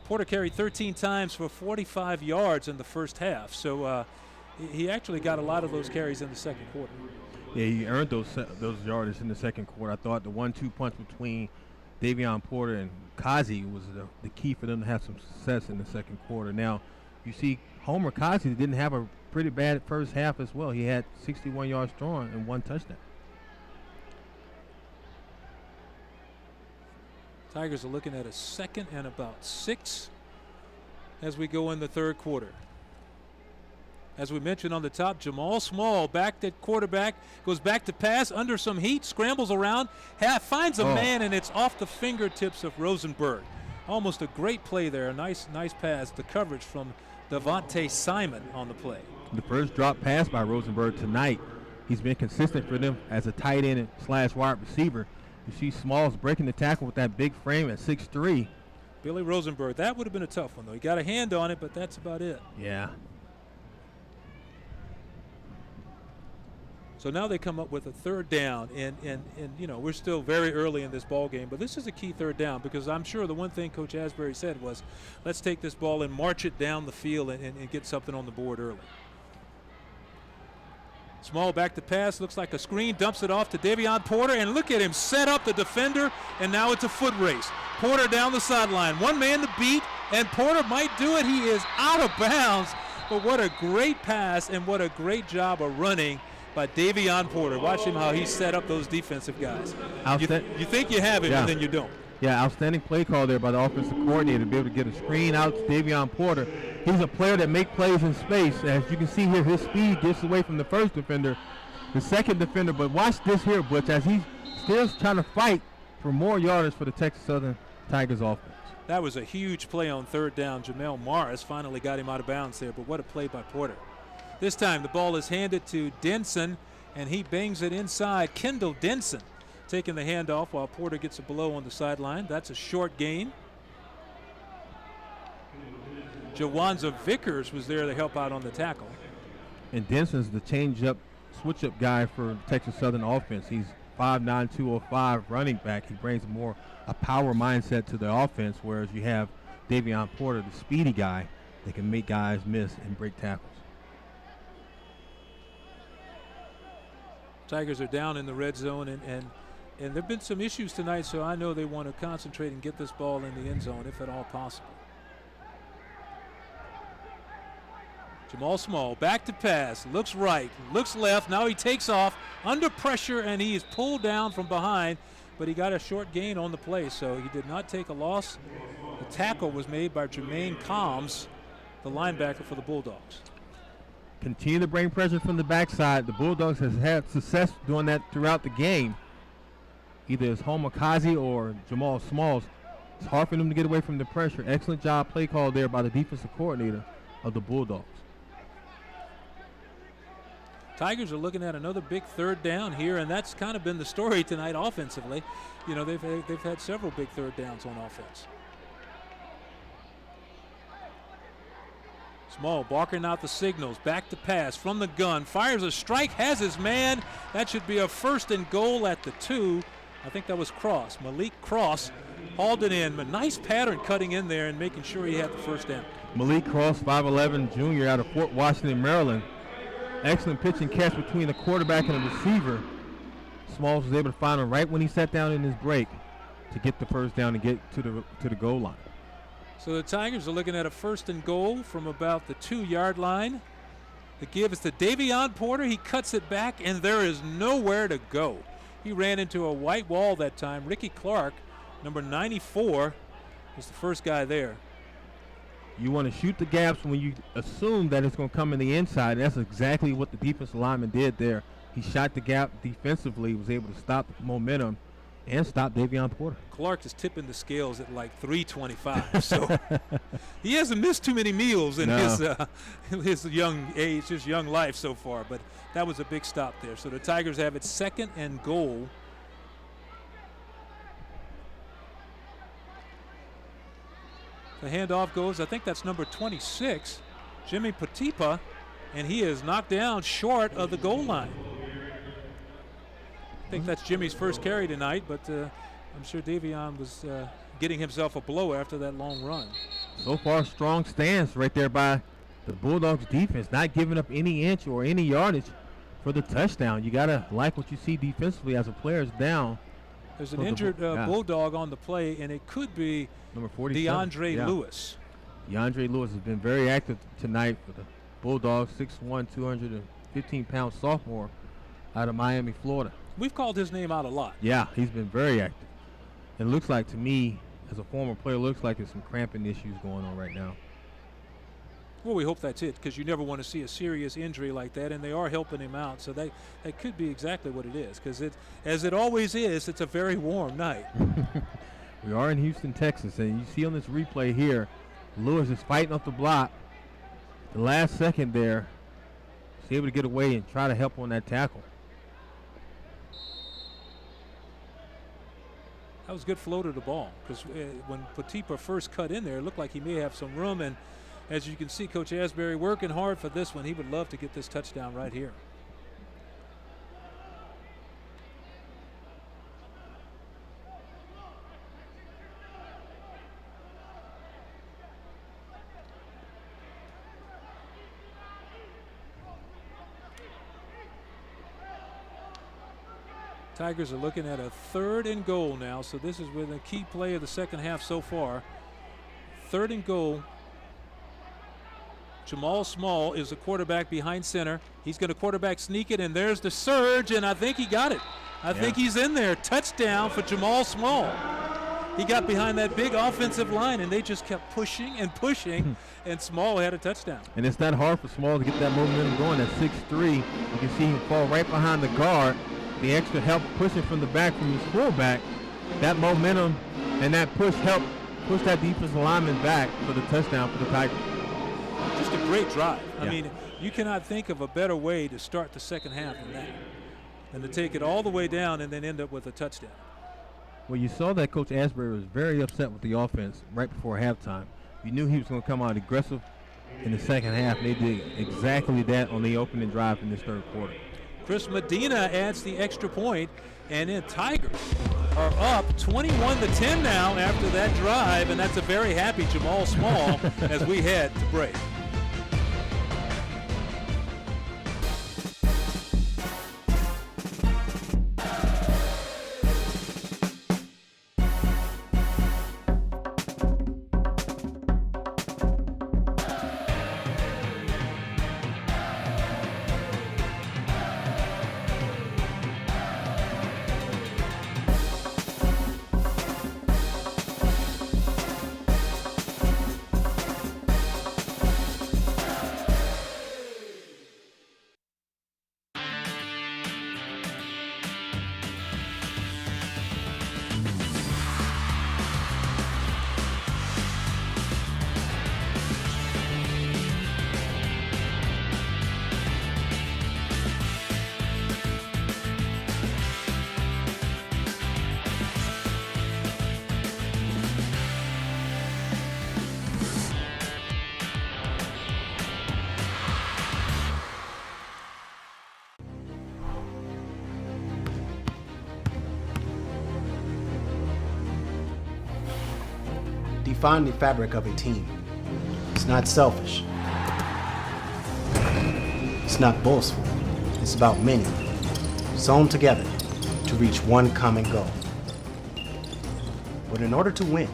Speaker 2: Porter carried 13 times for 45 yards in the first half, so he actually got a lot of those carries in the second quarter.
Speaker 3: Yeah, he earned those yardage in the second quarter. I thought the 1-2 punch between Davion Porter and Kazi was the key for them to have some success in the second quarter. Now, you see Homer Kazi didn't have a pretty bad first half as well. He had 61 yards throwing and 1 touchdown.
Speaker 2: Tigers are looking at a 2nd and about 6 as we go in the third quarter. As we mentioned on the top, Jamal Small back at quarterback, goes back to pass under some heat, scrambles around, finds a man, and it's off the fingertips of Rosenberg. Almost a great play there, a nice pass. The coverage from Devontae Simon on the play.
Speaker 3: The first drop pass by Rosenberg tonight. He's been consistent for them as a tight end / wide receiver. You see Smalls breaking the tackle with that big frame at 6'3".
Speaker 2: Billy Rosenberg, that would have been a tough one, though. He got a hand on it, but that's about it.
Speaker 3: Yeah.
Speaker 2: So now they come up with a 3rd down, and you know, we're still very early in this ball game, but this is a key 3rd down because I'm sure the one thing Coach Asbury said was, let's take this ball and march it down the field and get something on the board early. Small back to pass, looks like a screen, dumps it off to Davion Porter, and look at him set up the defender, and now it's a foot race. Porter down the sideline, one man to beat, and Porter might do it. He is out of bounds, but what a great pass and what a great job of running by Davion Porter. Watch him how he set up those defensive guys. You think you have him, and then you don't.
Speaker 3: Yeah, outstanding play call there by the offensive coordinator to be able to get a screen out to Davion Porter. He's a player that makes plays in space. As you can see here, his speed gets away from the first defender, the second defender. But watch this here, Butch, as he's still trying to fight for more yardage for the Texas Southern Tigers offense.
Speaker 2: That was a huge play on 3rd down. Jamel Morris finally got him out of bounds there, but what a play by Porter. This time the ball is handed to Denson, and he bangs it inside. Kendall Denson taking the handoff while Porter gets a blow on the sideline. That's a short gain. Jawanza Vickers was there to help out on the tackle.
Speaker 3: And Denson's the change-up, switch-up guy for Texas Southern offense. He's 5'9", 205 running back. He brings a power mindset to the offense, whereas you have Davion Porter, the speedy guy that can make guys miss and break tackles.
Speaker 2: Tigers are down in the red zone, and there have been some issues tonight, so I know they want to concentrate and get this ball in the end zone if at all possible. Jamal Small back to pass, looks right, looks left, now he takes off under pressure, and he is pulled down from behind, but he got a short gain on the play, so he did not take a loss. The tackle was made by Jermaine Combs, the linebacker for the Bulldogs.
Speaker 3: Continue to bring pressure from the backside. The Bulldogs has had success doing that throughout the game. Either it's Homer Kazi or Jamal Smalls. It's hard for them to get away from the pressure. Excellent job play call there by the defensive coordinator of the Bulldogs.
Speaker 2: Tigers are looking at another big 3rd down here, and that's kind of been the story tonight offensively. You know, they've had several big 3rd downs on offense. Small barking out the signals, back to pass from the gun, fires a strike, has his man. That should be a 1st and goal at the 2. I think that was Cross. Malik Cross hauled it in. A nice pattern cutting in there and making sure he had the 1st down.
Speaker 3: Malik Cross, 5'11", junior out of Fort Washington, Maryland. Excellent pitch and catch between the quarterback and the receiver. Smalls was able to find him right when he sat down in his break to get the first down and get to the goal line.
Speaker 2: So the Tigers are looking at a 1st and goal from about the 2-yard line. The give is to Davion Porter. He cuts it back, and there is nowhere to go. He ran into a white wall that time. Ricky Clark, number 94, was the first guy there.
Speaker 3: You want to shoot the gaps when you assume that it's going to come in the inside. That's exactly what the defensive lineman did there. He shot the gap defensively, was able to stop the momentum and stop Davion Porter.
Speaker 2: Clark is tipping the scales at like 325, so he hasn't missed too many meals in his young age, his young life so far, but that was a big stop there. So the Tigers have it 2nd and goal. The handoff goes, I think that's number 26, Jimmy Patipa, and he is knocked down short of the goal line. I think that's Jimmy's first carry tonight, but I'm sure Davion was getting himself a blow after that long run.
Speaker 3: So far, strong stance right there by the Bulldogs defense, not giving up any inch or any yardage for the touchdown. You got to like what you see defensively as a player is down.
Speaker 2: There's an injured Bulldog on the play, and it could be
Speaker 3: number 47.
Speaker 2: DeAndre Lewis.
Speaker 3: DeAndre Lewis has been very active tonight for the Bulldogs, 6'1", 215-pound sophomore out of Miami, Florida.
Speaker 2: We've called his name out a lot.
Speaker 3: Yeah, he's been very active. It looks like to me, as a former player, looks like there's some cramping issues going on right now.
Speaker 2: Well, we hope that's it, because you never want to see a serious injury like that, and they are helping him out. So that could be exactly what it is, because as it always is, it's a very warm night.
Speaker 3: We are in Houston, Texas, and you see on this replay here, Lewis is fighting up the block. The last second there, he's able to get away and try to help on that tackle.
Speaker 2: That was good flow to the ball, because when Patipa first cut in there, it looked like he may have some room, and as you can see, Coach Asbury working hard for this one. He would love to get this touchdown right here. Tigers are looking at a 3rd and goal now, so this is with a key play of the second half so far. 3rd and goal. Jamal Small is the quarterback behind center. He's going to quarterback sneak it, and there's the surge, and I think he got it. I think he's in there. Touchdown for Jamal Small. He got behind that big offensive line, and they just kept pushing and pushing, and Small had a touchdown.
Speaker 3: And it's not hard for Small to get that momentum going at 6'3". You can see him fall right behind the guard. The extra help pushing from the back from his fullback. That momentum and that push helped push that defensive lineman back for the touchdown for the Tigers.
Speaker 2: Just a great drive. I mean, you cannot think of a better way to start the second half than that, and to take it all the way down and then end up with a touchdown.
Speaker 3: Well, you saw that Coach Asbury was very upset with the offense right before halftime. You knew he was going to come out aggressive in the second half, and they did exactly that on the opening drive in this 3rd quarter.
Speaker 2: Chris Medina adds the extra point, and then Tigers are up 21-10 now after that drive, and that's a very happy Jamal Small as we head to break.
Speaker 18: Define the fabric of a team. It's not selfish. It's not boastful. It's about many, sewn together to reach one common goal. But in order to win,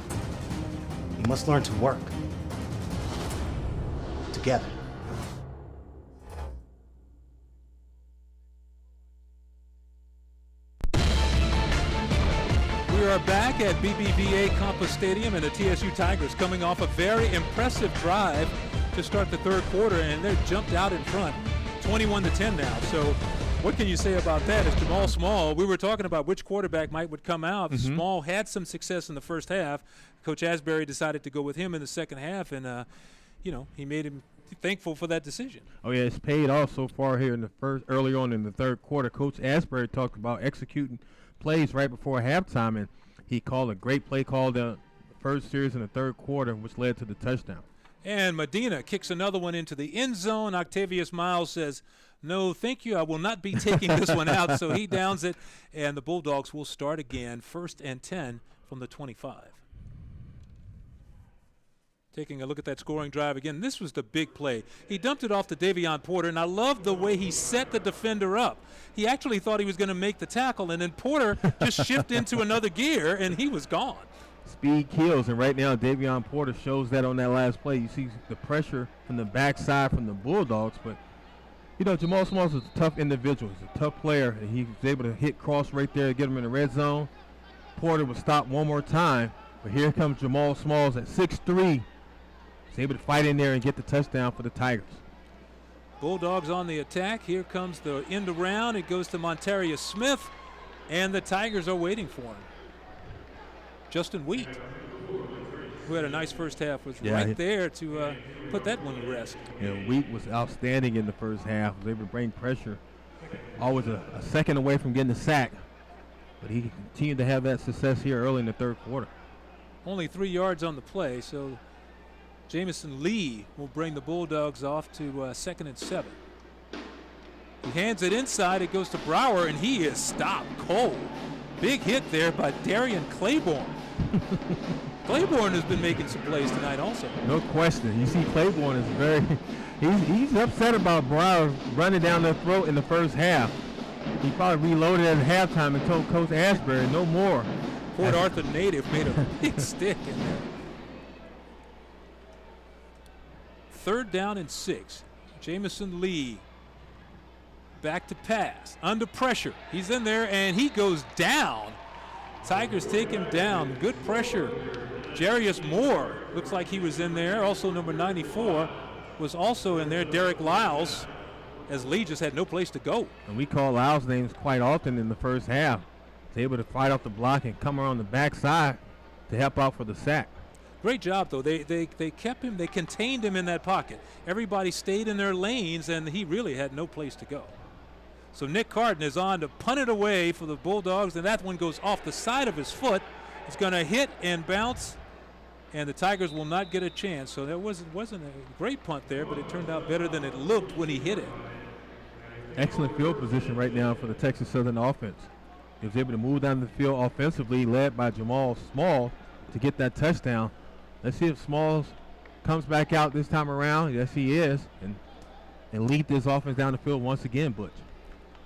Speaker 18: you must learn to work together.
Speaker 2: We are back at BBVA Compass Stadium, and the TSU Tigers coming off a very impressive drive to start the third quarter, and they're jumped out in front, 21-10 now. So what can you say about that? It's Jamal Small. We were talking about which quarterback would come out. Small had some success in the first half. Coach Asbury decided to go with him in the second half, and he made him thankful for that decision.
Speaker 3: Oh yeah, it's paid off so far here in the early on in the third quarter. Coach Asbury talked about executing plays right before halftime, and he called a great play call the first series in the third quarter, which led to the touchdown.
Speaker 2: And Medina kicks another one into the end zone. Octavius Miles says, "No, thank you. I will not be taking this one out." So he downs it, and the Bulldogs will start again, 1st and 10 from the 25. Taking a look at that scoring drive again, this was the big play. He dumped it off to Davion Porter, and I love the way he set the defender up. He actually thought he was going to make the tackle, and then Porter just shifted into another gear, and he was gone.
Speaker 3: Speed kills, and right now Davion Porter shows that on that last play. You see the pressure from the backside from the Bulldogs, but Jamal Smalls is a tough individual. He's a tough player, and he was able to hit cross right there, get him in the red zone. Porter was stopped one more time, but here comes Jamal Smalls at 6'3". He's able to fight in there and get the touchdown for the Tigers.
Speaker 2: Bulldogs on the attack. Here comes the end around. It goes to Montarius Smith, and the Tigers are waiting for him. Justin Wheat, who had a nice first half, was right there to put that one to rest.
Speaker 3: Yeah, Wheat was outstanding in the first half. Was able to bring pressure. Always a second away from getting the sack, but he continued to have that success here early in the third quarter.
Speaker 2: Only 3 yards on the play, so Jamison Lee will bring the Bulldogs off to 2nd and 7. He hands it inside. It goes to Brower, and he is stopped cold. Big hit there by Darian Claiborne. Claiborne has been making some plays tonight also.
Speaker 3: No question. You see Claiborne is he's upset about Brower running down their throat in the first half. He probably reloaded at halftime and told Coach Asbury no more.
Speaker 2: Port Arthur native made a big stick in there. 3rd down and 6. Jamison Lee back to pass, under pressure. He's in there, and he goes down. Tigers take him down. Good pressure. Jarius Moore looks like he was in there. Also number 94 was also in there. Derek Lyles, as Lee just had no place to go.
Speaker 3: And we call Lyles' names quite often in the first half. He's able to fight off the block and come around the backside to help out for the sack.
Speaker 2: Great job, though. They kept him. They contained him in that pocket. Everybody stayed in their lanes, and he really had no place to go. So Nick Carden is on to punt it away for the Bulldogs, and that one goes off the side of his foot. It's going to hit and bounce, and the Tigers will not get a chance. So that wasn't a great punt there, but it turned out better than it looked when he hit it.
Speaker 3: Excellent field position right now for the Texas Southern offense. He was able to move down the field offensively, led by Jamal Small, to get that touchdown. Let's see if Smalls comes back out this time around. Yes, he is, and lead this offense down the field once again, Butch.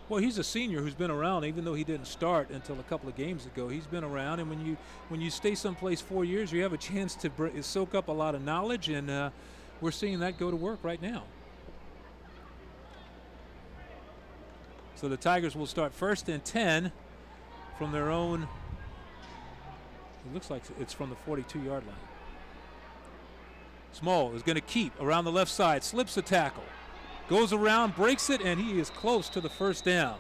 Speaker 2: Well, he's a senior who's been around, even though he didn't start until a couple of games ago. He's been around, and when you stay someplace 4 years, you have a chance to soak up a lot of knowledge, and we're seeing that go to work right now. So the Tigers will start 1st and 10 from their own. It looks like it's from the 42-yard line. Small is going to keep around the left side, slips the tackle, goes around, breaks it, and he is close to the 1st down.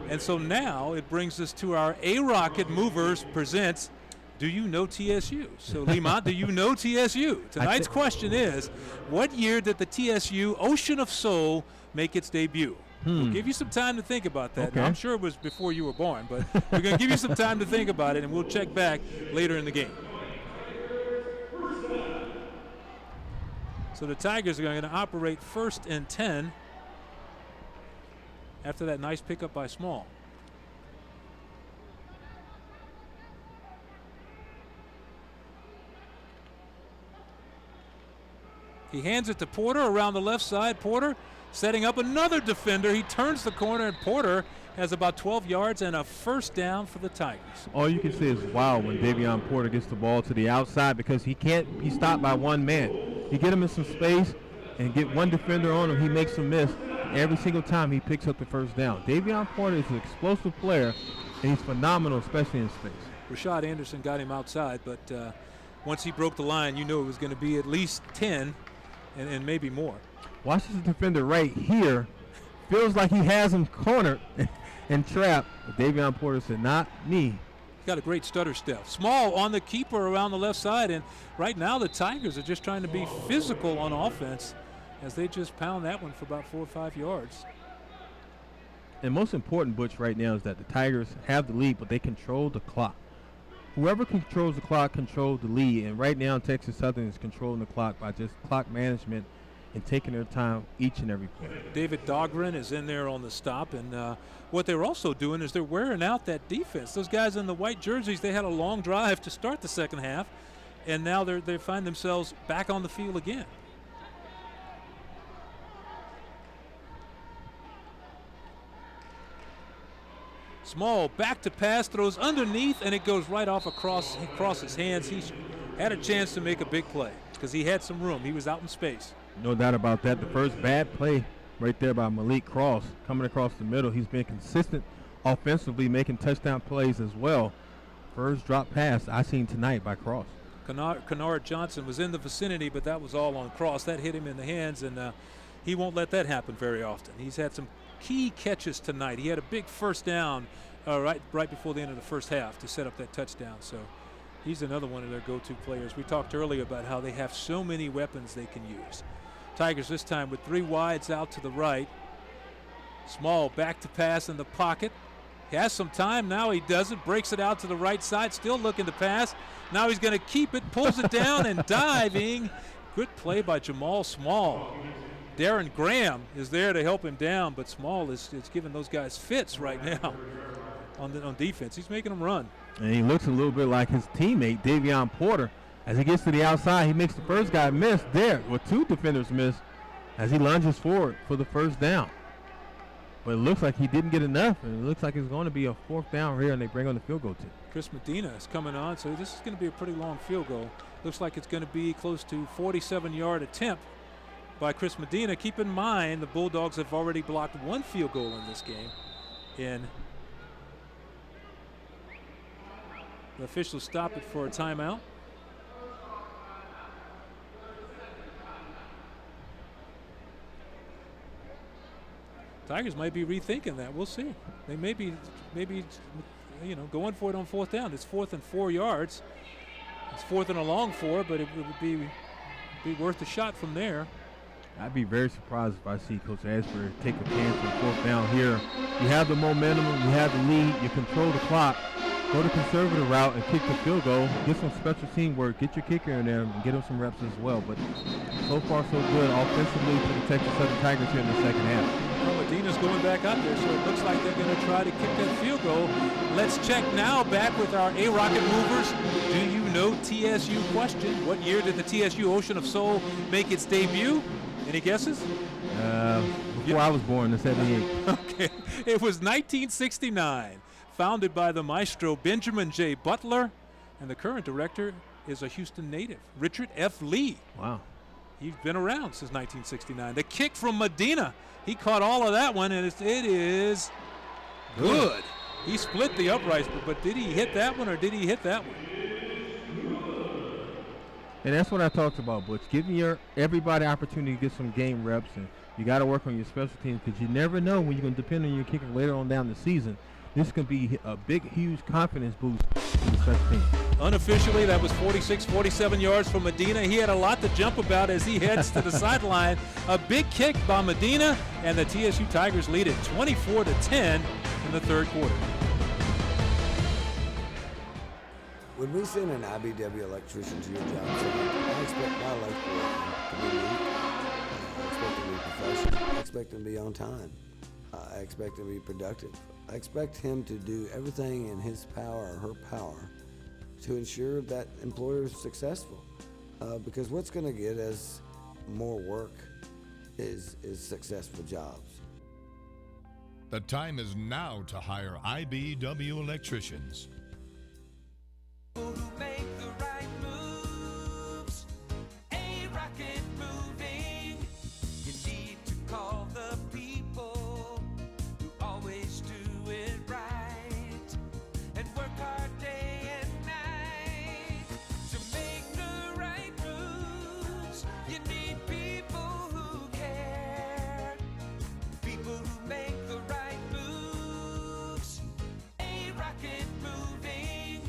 Speaker 2: And so now it brings us to our A-Rocket Movers presents Do You Know TSU? So Lemont, do you know TSU? Tonight's question is, what year did the TSU Ocean of Soul make its debut? We'll give you some time to think about that.
Speaker 3: Okay.
Speaker 2: Now, I'm sure it was before you were born, but we're going to give you some time to think about it, and we'll check back later in the game. So the Tigers are going to operate 1st and 10 after that nice pickup by Small. He hands it to Porter around the left side. Porter setting up another defender. He turns the corner, and Porter has about 12 yards and a first down for the Tigers.
Speaker 3: All you can say is wow when Davion Porter gets the ball to the outside, because he can't be stopped by one man. You get him in some space and get one defender on him, he makes a miss. Every single time he picks up the first down. Davion Porter is an explosive player, and he's phenomenal, especially in space.
Speaker 2: Rashad Anderson got him outside, but once he broke the line, you knew it was going to be at least 10 and maybe more.
Speaker 3: Watch this defender right here. Feels like he has him cornered and trapped. But Davion Porter said, not me.
Speaker 2: He's got a great stutter step. Small on the keeper around the left side, and right now the Tigers are just trying to be physical on offense as they just pound that one for about 4 or 5 yards.
Speaker 3: And most important, Butch, right now is that the Tigers have the lead, but they control the clock. Whoever controls the clock controls the lead, and right now Texas Southern is controlling the clock by just clock management and taking their time each and every play.
Speaker 2: David Dahlgren is in there on the stop, and what they're also doing is they're wearing out that defense. Those guys in the white jerseys, they had a long drive to start the second half, and now they find themselves back on the field again. Small back to pass, throws underneath, and it goes right off across his hands. He had a chance to make a big play because he had some room. He was out in space.
Speaker 3: No doubt about that. The first bad play right there by Malik Cross coming across the middle. He's been consistent offensively, making touchdown plays as well. First drop pass I seen tonight by Cross.
Speaker 2: Kennard Johnson was in the vicinity, but that was all on Cross. That hit him in the hands, and he won't let that happen very often. He's had some key catches tonight. He had a big first down right before the end of the first half to set up that touchdown. So he's another one of their go-to players. We talked earlier about how they have so many weapons they can use. Tigers this time with 3 wides out to the right. Small back to pass in the pocket. He has some time. Now he doesn't. Breaks it out to the right side. Still looking to pass. Now he's going to keep it. Pulls it down and diving. Good play by Jamal Small. Darren Graham is there to help him down, but Small is giving those guys fits right now on defense. He's making them run.
Speaker 3: And he looks a little bit like his teammate, Davion Porter. As he gets to the outside, he makes the first guy miss there, or 2 defenders miss, as he lunges forward for the first down. But it looks like he didn't get enough, and it looks like it's going to be a 4th down here, and they bring on the field goal team.
Speaker 2: Chris Medina is coming on, so this is going to be a pretty long field goal. Looks like it's going to be close to 47-yard attempt by Chris Medina. Keep in mind the Bulldogs have already blocked 1 field goal in this game. And the officials stop it for a timeout. Tigers might be rethinking that. We'll see. They may be going for it on 4th down. It's 4th and 4 yards. It's 4th and a long 4, but it would be worth a shot from there.
Speaker 3: I'd be very surprised if I see Coach Asbury take a chance on 4th down here. You have the momentum, you have the lead, you control the clock. Go the conservative route and kick the field goal. Get some special team work. Get your kicker in there and get him some reps as well. But so far, so good offensively for the Texas Southern Tigers here in the second half.
Speaker 2: Well, Medina's going back out there, so it looks like they're going to try to kick that field goal. Let's check now back with our A-Rocket movers. Do you know TSU question? What year did the TSU Ocean of Soul make its debut? Any guesses?
Speaker 3: Before I was born in '78.
Speaker 2: Okay, it was 1969. Founded by the maestro Benjamin J. Butler, and the current director is a Houston native, Richard F. Lee.
Speaker 3: Wow.
Speaker 2: He's been around since 1969. The kick from Medina, he caught all of that one, and it is good. He split the uprights, but did he hit that one or did he hit that one?
Speaker 3: And that's what I talked about, Butch. Giving everybody opportunity to get some game reps, and you got to work on your special teams because you never know when you're going to depend on your kicker later on down the season. This could be a big, huge confidence boost for the special team.
Speaker 2: Unofficially, that was 46, 47 yards from Medina. He had a lot to jump about as he heads to the sideline. A big kick by Medina, and the TSU Tigers lead it 24-10 in the 3rd quarter.
Speaker 19: When we send an IBW electrician to your job site, I expect my electrical worker to be neat. I expect him to be professional. I expect him to be on time. I expect him to be productive. I expect him to do everything in his power or her power to ensure that employer is successful. Because what's going to get us more work is successful jobs.
Speaker 20: The time is now to hire IBW electricians.
Speaker 6: Who make the right moves. A-Rocket Moving. You need to call the people who always do it right and work hard day and night to make the right moves. You need people who care, people who make the right moves. A-Rocket Moving.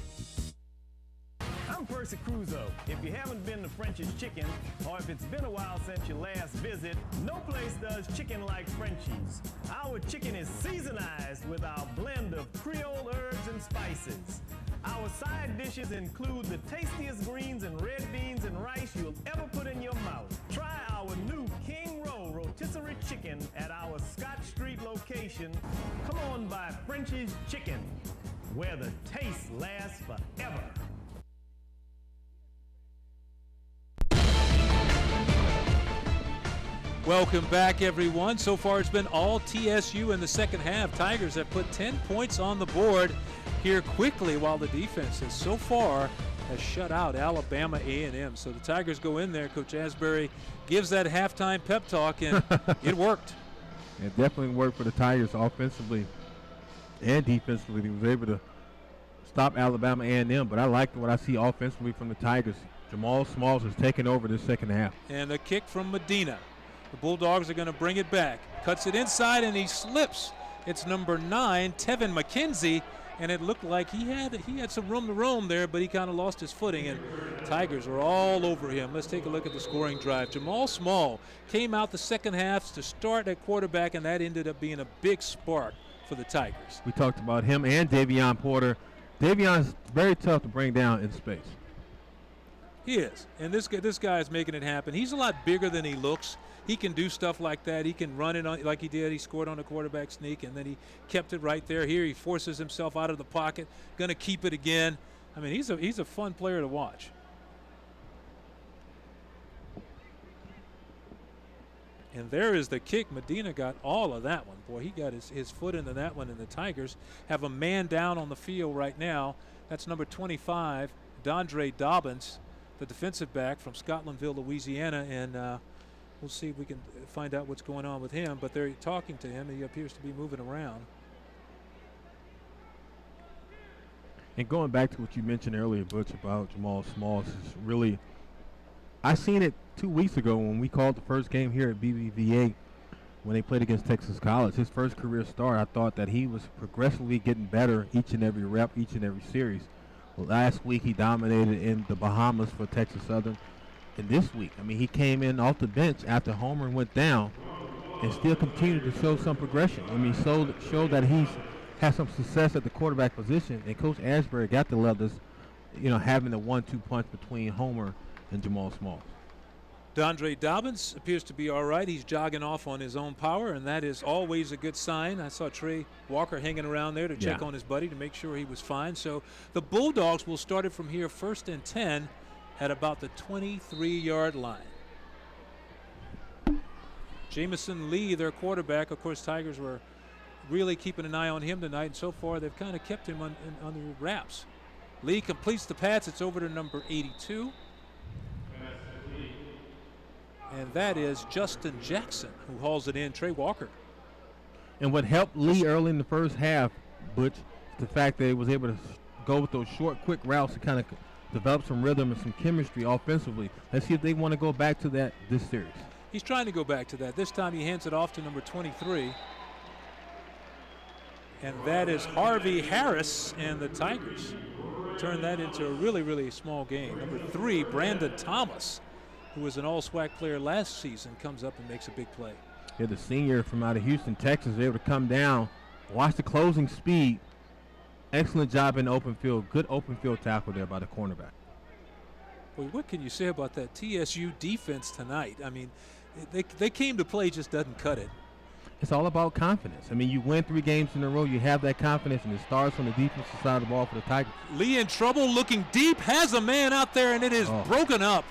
Speaker 7: I'm Percy Crusoe. If you haven't been to French's Chicken, or if it's been a while since your last visit, no place does chicken like Frenchie's. Our chicken is seasonized with our blend of Creole herbs and spices. Our side dishes include the tastiest greens and red beans and rice you'll ever put in your mouth. Try our new King Roll rotisserie chicken at our Scott Street location. Come on by French's Chicken, where the taste lasts forever.
Speaker 2: Welcome back, everyone. So far, it's been all TSU in the second half. Tigers have put 10 points on the board here quickly, while the defense has so far has shut out Alabama A&M. So the Tigers go in there. Coach Asbury gives that halftime pep talk, and it worked.
Speaker 3: It definitely worked for the Tigers offensively and defensively. He was able to stop Alabama A&M, but I like what I see offensively from the Tigers. Jamal Smalls has taken over this second half.
Speaker 2: And the kick from Medina. The Bulldogs are going to bring it back. Cuts it inside, and he slips. It's number 9, Tevin McKenzie, and it looked like he had some room to roam there, but he kind of lost his footing, and Tigers are all over him. Let's take a look at the scoring drive. Jamal Small came out the second half to start at quarterback, and that ended up being a big spark for the Tigers.
Speaker 3: We talked about him and Davion Porter. Davion's very tough to bring down in space.
Speaker 2: He is, and this guy is making it happen. He's a lot bigger than he looks. He can do stuff like that. He can run it on, like he did. He scored on a quarterback sneak, and then he kept it right there. Here he forces himself out of the pocket, going to keep it again. I mean, he's a fun player to watch. And there is the kick. Medina got all of that one. Boy, he got his foot into that one, and the Tigers have a man down on the field right now. That's number 25, Dondre Dobbins, the defensive back from Scotlandville, Louisiana, and we'll see if we can find out what's going on with him, but they're talking to him. He appears to be moving around.
Speaker 3: And going back to what you mentioned earlier, Butch, about Jamal Smalls, is really, I seen it 2 weeks ago when we called the first game here at BBVA when they played against Texas College. His first career start, I thought that he was progressively getting better each and every rep, each and every series. Last week he dominated in the Bahamas for Texas Southern. And this week, I mean, he came in off the bench after Homer went down and still continued to show some progression. I mean, showed that he's had some success at the quarterback position. And Coach Asbury got to love this, having the 1-2 punch between Homer and Jamal Smalls.
Speaker 2: Dondre Dobbins appears to be all right. He's jogging off on his own power, and that is always a good sign. I saw Trey Walker hanging around there to check on his buddy to make sure he was fine. So the Bulldogs will start it from here, 1st and 10. At about the 23-yard line. Jamison Lee, their quarterback. Of course, Tigers were really keeping an eye on him tonight, and so far they've kind of kept him under wraps. Lee completes the pass. It's over to number 82. And that is Justin Jackson who hauls it in. Trey Walker.
Speaker 3: And what helped Lee early in the first half, Butch, is the fact that he was able to go with those short, quick routes to kind of develop some rhythm and some chemistry offensively. Let's see if they want to go back to that this series.
Speaker 2: He's trying to go back to that. This time he hands it off to number 23. And that is Harvey Harris, and the Tigers turn that into a really, really small game. Number 3, Brandon Thomas, who was an all-SWAC player last season, comes up and makes a big play.
Speaker 3: Yeah, the senior from out of Houston, Texas, able to come down, watch the closing speed. Excellent job in the open field. Good open field tackle there by the cornerback.
Speaker 2: Boy, what can you say about that TSU defense tonight? I mean, they came to play, just doesn't cut it.
Speaker 3: It's all about confidence. I mean, you win 3 games in a row, you have that confidence, and it starts on the defensive side of the ball for the Tigers.
Speaker 2: Lee in trouble, looking deep, has a man out there, and it is broken up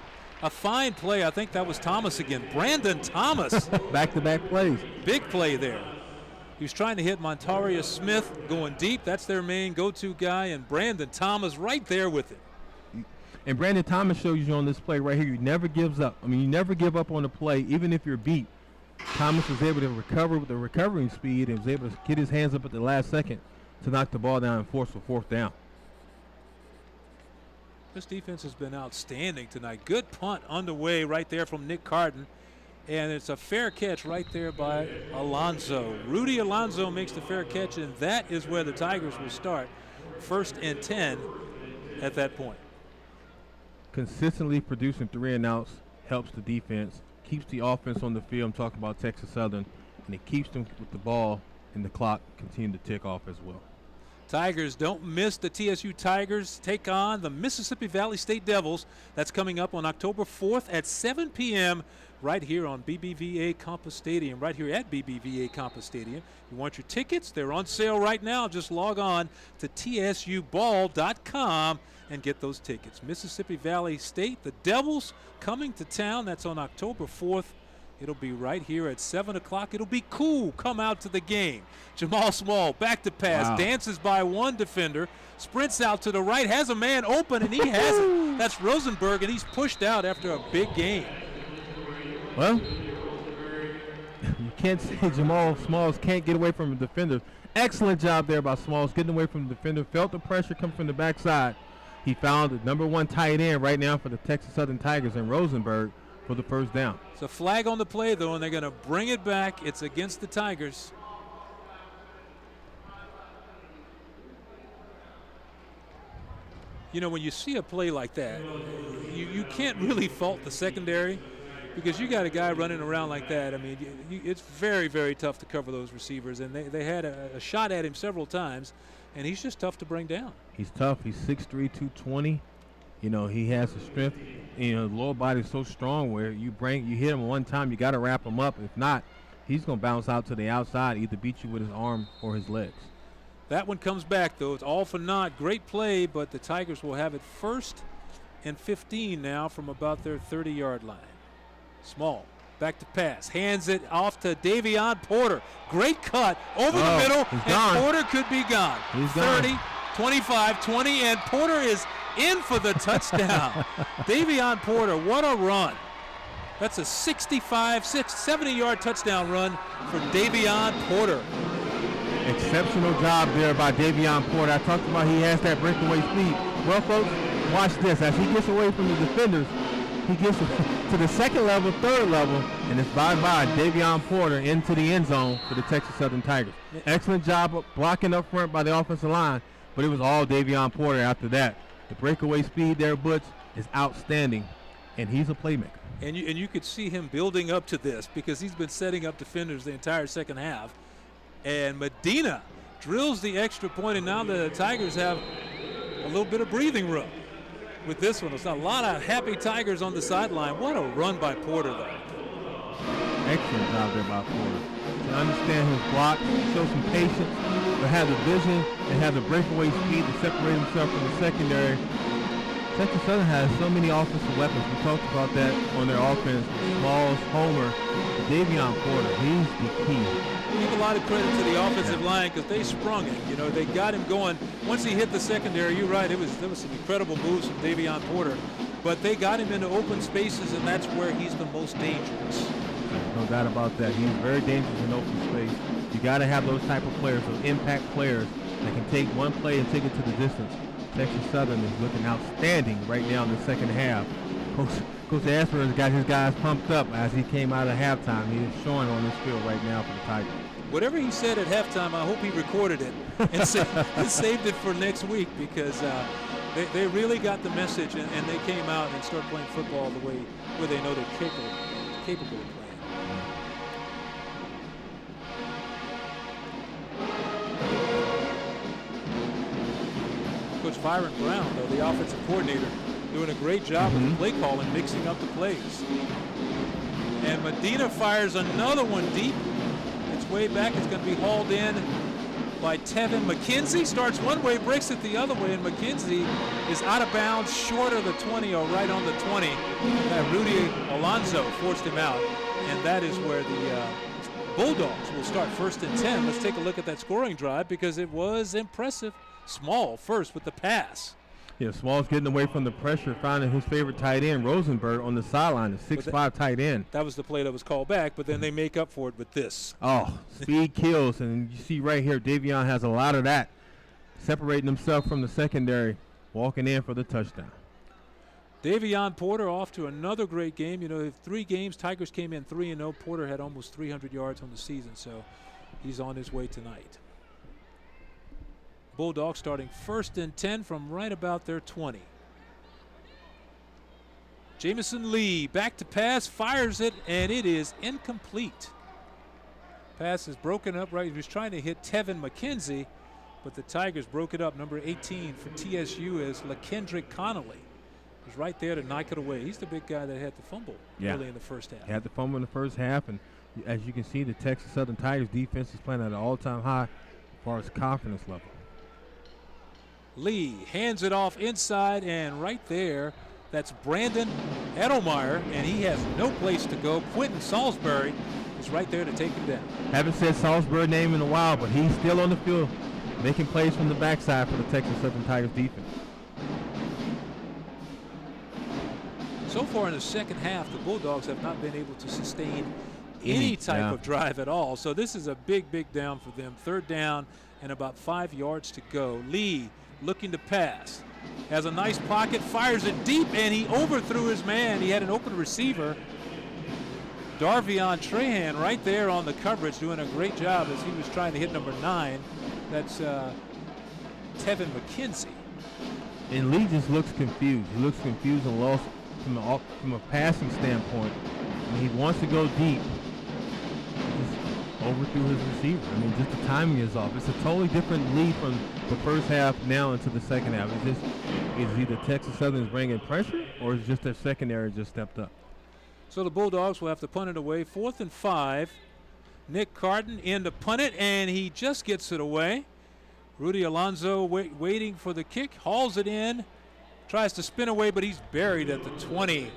Speaker 2: A fine play. I think that was Thomas again. Brandon Thomas.
Speaker 3: Back-to-back plays.
Speaker 2: Big play there. He was trying to hit Montaria Smith going deep. That's their main go-to guy, and Brandon Thomas right there with it.
Speaker 3: And Brandon Thomas shows you on this play right here, he never gives up. I mean, you never give up on the play, even if you're beat. Thomas was able to recover with the recovering speed and was able to get his hands up at the last second to knock the ball down and force a fourth down.
Speaker 2: This defense has been outstanding tonight. Good punt underway right there from Nick Carton. And it's a fair catch right there by Alonso. Rudy Alonso makes the fair catch, and that is where the Tigers will start. 1st and 10 at that point.
Speaker 3: Consistently producing 3-and-outs helps the defense, keeps the offense on the field. I'm talking about Texas Southern, and it keeps them with the ball and the clock continue to tick off as well.
Speaker 2: Tigers, don't miss the TSU Tigers take on the Mississippi Valley State Devils. That's coming up on October 4th at 7 p.m. right here on BBVA Compass Stadium, right here at BBVA Compass Stadium. You want your tickets? They're on sale right now. Just log on to tsuball.com and get those tickets. Mississippi Valley State, the Devils coming to town. That's on October 4th. It'll be right here at 7 o'clock. It'll be cool. Come out to the game. Jamal Small, back to pass, dances by one defender, sprints out to the right, has a man open, and he has it. That's Rosenberg, and he's pushed out after a big game.
Speaker 3: Well, you can't say Jamal Smalls can't get away from the defender. Excellent job there by Smalls getting away from the defender. Felt the pressure come from the backside. He found the number 1 tight end right now for the Texas Southern Tigers in Rosenberg for the first down.
Speaker 2: It's a flag on the play, though, and they're going to bring it back. It's against the Tigers. You know, when you see a play like that, you can't really fault the secondary because you got a guy running around like that. I mean, it's very, very tough to cover those receivers, and they had a shot at him several times, and he's just tough to bring down.
Speaker 3: He's tough. He's 6'3", 220. You know, he has the strength. You know, the lower body is so strong where you hit him one time, you got to wrap him up. If not, he's going to bounce out to the outside, either beat you with his arm or his legs.
Speaker 2: That one comes back, though. It's all for naught. Great play, but the Tigers will have it 1st and 15 now from about their 30-yard line. Small, back to pass, hands it off to Davion Porter. Great cut over the middle, and Porter could be gone.
Speaker 3: He's
Speaker 2: 30,
Speaker 3: gone.
Speaker 2: 25, 20, and Porter is in for the touchdown. Davion Porter, what a run. That's a 70-yard touchdown run for Davion Porter.
Speaker 3: Exceptional job there by Davion Porter. I talked about he has that breakaway speed. Well, folks, watch this. As he gets away from the defenders, he gets to the second level, third level, and it's bye-bye Davion Porter into the end zone for the Texas Southern Tigers. Excellent job of blocking up front by the offensive line, but it was all Davion Porter after that. The breakaway speed there, Butch, is outstanding, and he's a playmaker.
Speaker 2: And you could see him building up to this because he's been setting up defenders the entire second half. And Medina drills the extra point, and now the Tigers have a little bit of breathing room with this one. It's a lot of happy Tigers on the sideline. What a run by Porter, though.
Speaker 3: Excellent job there by Porter. To understand his block, show some patience, but have the vision and have the breakaway speed to separate himself from the secondary. Texas Southern has so many offensive weapons. We talked about that on their offense. Smalls, Homer, Davion Porter, he's the key.
Speaker 2: Give a lot of credit to the offensive line because they sprung it. You know, they got him going. Once he hit the secondary, you're right, there was some incredible moves from Davion Porter. But they got him into open spaces, and that's where he's the most dangerous.
Speaker 3: No doubt about that. He's very dangerous in open space. You got to have those type of players, those impact players that can take one play and take it to the distance. Texas Southern is looking outstanding right now in the second half. Coach Asper has got his guys pumped up as he came out of halftime. He is showing on this field right now for the Tigers.
Speaker 2: Whatever he said at halftime, I hope he recorded it and saved it for next week because they really got the message and they came out and started playing football the way where they know they're capable of playing. Coach Byron Brown, though, the offensive coordinator, doing a great job with the play call and mixing up the plays. And Medina fires another one deep. It's way back. It's going to be hauled in by Tevin McKenzie. Starts one way, breaks it the other way, and McKenzie is out of bounds short of the 20 or right on the 20. Rudy Alonso forced him out, and that is where the Bulldogs will start 1st and 10. Let's take a look at that scoring drive because it was impressive. Small first with the pass.
Speaker 3: Yeah, Small's getting away from the pressure, finding his favorite tight end, Rosenberg, on the sideline, the 6'5" tight end.
Speaker 2: That was the play that was called back, but then they make up for it with this.
Speaker 3: Oh, speed kills, and you see right here, Davion has a lot of that, separating himself from the secondary, walking in for the touchdown.
Speaker 2: Davion Porter off to another great game. You know, 3 games, Tigers came in 3-0. Porter had almost 300 yards on the season, so he's on his way tonight. Bulldogs starting 1st and 10 from right about their 20. Jamison Lee back to pass, fires it, and it is incomplete. Pass is broken up right. He was trying to hit Tevin McKenzie, but the Tigers broke it up. Number 18 for TSU is LaKendrick Connolly. He's right there to knock it away. He's the big guy that had the fumble early in the first half.
Speaker 3: He had the fumble in the first half, and as you can see, the Texas Southern Tigers defense is playing at an all-time high as far as confidence level.
Speaker 2: Lee hands it off inside, and right there, that's Brandon Edelmeyer, and he has no place to go. Quentin Salisbury is right there to take him down.
Speaker 3: Haven't said Salisbury's name in a while, but he's still on the field, making plays from the backside for the Texas Southern Tigers defense.
Speaker 2: So far in the second half, the Bulldogs have not been able to sustain any type of drive at all. So this is a big, big down for them. 3rd down and about 5 yards to go. Lee looking to pass. Has a nice pocket, fires it deep, and he overthrew his man. He had an open receiver. Darvion Trahan right there on the coverage doing a great job as he was trying to hit number 9. That's Tevin McKenzie.
Speaker 3: And Lee just looks confused. He looks confused and lost from a passing standpoint. When he wants to go deep, he overthrew his receiver. I mean, just the timing is off. It's a totally different lead from the first half now into the second half. Is either Texas Southern's bringing pressure, or is just their secondary just stepped up?
Speaker 2: So the Bulldogs will have to punt it away. 4th and 5. Nick Carton in to punt it, and he just gets it away. Rudy Alonso waiting for the kick, hauls it in, tries to spin away, but he's buried at the 20.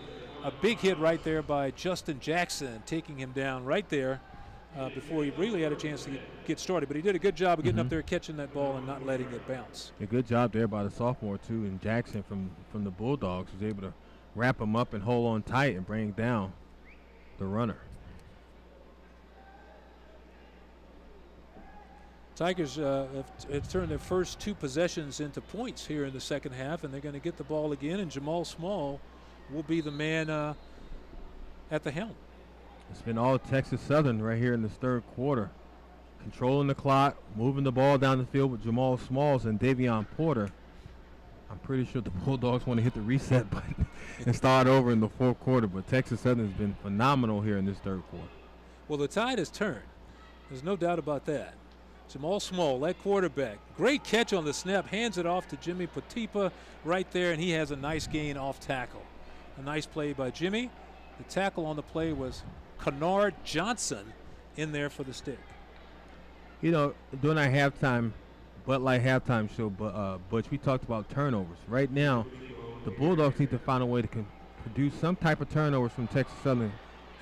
Speaker 2: A big hit right there by Justin Jackson, taking him down right there before he really had a chance to get started. But he did a good job of getting up there, catching that ball, and not letting it bounce.
Speaker 3: A good job there by the sophomore, too, and Jackson from the Bulldogs was able to wrap him up and hold on tight and bring down the runner.
Speaker 2: Tigers have turned their first 2 possessions into points here in the second half, and they're going to get the ball again, and Jamal Small will be the man at the helm.
Speaker 3: It's been all Texas Southern right here in this 3rd quarter. Controlling the clock, moving the ball down the field with Jamal Smalls and Davion Porter. I'm pretty sure the Bulldogs want to hit the reset button and start over in the 4th quarter, but Texas Southern has been phenomenal here in this 3rd quarter.
Speaker 2: Well, the tide has turned. There's no doubt about that. Jamal Small, that quarterback, great catch on the snap, hands it off to Jimmy Patipa right there, and he has a nice gain off tackle. A nice play by Jimmy. The tackle on the play was Kennard Johnson in there for the stick.
Speaker 3: You know, during our halftime, Bud Light halftime show, Butch, we talked about turnovers. Right now, the Bulldogs need to find a way to produce some type of turnovers from Texas Southern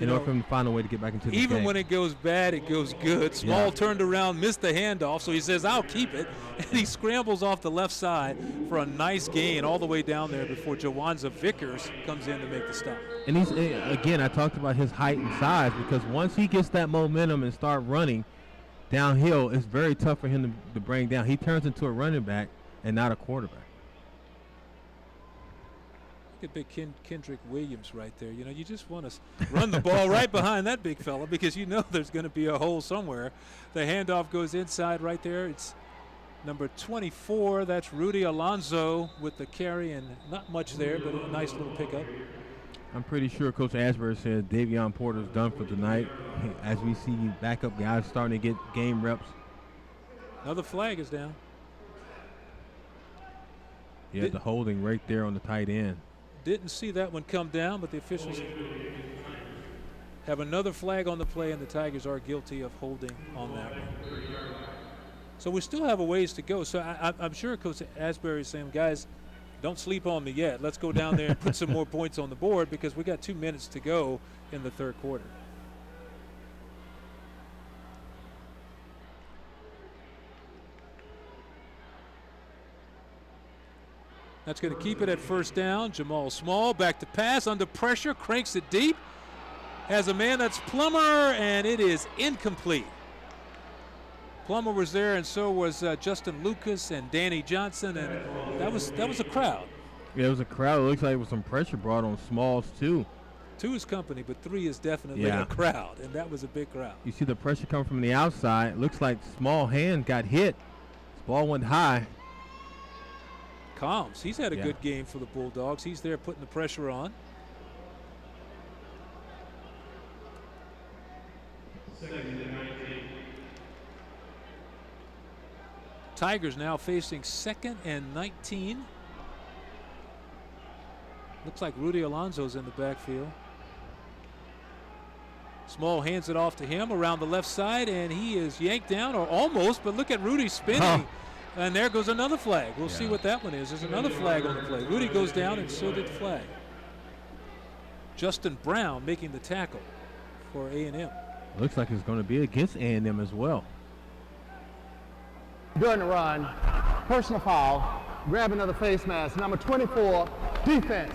Speaker 3: in order for them to find a way to get back into the game.
Speaker 2: Even when it goes bad, it goes good. Small turned around, missed the handoff, so he says, I'll keep it. And he scrambles off the left side for a nice gain all the way down there before Jawanza Vickers comes in to make the stop.
Speaker 3: And he's, again, I talked about his height and size, because once he gets that momentum and start running downhill, it's very tough for him to bring down. He turns into a running back and not a quarterback.
Speaker 2: Look at big Kendrick Williams right there. You know, you just want to run the ball right behind that big fella because you know there's going to be a hole somewhere. The handoff goes inside right there. It's number 24. That's Rudy Alonso with the carry, and not much there, but a nice little pickup.
Speaker 3: I'm pretty sure Coach Asbury said Davion Porter's done for tonight. As we see backup guys starting to get game reps.
Speaker 2: Another flag is down.
Speaker 3: Yeah, the holding right there on the tight end.
Speaker 2: Didn't see that one come down, but the officials have another flag on the play, and the Tigers are guilty of holding on that one. So we still have a ways to go. So I'm sure Coach Asbury is saying, guys, don't sleep on me yet. Let's go down there and put some more points on the board because we got 2 minutes to go in the third quarter. That's going to keep it at first down. Jamal Small back to pass under pressure, cranks it deep. Has a man, that's Plummer, and it is incomplete. Plummer was there, and so was Justin Lucas and Danny Johnson, and that was a crowd.
Speaker 3: Yeah, it was a crowd. It looks like there was some pressure brought on Smalls too.
Speaker 2: 2 is company, but 3 is definitely a crowd, and that was a big crowd.
Speaker 3: You see the pressure coming from the outside. It looks like Small hand got hit. This ball went high.
Speaker 2: Combs, he's had a good game for the Bulldogs. He's there putting the pressure on. Tigers now facing 2nd and 19. Looks like Rudy Alonso's in the backfield. Small hands it off to him around the left side, and he is yanked down, or almost, but look at Rudy spinning. And there goes another flag. We'll see what that one is. There's another flag on the play. Rudy goes down, and so did the flag. Justin Brown making the tackle for A&M.
Speaker 3: Looks like it's going to be against A&M as well.
Speaker 11: During the run, personal foul, grab another face mask. Number 24, defense.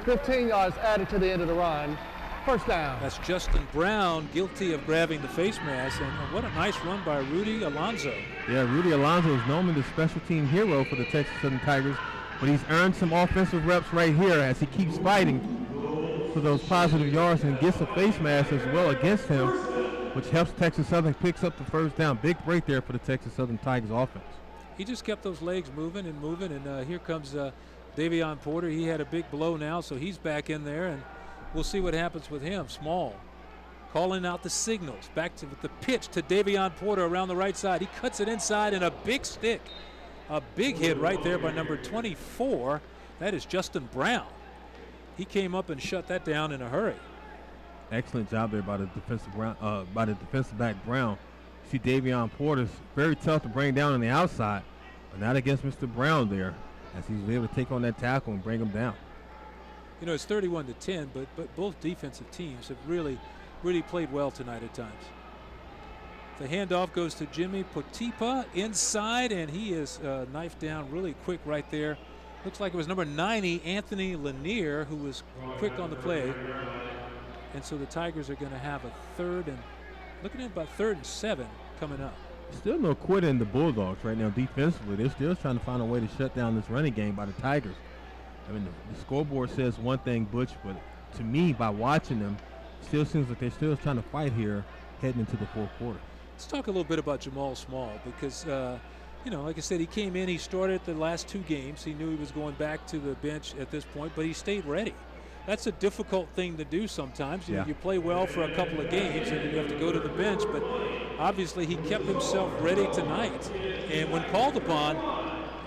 Speaker 11: 15 yards added to the end of the run. First down.
Speaker 2: That's Justin Brown guilty of grabbing the face mask, and what a nice run by Rudy Alonso.
Speaker 3: Yeah, Rudy Alonso is normally the special team hero for the Texas Southern Tigers, but he's earned some offensive reps right here as he keeps fighting for those positive yards and gets a face mask as well against him, which helps Texas Southern, picks up the first down. Big break there for the Texas Southern Tigers offense.
Speaker 2: He just kept those legs moving, and here comes Davion Porter. He had a big blow now, so he's back in there, and we'll see what happens with him. Small calling out the signals. Back to the pitch to Davion Porter around the right side. He cuts it inside, and a big stick. A big hit right there by number 24. That is Justin Brown. He came up and shut that down in a hurry.
Speaker 3: Excellent job there by the defensive back Brown. See Davion Porter's very tough to bring down on the outside, but not against Mr. Brown there, as he's able to take on that tackle and bring him down.
Speaker 2: You know, it's 31-10, but both defensive teams have really played well tonight at times. The handoff goes to Jimmy Potipa inside, and he is knifed down really quick right there. Looks like it was number 90, Anthony Lanier, who was quick on the play. And so the Tigers are going to have a third and, looking at about 3rd and 7 coming up.
Speaker 3: Still no quit in the Bulldogs right now defensively. They're still trying to find a way to shut down this running game by the Tigers. I mean, the scoreboard says one thing, Butch, but to me, by watching them, it still seems like they're still trying to fight here heading into the fourth quarter.
Speaker 2: Let's talk a little bit about Jamal Small because, you know, like I said, he came in, he started the last 2 games. He knew he was going back to the bench at this point, but he stayed ready. That's a difficult thing to do sometimes. You know, you play well for a couple of games and you have to go to the bench, but obviously he kept himself ready tonight. And when called upon,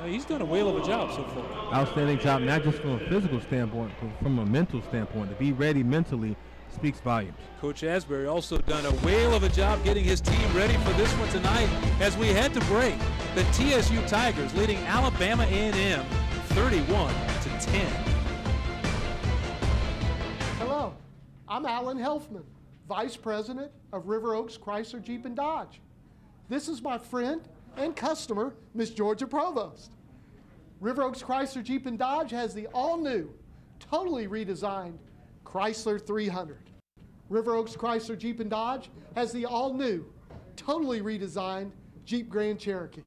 Speaker 2: he's done a whale of a job so far.
Speaker 3: Outstanding job, not just from a physical standpoint, but from a mental standpoint. To be ready mentally speaks volumes.
Speaker 2: Coach Asbury also done a whale of a job getting his team ready for this one tonight. As we head to break, the TSU Tigers leading Alabama A&M 31-10.
Speaker 12: Hello, I'm Alan Helfman, Vice President of River Oaks Chrysler Jeep and Dodge. This is my friend and customer, Miss Georgia Provost. River Oaks Chrysler Jeep and Dodge has the all-new, totally redesigned Chrysler 300. River Oaks Chrysler Jeep and Dodge has the all-new, totally redesigned Jeep Grand Cherokee.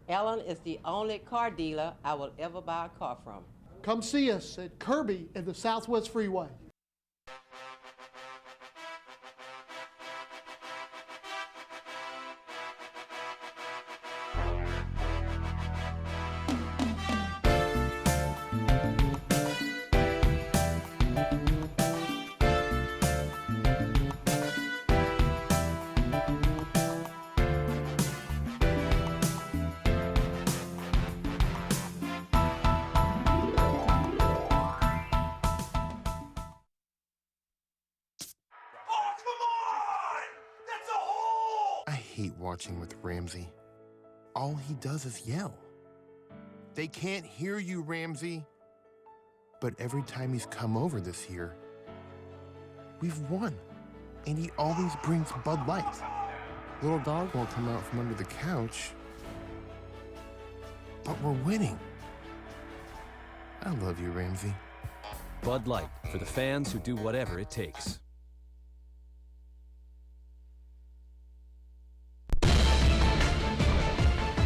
Speaker 13: Ellen is the only car dealer I will ever buy a car from.
Speaker 12: Come see us at Kirby and the Southwest Freeway.
Speaker 9: I hate watching with Ramsey. all he does is yell. They can't hear you, Ramsey. But every time he's come over this year, we've won. And he always brings Bud Light. Little dog won't come out from under the couch, but we're winning. I love you, Ramsey.
Speaker 8: Bud Light, for the fans who do whatever it takes.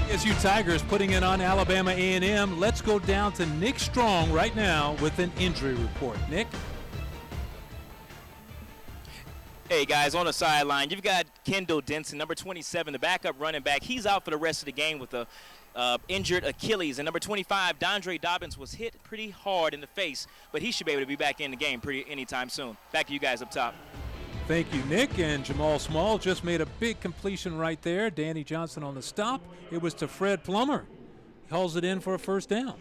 Speaker 2: TSU Tigers putting it on Alabama A&M. Let's go down to Nick Strong right now with an injury report. Nick?
Speaker 1: Hey, guys, on the sideline, you've got Kendall Denson, number 27, the backup running back. He's out for the rest of the game with a injured Achilles. And number 25, Dondre Dobbins, was hit pretty hard in the face, but he should be able to be back in the game anytime soon. Back to you guys up top.
Speaker 2: Thank you, Nick. And Jamal Small just made a big completion right there. Danny Johnson on the stop. It was to Fred Plummer. He hauls it in for a first down.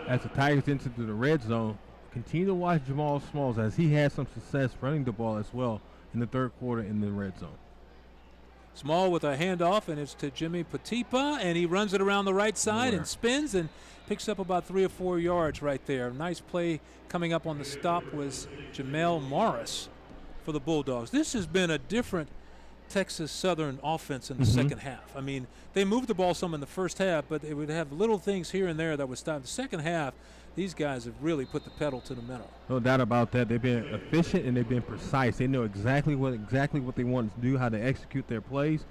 Speaker 3: As the Tigers enter the red zone, continue to watch Jamal Smalls as he had some success running the ball as well in the third quarter in the red zone.
Speaker 2: Small with a handoff, and it's to Jimmy Patipa, and he runs it around the right side and spins and picks up about 3 or 4 yards right there. Nice play coming up on the stop was Jamel Morris for the Bulldogs. This has been a different Texas Southern offense in the second half. I mean, they moved the ball some in the first half, but they would have little things here and there that would stop. The second half, these guys have really put the pedal to the metal.
Speaker 3: No doubt about that. They've been efficient and they've been precise. They know exactly what they want to do, how to execute their plays.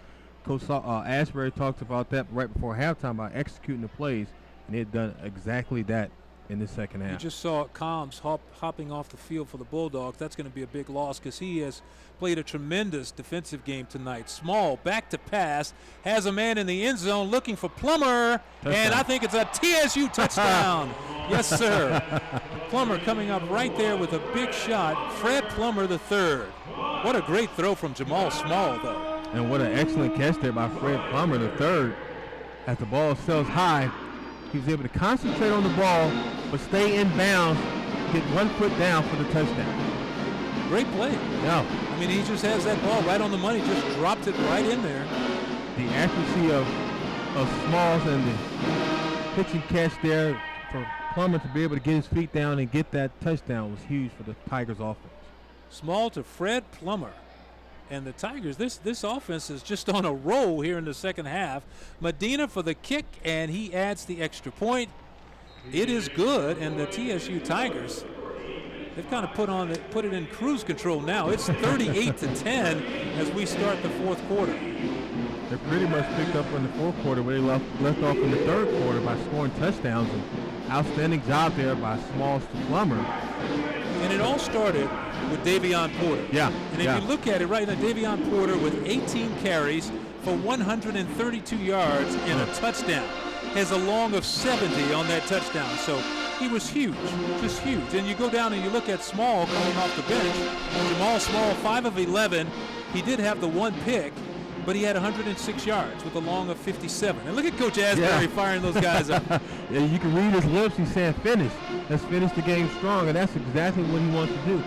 Speaker 3: Coach Ashbury talked about that right before halftime about executing the plays, and they've done exactly that in the second half.
Speaker 2: You just saw Combs hopping off the field for the Bulldogs. That's going to be a big loss because he has played a tremendous defensive game tonight. Small back to pass, has a man in the end zone looking for Plummer, and I think it's a TSU touchdown. Yes, sir. Plummer coming up right there with a big shot. Fred Plummer III. What a great throw from Jamal Small, though.
Speaker 3: And what an excellent catch there by Fred Plummer III. As the ball sails high, he was able to concentrate on the ball, but stay in bounds, get 1 foot down for the touchdown.
Speaker 2: Great play.
Speaker 3: Yeah.
Speaker 2: I mean, he just has that ball right on the money, just dropped it right in there.
Speaker 3: The accuracy of Smalls and the pitch and catch there for Plummer to be able to get his feet down and get that touchdown was huge for the Tigers offense.
Speaker 2: Small to Fred Plummer. And the Tigers, this offense is just on a roll here in the second half. Medina for the kick, and he adds the extra point. It is good, and the TSU Tigers, they've kind of put it in cruise control now. It's 38-10 as we start the fourth quarter.
Speaker 3: They pretty much picked up in the fourth quarter where they left off in the third quarter by scoring touchdowns. And outstanding job there by Smalls to Plummer.
Speaker 2: And it all started with Davion Porter.
Speaker 3: Yeah.
Speaker 2: And if you look at it right now, Davion Porter with 18 carries for 132 yards and a touchdown. Has a long of 70 on that touchdown. So he was huge, just huge. And you go down and you look at Small coming off the bench. Jamal Small, 5 of 11. He did have the 1 pick, but he had 106 yards with a long of 57. And look at Coach Asbury firing those guys up.
Speaker 3: Yeah, you can read his lips. He's saying finish. Let's finish the game strong, and that's exactly what he wants to do.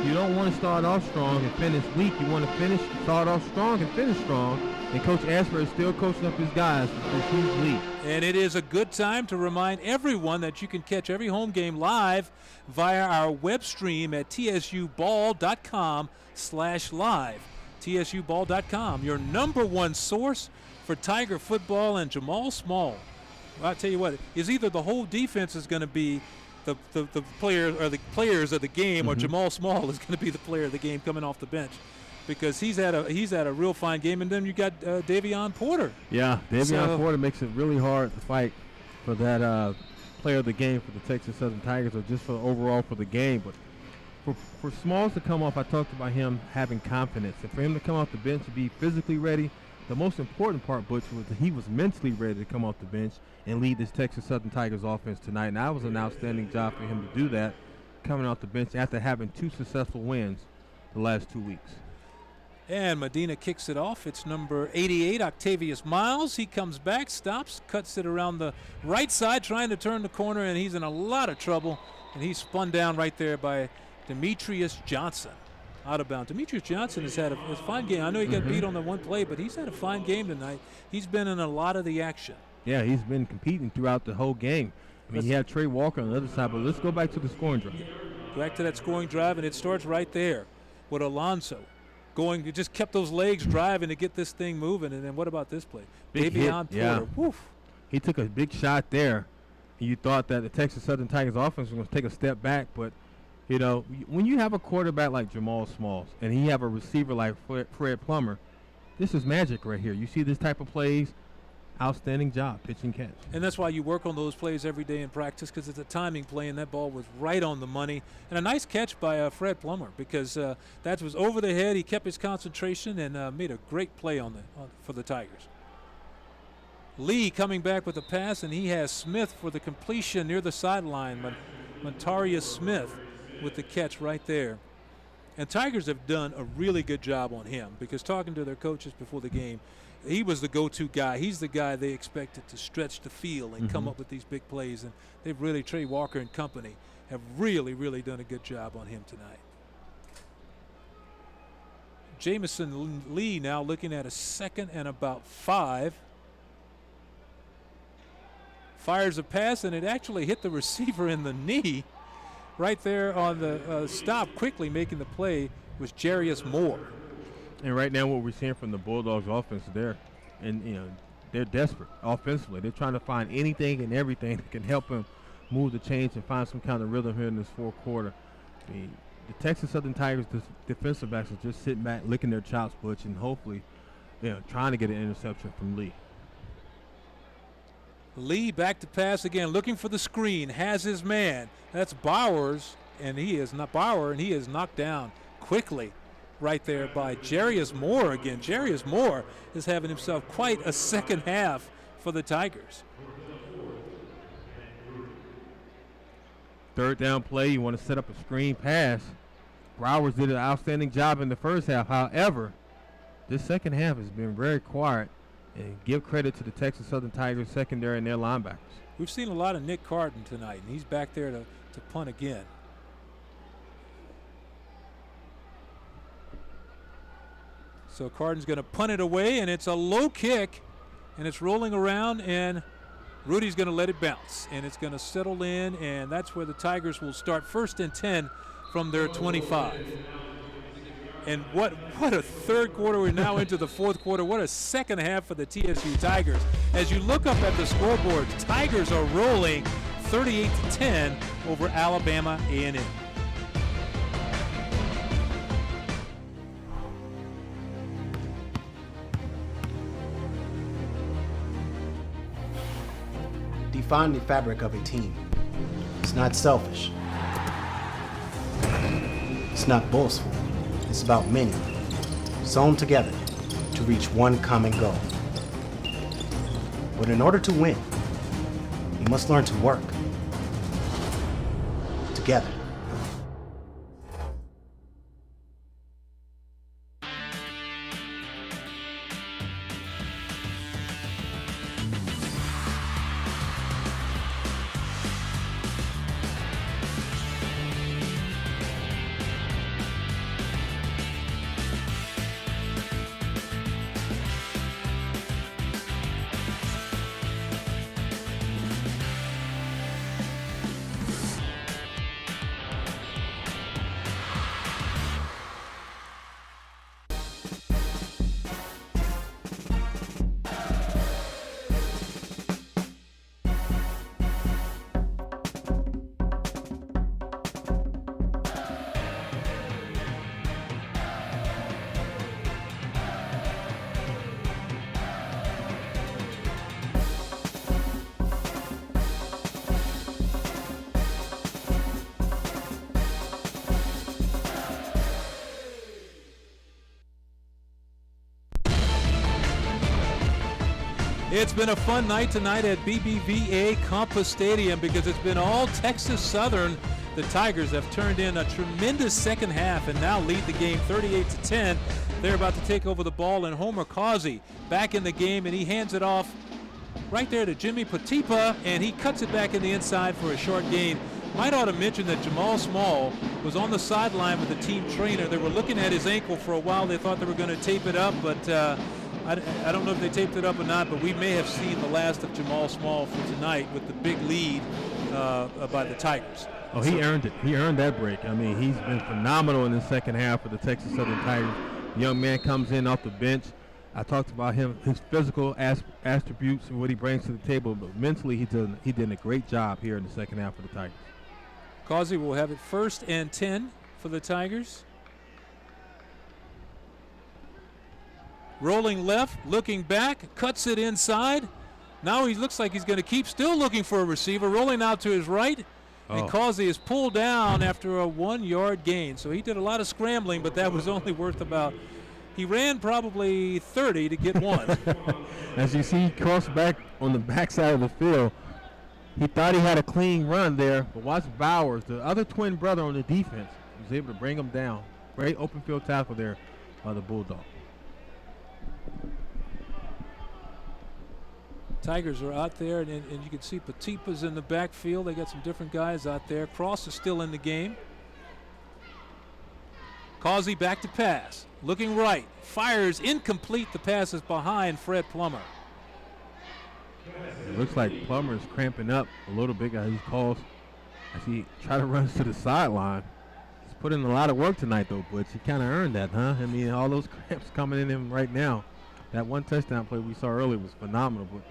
Speaker 3: You don't want to start off strong and finish weak. You want to start off strong and finish strong. And Coach Asbury is still coaching up his guys with this huge lead.
Speaker 2: And it is a good time to remind everyone that you can catch every home game live via our web stream at tsuball.com/live. tsuball.com, your number 1 source for Tiger football and Jamal Small. Well, I'll tell you what, is either the whole defense is going to be the players of the game, or Jamal Small is going to be the player of the game coming off the bench, because he's had a real fine game. And then you got Davion Porter.
Speaker 3: Yeah, Davion Porter makes it really hard to fight for that player of the game for the Texas Southern Tigers, or just for overall for the game. But for Smalls to come off, I talked about him having confidence, and for him to come off the bench and be physically ready. The most important part, Butch, was that he was mentally ready to come off the bench and lead this Texas Southern Tigers offense tonight. And that was an outstanding job for him to do that, coming off the bench after having 2 successful wins the last 2 weeks.
Speaker 2: And Medina kicks it off. It's number 88, Octavius Miles. He comes back, stops, cuts it around the right side, trying to turn the corner, and he's in a lot of trouble. And he's spun down right there by Demetrius Johnson. out of bounds. Demetrius Johnson has had a fine game. I know he got beat on the one play, but he's had a fine game tonight. He's been in a lot of the action.
Speaker 3: Yeah, he's been competing throughout the whole game. I mean, you have Trey Walker on the other side, but let's go back to the scoring drive.
Speaker 2: Back to that scoring drive, and it starts right there with Alonso going. He just kept those legs driving to get this thing moving. And then what about this play? Davion Porter.
Speaker 3: Yeah.
Speaker 2: Woof.
Speaker 3: He took a big shot there. And you thought that the Texas Southern Tigers offense was going to take a step back, but you know, when you have a quarterback like Jamal Smalls and he have a receiver like Fred Plummer, this is magic right here. You see this type of plays, outstanding job, pitch and catch.
Speaker 2: And that's why you work on those plays every day in practice, because it's a timing play, and that ball was right on the money. And a nice catch by Fred Plummer, because that was over the head. He kept his concentration and made a great play for the Tigers. Lee coming back with a pass, and he has Smith for the completion near the sideline. Montarius Smith with the catch right there. And Tigers have done a really good job on him, because talking to their coaches before the game, he was the go-to guy. He's the guy they expected to stretch the field and come up with these big plays. And they've really, Trey Walker and company, have really, really done a good job on him tonight. Jamison Lee now looking at a 2nd and about 5. Fires a pass, and it actually hit the receiver in the knee. Right there on the stop, quickly making the play was Jarius Moore.
Speaker 3: And right now what we're seeing from the Bulldogs offense there, and you know, they're desperate offensively. They're trying to find anything and everything that can help them move the chains and find some kind of rhythm here in this fourth quarter. I mean, the Texas Southern Tigers defensive backs are just sitting back, licking their chops, Butch, and hopefully, you know, trying to get an interception from Lee.
Speaker 2: Lee back to pass again, looking for the screen, has his man. That's Bowers, and he is knocked down quickly right there by Jarius Moore again. Jarius Moore is having himself quite a second half for the Tigers.
Speaker 3: Third down play, you want to set up a screen pass. Bowers did an outstanding job in the first half. However, this second half has been very quiet. And give credit to the Texas Southern Tigers secondary and their linebackers.
Speaker 2: We've seen a lot of Nick Carden tonight, and he's back there to punt again. So Carden's going to punt it away, and it's a low kick, and it's rolling around, and Rudy's going to let it bounce, and it's going to settle in, and that's where the Tigers will start 1st and 10 from their 25. And what a third quarter. We're now into the fourth quarter. What a second half for the TSU Tigers. As you look up at the scoreboard, Tigers are rolling 38-10 over Alabama A&M.
Speaker 18: Define the fabric of a team. It's not selfish. It's not boastful. It's about many, sewn together to reach one common goal. But in order to win, you must learn to work together.
Speaker 2: It's been a fun night tonight at BBVA Compass Stadium because it's been all Texas Southern. The Tigers have turned in a tremendous second half and now lead the game 38-10. They're about to take over the ball, and Homer Causey back in the game, and he hands it off right there to Jimmy Patipa, and he cuts it back in the inside for a short gain. Might ought to mention that Jamal Small was on the sideline with the team trainer. They were looking at his ankle for a while. They thought they were going to tape it up, but I don't know if they taped it up or not, but we may have seen the last of Jamal Small for tonight with the big lead by the Tigers.
Speaker 3: Oh, he earned it. He earned that break. I mean, he's been phenomenal in the second half for the Texas Southern Tigers. Young man comes in off the bench. I talked about him, his physical attributes and what he brings to the table, but mentally he did a great job here in the second half for the Tigers.
Speaker 2: Causey will have it 1st and 10 for the Tigers. Rolling left, looking back, cuts it inside. Now he looks like he's going to keep still looking for a receiver, rolling out to his right. And Causey is pulled down after a 1-yard gain. So he did a lot of scrambling, but that was only worth about, he ran probably 30 to get one.
Speaker 3: As you see, he crossed back on the backside of the field. He thought he had a clean run there, but watch Bowers, the other twin brother on the defense, was able to bring him down. Great open field tackle there by the Bulldog.
Speaker 2: Tigers are out there, and you can see Patipa's in the backfield. They got some different guys out there. Cross is still in the game. Causey back to pass. Looking right. Fires incomplete. The pass is behind Fred Plummer.
Speaker 3: It looks like Plummer is cramping up a little bit. He calls as he tries to run to the sideline. He's put in a lot of work tonight, though, Butch. He kind of earned that, huh? I mean, all those cramps coming in him right now. That one touchdown play we saw earlier was phenomenal. But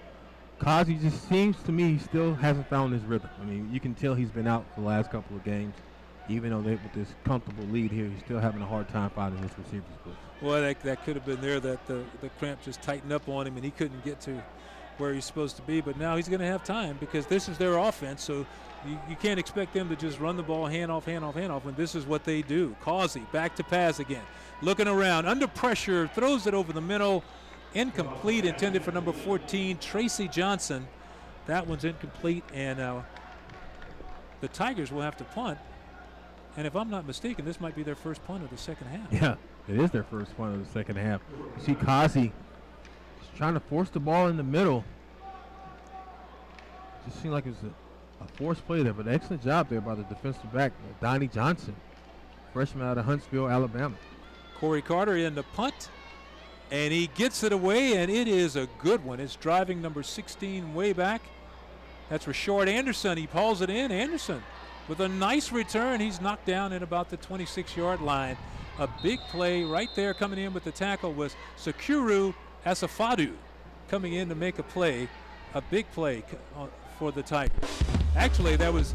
Speaker 3: Causey just seems to me he still hasn't found his rhythm. I mean, you can tell he's been out for the last couple of games. Even though with this comfortable lead here, he's still having a hard time finding his receivers.
Speaker 2: Well, that could have been there, that the cramp just tightened up on him and he couldn't get to where he's supposed to be. But now he's going to have time because this is their offense. So you can't expect them to just run the ball hand off, when this is what they do. Causey back to pass again. Looking around, under pressure, throws it over the middle. Incomplete, intended for number 14, Tracy Johnson. That one's incomplete, and the Tigers will have to punt. And if I'm not mistaken, this might be their first punt of the second half.
Speaker 3: Yeah, it is their first punt of the second half. You see Causey just trying to force the ball in the middle. Just seemed like it was a forced play there, but an excellent job there by the defensive back, Donnie Johnson, freshman out of Huntsville, Alabama.
Speaker 2: Corey Carter in the punt, and he gets it away, and it is a good one. It's driving number 16 way back. That's Rashard Anderson. He hauls it in. Anderson with a nice return. He's knocked down at about the 26-yard line. A big play right there. Coming in with the tackle was Sakuru Asafadu coming in to make a play. A big play for the Tigers. Actually, that was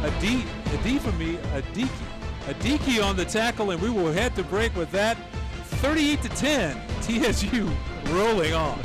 Speaker 2: a D for me, a Diki on the tackle, and we will head to break with that. 38-10, TSU rolling on.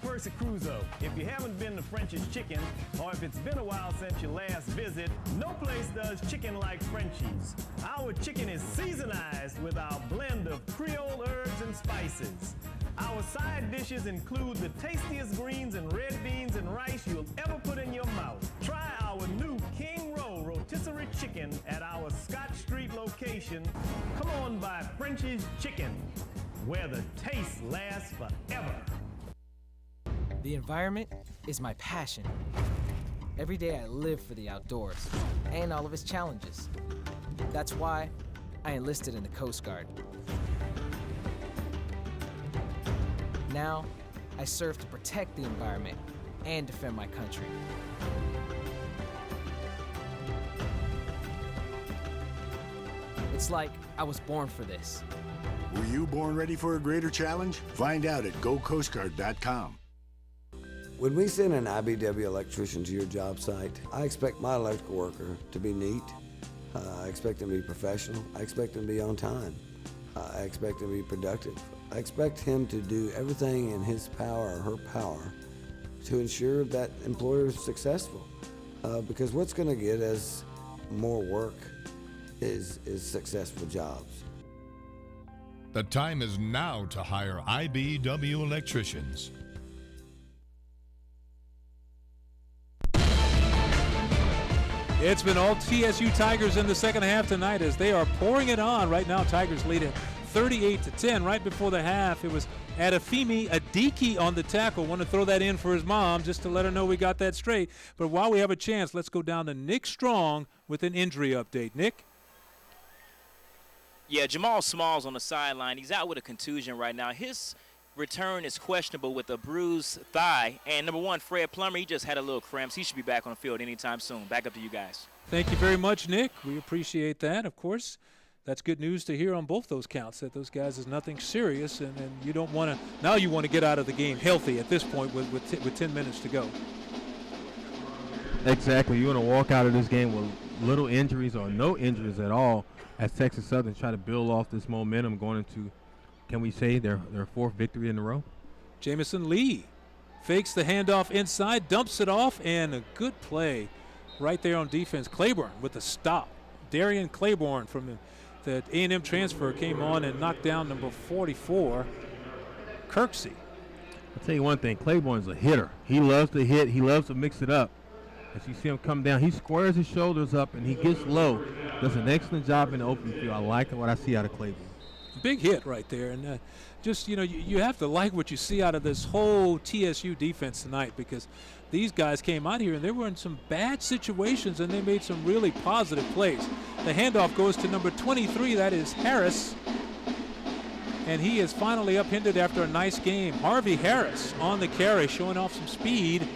Speaker 7: Percy Cruzo. If you haven't been to French's Chicken, or if it's been a while since your last visit, no place does chicken like Frenchie's. Our chicken is seasonized with our blend of Creole herbs and spices. Our side dishes include the tastiest greens and red beans and rice you'll ever put in your mouth. Try our new King Roll rotisserie chicken at our Scott Street location. Come on by French's Chicken, where the taste lasts forever.
Speaker 10: The environment is my passion. Every day I live for the outdoors and all of its challenges. That's why I enlisted in the Coast Guard. Now, I serve to protect the environment and defend my country. It's like I was born for this.
Speaker 5: Were you born ready for a greater challenge? Find out at GoCoastGuard.com.
Speaker 19: When we send an IBEW electrician to your job site, I expect my electrical worker to be neat. I expect him to be professional. I expect him to be on time. I expect him to be productive. I expect him to do everything in his power or her power to ensure that employer is successful. Because what's going to get us more work is successful jobs.
Speaker 20: The time is now to hire IBEW electricians.
Speaker 2: It's been all TSU Tigers in the second half tonight as they are pouring it on. Right now, Tigers lead at 38-10. Right before the half, it was Adefemi Adiki on the tackle. Want to throw that in for his mom just to let her know we got that straight. But while we have a chance, let's go down to Nick Strong with an injury update. Nick?
Speaker 1: Yeah, Jamal Smalls on the sideline. He's out with a contusion right now. His return is questionable with a bruised thigh. And number one, Fred Plummer, he just had a little cramps. He should be back on the field anytime soon. Back up to you guys.
Speaker 2: Thank you very much, Nick. We appreciate that, of course. That's good news to hear on both those counts, that those guys is nothing serious, and you don't want to – now you want to get out of the game healthy at this point with 10 minutes to go.
Speaker 3: Exactly. You want to walk out of this game with little injuries or no injuries at all as Texas Southern try to build off this momentum going into, can we say, their fourth victory in a row?
Speaker 2: Jamison Lee fakes the handoff inside, dumps it off, and a good play right there on defense. Claiborne with the stop. Darian Claiborne from the A&M transfer came on and knocked down number 44, Kirksey.
Speaker 3: I'll tell you one thing, Claiborne's a hitter. He loves to hit. He loves to mix it up. As you see him come down, he squares his shoulders up and he gets low. Does an excellent job in the open field. I like what I see out of Claiborne.
Speaker 2: Big hit right there. And just, you have to like what you see out of this whole TSU defense tonight, because these guys came out here and they were in some bad situations and they made some really positive plays. The handoff goes to number 23. That is Harris. And he is finally upended after a nice game. Harvey Harris on the carry, showing off some speed.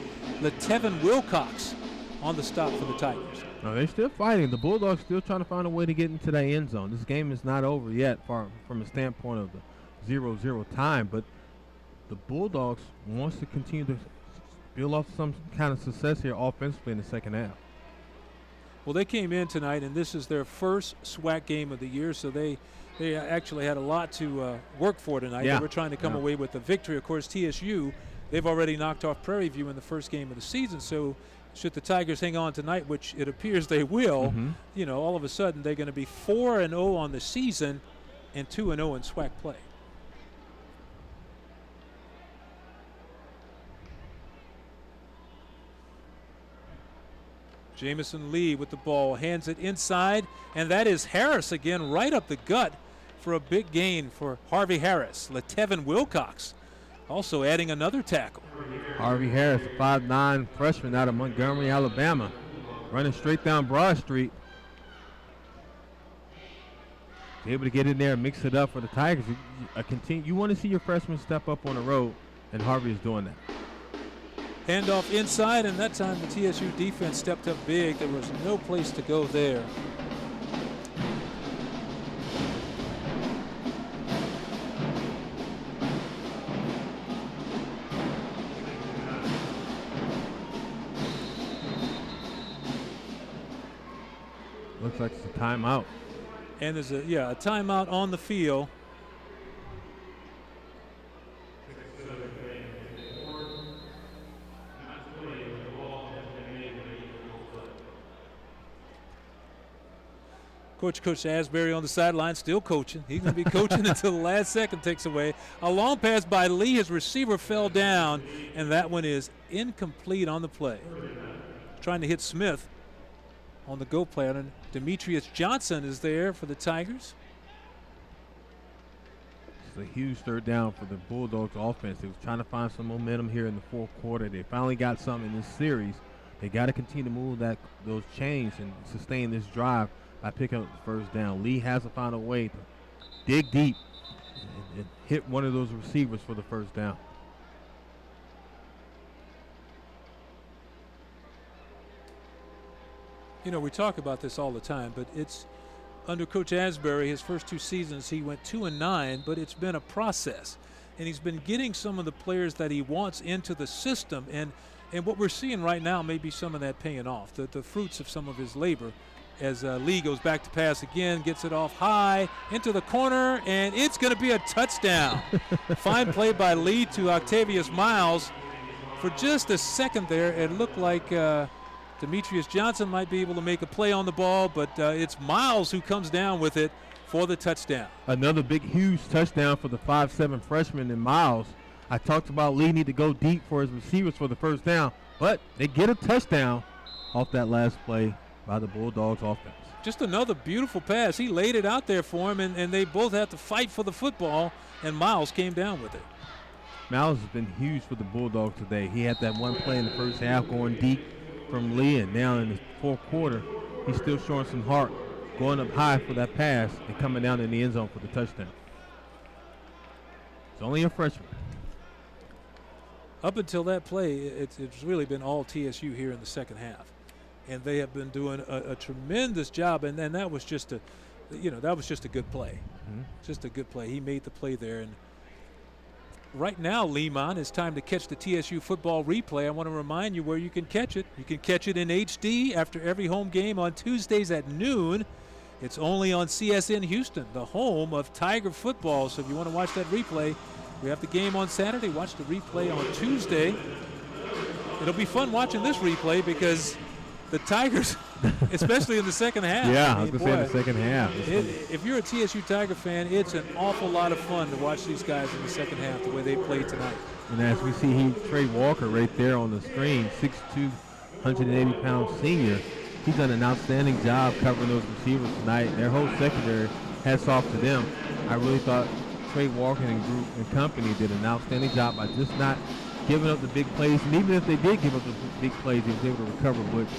Speaker 2: LaTevin Wilcox on the stop for the Tigers.
Speaker 3: No, they're still fighting. The Bulldogs still trying to find a way to get into that end zone. This game is not over yet from a standpoint of the 0-0 time, but the Bulldogs wants to continue to build off some kind of success here offensively in the second half.
Speaker 2: Well, they came in tonight, and this is their first SWAC game of the year, so they actually had a lot to work for tonight.
Speaker 3: Yeah.
Speaker 2: They were trying to come away with the victory. Of course, TSU, they've already knocked off Prairie View in the first game of the season, so should the Tigers hang on tonight, which it appears they will, all of a sudden they're going to be 4-0 on the season and 2-0 in SWAC play. Jamison Lee with the ball, hands it inside, and that is Harris again, right up the gut for a big gain for Harvey Harris. LaTevin Wilcox also adding another tackle.
Speaker 3: Harvey Harris, a 5'9" freshman out of Montgomery, Alabama, running straight down Broad Street. Able to get in there and mix it up for the Tigers. You want to see your freshmen step up on the road, and Harvey is doing that.
Speaker 2: Handoff inside, and that time the TSU defense stepped up big. There was no place to go there.
Speaker 3: Looks like it's a timeout.
Speaker 2: And there's a timeout on the field. Coach Asbury on the sideline, still coaching. He's going to be coaching until the last second takes away. A long pass by Lee. His receiver fell down, and that one is incomplete on the play. Trying to hit Smith on the go play. And Demetrius Johnson is there for the Tigers.
Speaker 3: It's a huge third down for the Bulldogs offense. They was trying to find some momentum here in the fourth quarter. They finally got something in this series. They got to continue to move those chains and sustain this drive by picking up the first down. Lee has to find a way to dig deep and hit one of those receivers for the first down.
Speaker 2: We talk about this all the time, but it's under Coach Asbury, his first two seasons, he went 2-9, but it's been a process. And he's been getting some of the players that he wants into the system. And what we're seeing right now may be some of that paying off, the fruits of some of his labor. As Lee goes back to pass again, gets it off high into the corner, and it's going to be a touchdown. Fine play by Lee to Octavius Miles. For just a second there, it looked like Demetrius Johnson might be able to make a play on the ball, but it's Miles who comes down with it for the touchdown.
Speaker 3: Another big, huge touchdown for the 5'7" freshman in Miles. I talked about Lee need to go deep for his receivers for the first down, but they get a touchdown off that last play by the Bulldogs offense.
Speaker 2: Just another beautiful pass. He laid it out there for him, and they both had to fight for the football, and Miles came down with it.
Speaker 3: Miles has been huge for the Bulldogs today. He had that one play in the first half going deep from Lee, and now in the fourth quarter, he's still showing some heart, going up high for that pass and coming down in the end zone for the touchdown. It's only a freshman.
Speaker 2: Up until that play, it's really been all TSU here in the second half. And they have been doing a tremendous job, and that was just a good play. Just a good play. He made the play there. And right now, Lehman, it's time to catch the TSU football replay. I want to remind you where you can catch it. You can catch it in HD after every home game on Tuesdays at noon. It's only on CSN Houston, the home of Tiger football. So if you want to watch that replay, we have the game on Saturday. Watch the replay on Tuesday. It'll be fun watching this replay because the Tigers, especially in the second half.
Speaker 3: Yeah, I was going to say in the second half.
Speaker 2: If you're a TSU Tiger fan, it's an awful lot of fun to watch these guys in the second half the way they play tonight.
Speaker 3: And as we see, Trey Walker right there on the screen, 6'2", 180-pound senior. He's done an outstanding job covering those receivers tonight. Their whole secondary, hats off to them. I really thought Trey Walker and group and company did an outstanding job by just not giving up the big plays. And even if they did give up the big plays, he was able to recover blitz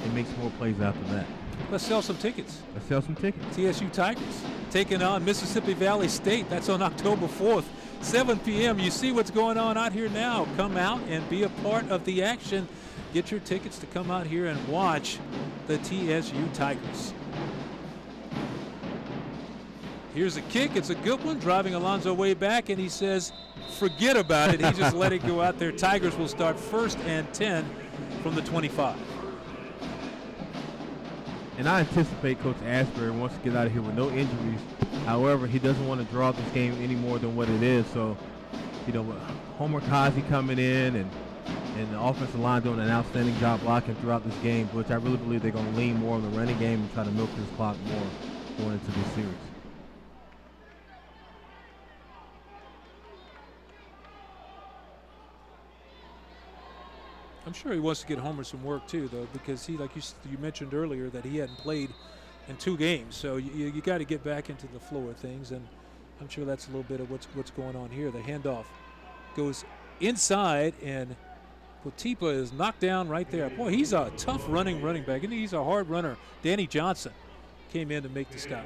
Speaker 3: and make some more plays after that.
Speaker 2: Let's sell some tickets.
Speaker 3: Let's sell some tickets.
Speaker 2: TSU Tigers taking on Mississippi Valley State. That's on October 4th, 7 p.m. You see what's going on out here now. Come out and be a part of the action. Get your tickets to come out here and watch the TSU Tigers. Here's a kick. It's a good one. Driving Alonzo way back, and he says, forget about it. He just let it go out there. Tigers will start 1st and 10 from the 25.
Speaker 3: And I anticipate Coach Asbury wants to get out of here with no injuries. However, he doesn't want to draw out this game any more than what it is. So, with Homer Kazi coming in and the offensive line doing an outstanding job blocking throughout this game, which I really believe they're going to lean more on the running game and try to milk this clock more going into this series.
Speaker 2: I'm sure he wants to get Homer some work too, though, because he, like you mentioned earlier, that he hadn't played in 2 games. So you got to get back into the flow of things, and I'm sure that's a little bit of what's going on here. The handoff goes inside, and Potipa is knocked down right there. Boy, he's a tough running back, and he's a hard runner. Danny Johnson came in to make the stop.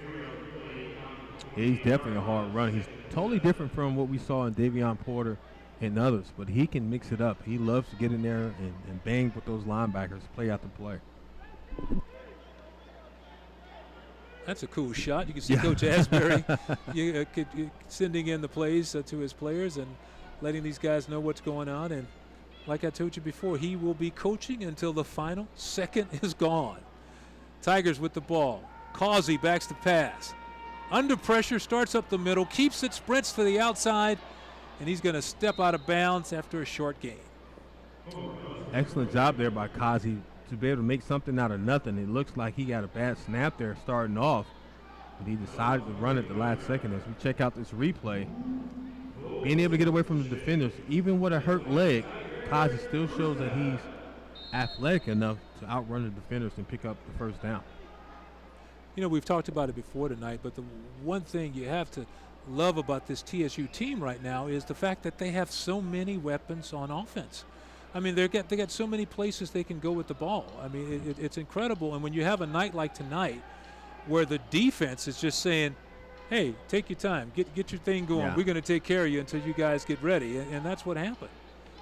Speaker 3: Yeah, he's definitely a hard runner. He's totally different from what we saw in Davion Porter and others, but he can mix it up. He loves to get in there and bang with those linebackers, play after play.
Speaker 2: That's a cool shot. You can see Coach Asbury sending in the plays to his players and letting these guys know what's going on. And like I told you before, he will be coaching until the final second is gone. Tigers with the ball. Causey backs the pass. Under pressure, starts up the middle, keeps it, sprints to the outside, and he's going to step out of bounds after a short gain.
Speaker 3: Excellent job there by Kazi to be able to make something out of nothing. It looks like he got a bad snap there starting off, but he decided to run it the last second. As we check out this replay, being able to get away from the defenders, even with a hurt leg, Kazi still shows that he's athletic enough to outrun the defenders and pick up the first down.
Speaker 2: You know, we've talked about it before tonight, but the one thing you have to love about this TSU team right now is the fact that they have so many weapons on offense. I mean, they got so many places they can go with the ball. I mean, it's incredible. And when you have a night like tonight where the defense is just saying, hey, take your time, get your thing going.
Speaker 3: Yeah.
Speaker 2: We're going to take care of you until you guys get ready. And that's what happened.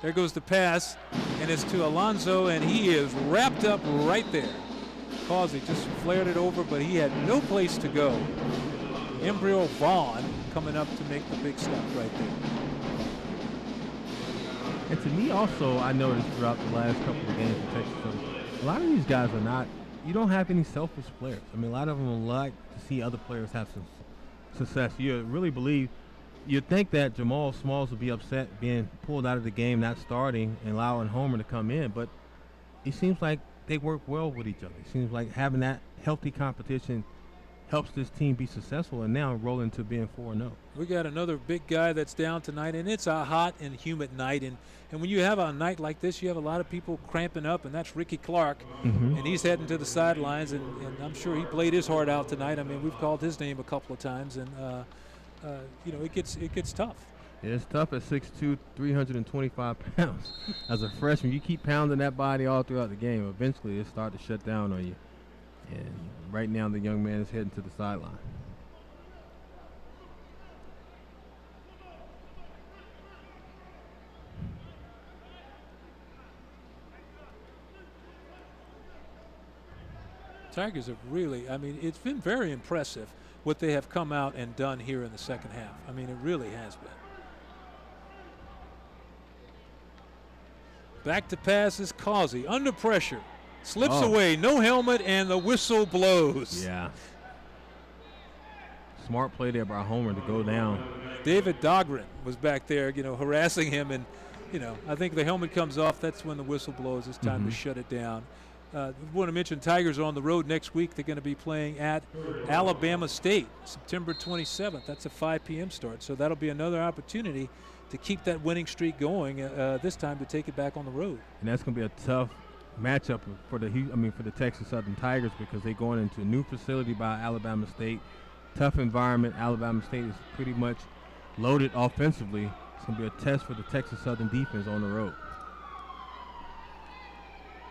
Speaker 2: There goes the pass, and it's to Alonzo, and he is wrapped up right there. Causey just flared it over, but he had no place to go. Embryo Vaughn coming up to make the big stop right there.
Speaker 3: And to me also, I noticed throughout the last couple of games in Texas, a lot of these guys are not, you don't have any selfish players. I mean, a lot of them will like to see other players have some success. You really believe, you'd think that Jamal Smalls would be upset being pulled out of the game, not starting, and allowing Homer to come in, but it seems like they work well with each other. It seems like having that healthy competition helps this team be successful and now roll into being 4-0.
Speaker 2: We got another big guy that's down tonight, and it's a hot and humid night. And when you have a night like this, you have a lot of people cramping up, and that's Ricky Clark. And he's heading to the sidelines, and I'm sure he played his heart out tonight. I mean, we've called his name a couple of times, and, it gets tough.
Speaker 3: Yeah, it's tough at 6'2", 325 pounds. As a freshman, you keep pounding that body all throughout the game. Eventually, it starts to shut down on you. And right now, the young man is heading to the sideline.
Speaker 2: Tigers have really, it's been very impressive what they have come out and done here in the second half. I mean, it really has been. Back to pass is Causey, under pressure. Slips away, no helmet, and the whistle blows.
Speaker 3: Yeah. Smart play there by Homer to go down.
Speaker 2: David Dogren was back there, harassing him, and, I think the helmet comes off. That's when the whistle blows. It's time to shut it down. I want to mention Tigers are on the road next week. They're going to be playing at Alabama State, September 27th. That's a 5 p.m. start, so that'll be another opportunity to keep that winning streak going. This time to take it back on the road.
Speaker 3: And that's going to be a tough matchup for the Texas Southern Tigers because they're going into a new facility by Alabama State. Tough environment. Alabama State is pretty much loaded offensively. It's going to be a test for the Texas Southern defense on the road.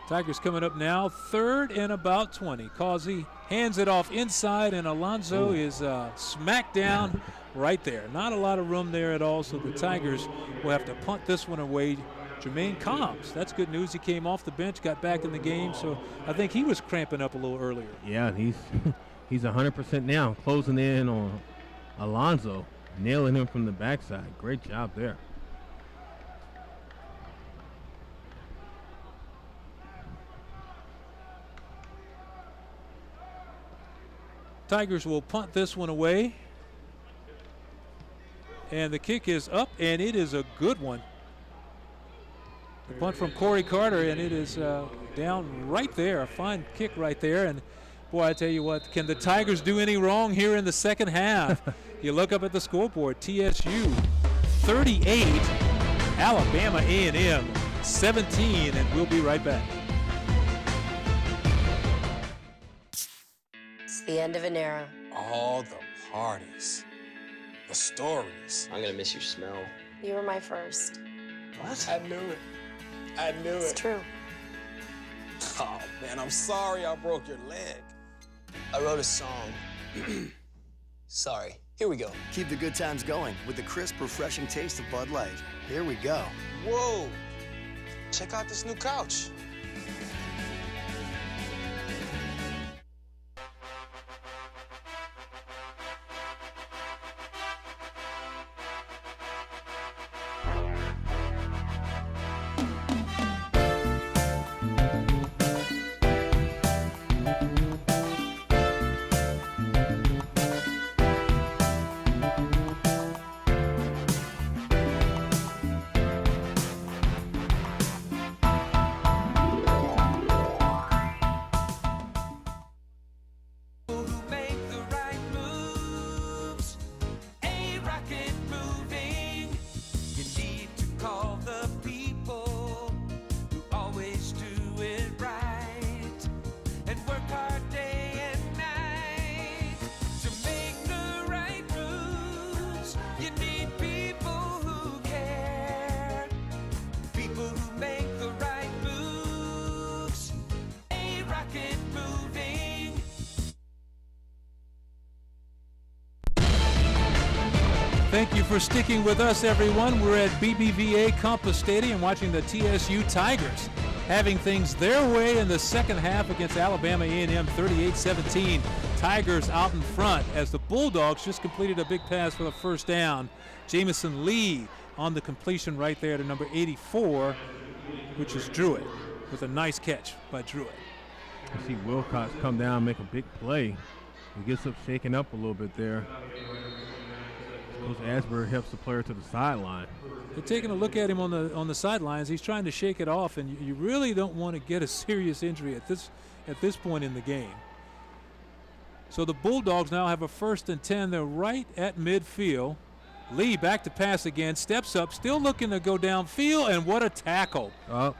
Speaker 2: Tigers coming up now, 3rd and about 20. Causey hands it off inside, and Alonso is smacked down right there. Not a lot of room there at all, so the Tigers will have to punt this one away. Jermaine Combs, that's good news. He came off the bench, got back in the game, so I think he was cramping up a little earlier.
Speaker 3: Yeah, he's 100% now, closing in on Alonso, nailing him from the backside. Great job there.
Speaker 2: Tigers will punt this one away. And the kick is up, and it is a good one. The punt from Corey Carter, and it is down right there. A fine kick right there. And, boy, I tell you what, can the Tigers do any wrong here in the second half? You look up at the scoreboard, TSU 38, Alabama A&M 17, and we'll be right back.
Speaker 14: It's the end of an era.
Speaker 15: All the parties, the stories.
Speaker 17: I'm gonna miss your smell.
Speaker 14: You were my first.
Speaker 15: What? I knew it. I knew
Speaker 14: It's
Speaker 15: it.
Speaker 14: true.
Speaker 15: Oh, man, I'm sorry I broke your leg.
Speaker 17: I wrote a song. Sorry. Here we go. Keep the good times going with the crisp, refreshing taste of Bud Light. Here we go.
Speaker 15: Whoa. Check out this new couch.
Speaker 2: Thank you for sticking with us, everyone. We're at BBVA Compass Stadium watching the TSU Tigers having things their way in the second half against Alabama A&M 38-17. Tigers out in front as the Bulldogs just completed a big pass for the first down. Jamison Lee on the completion right there to number 84, which is Druitt, with a nice catch by Druitt.
Speaker 3: You see Wilcox come down, make a big play. He gets up shaken up a little bit there. Coach Asbury helps the player to the sideline.
Speaker 2: They're taking a look at him on the sidelines. He's trying to shake it off, and you really don't want to get a serious injury at this point in the game. So the Bulldogs now have a 1st and 10. They're right at midfield. Lee back to pass again, steps up, still looking to go downfield, and what a tackle.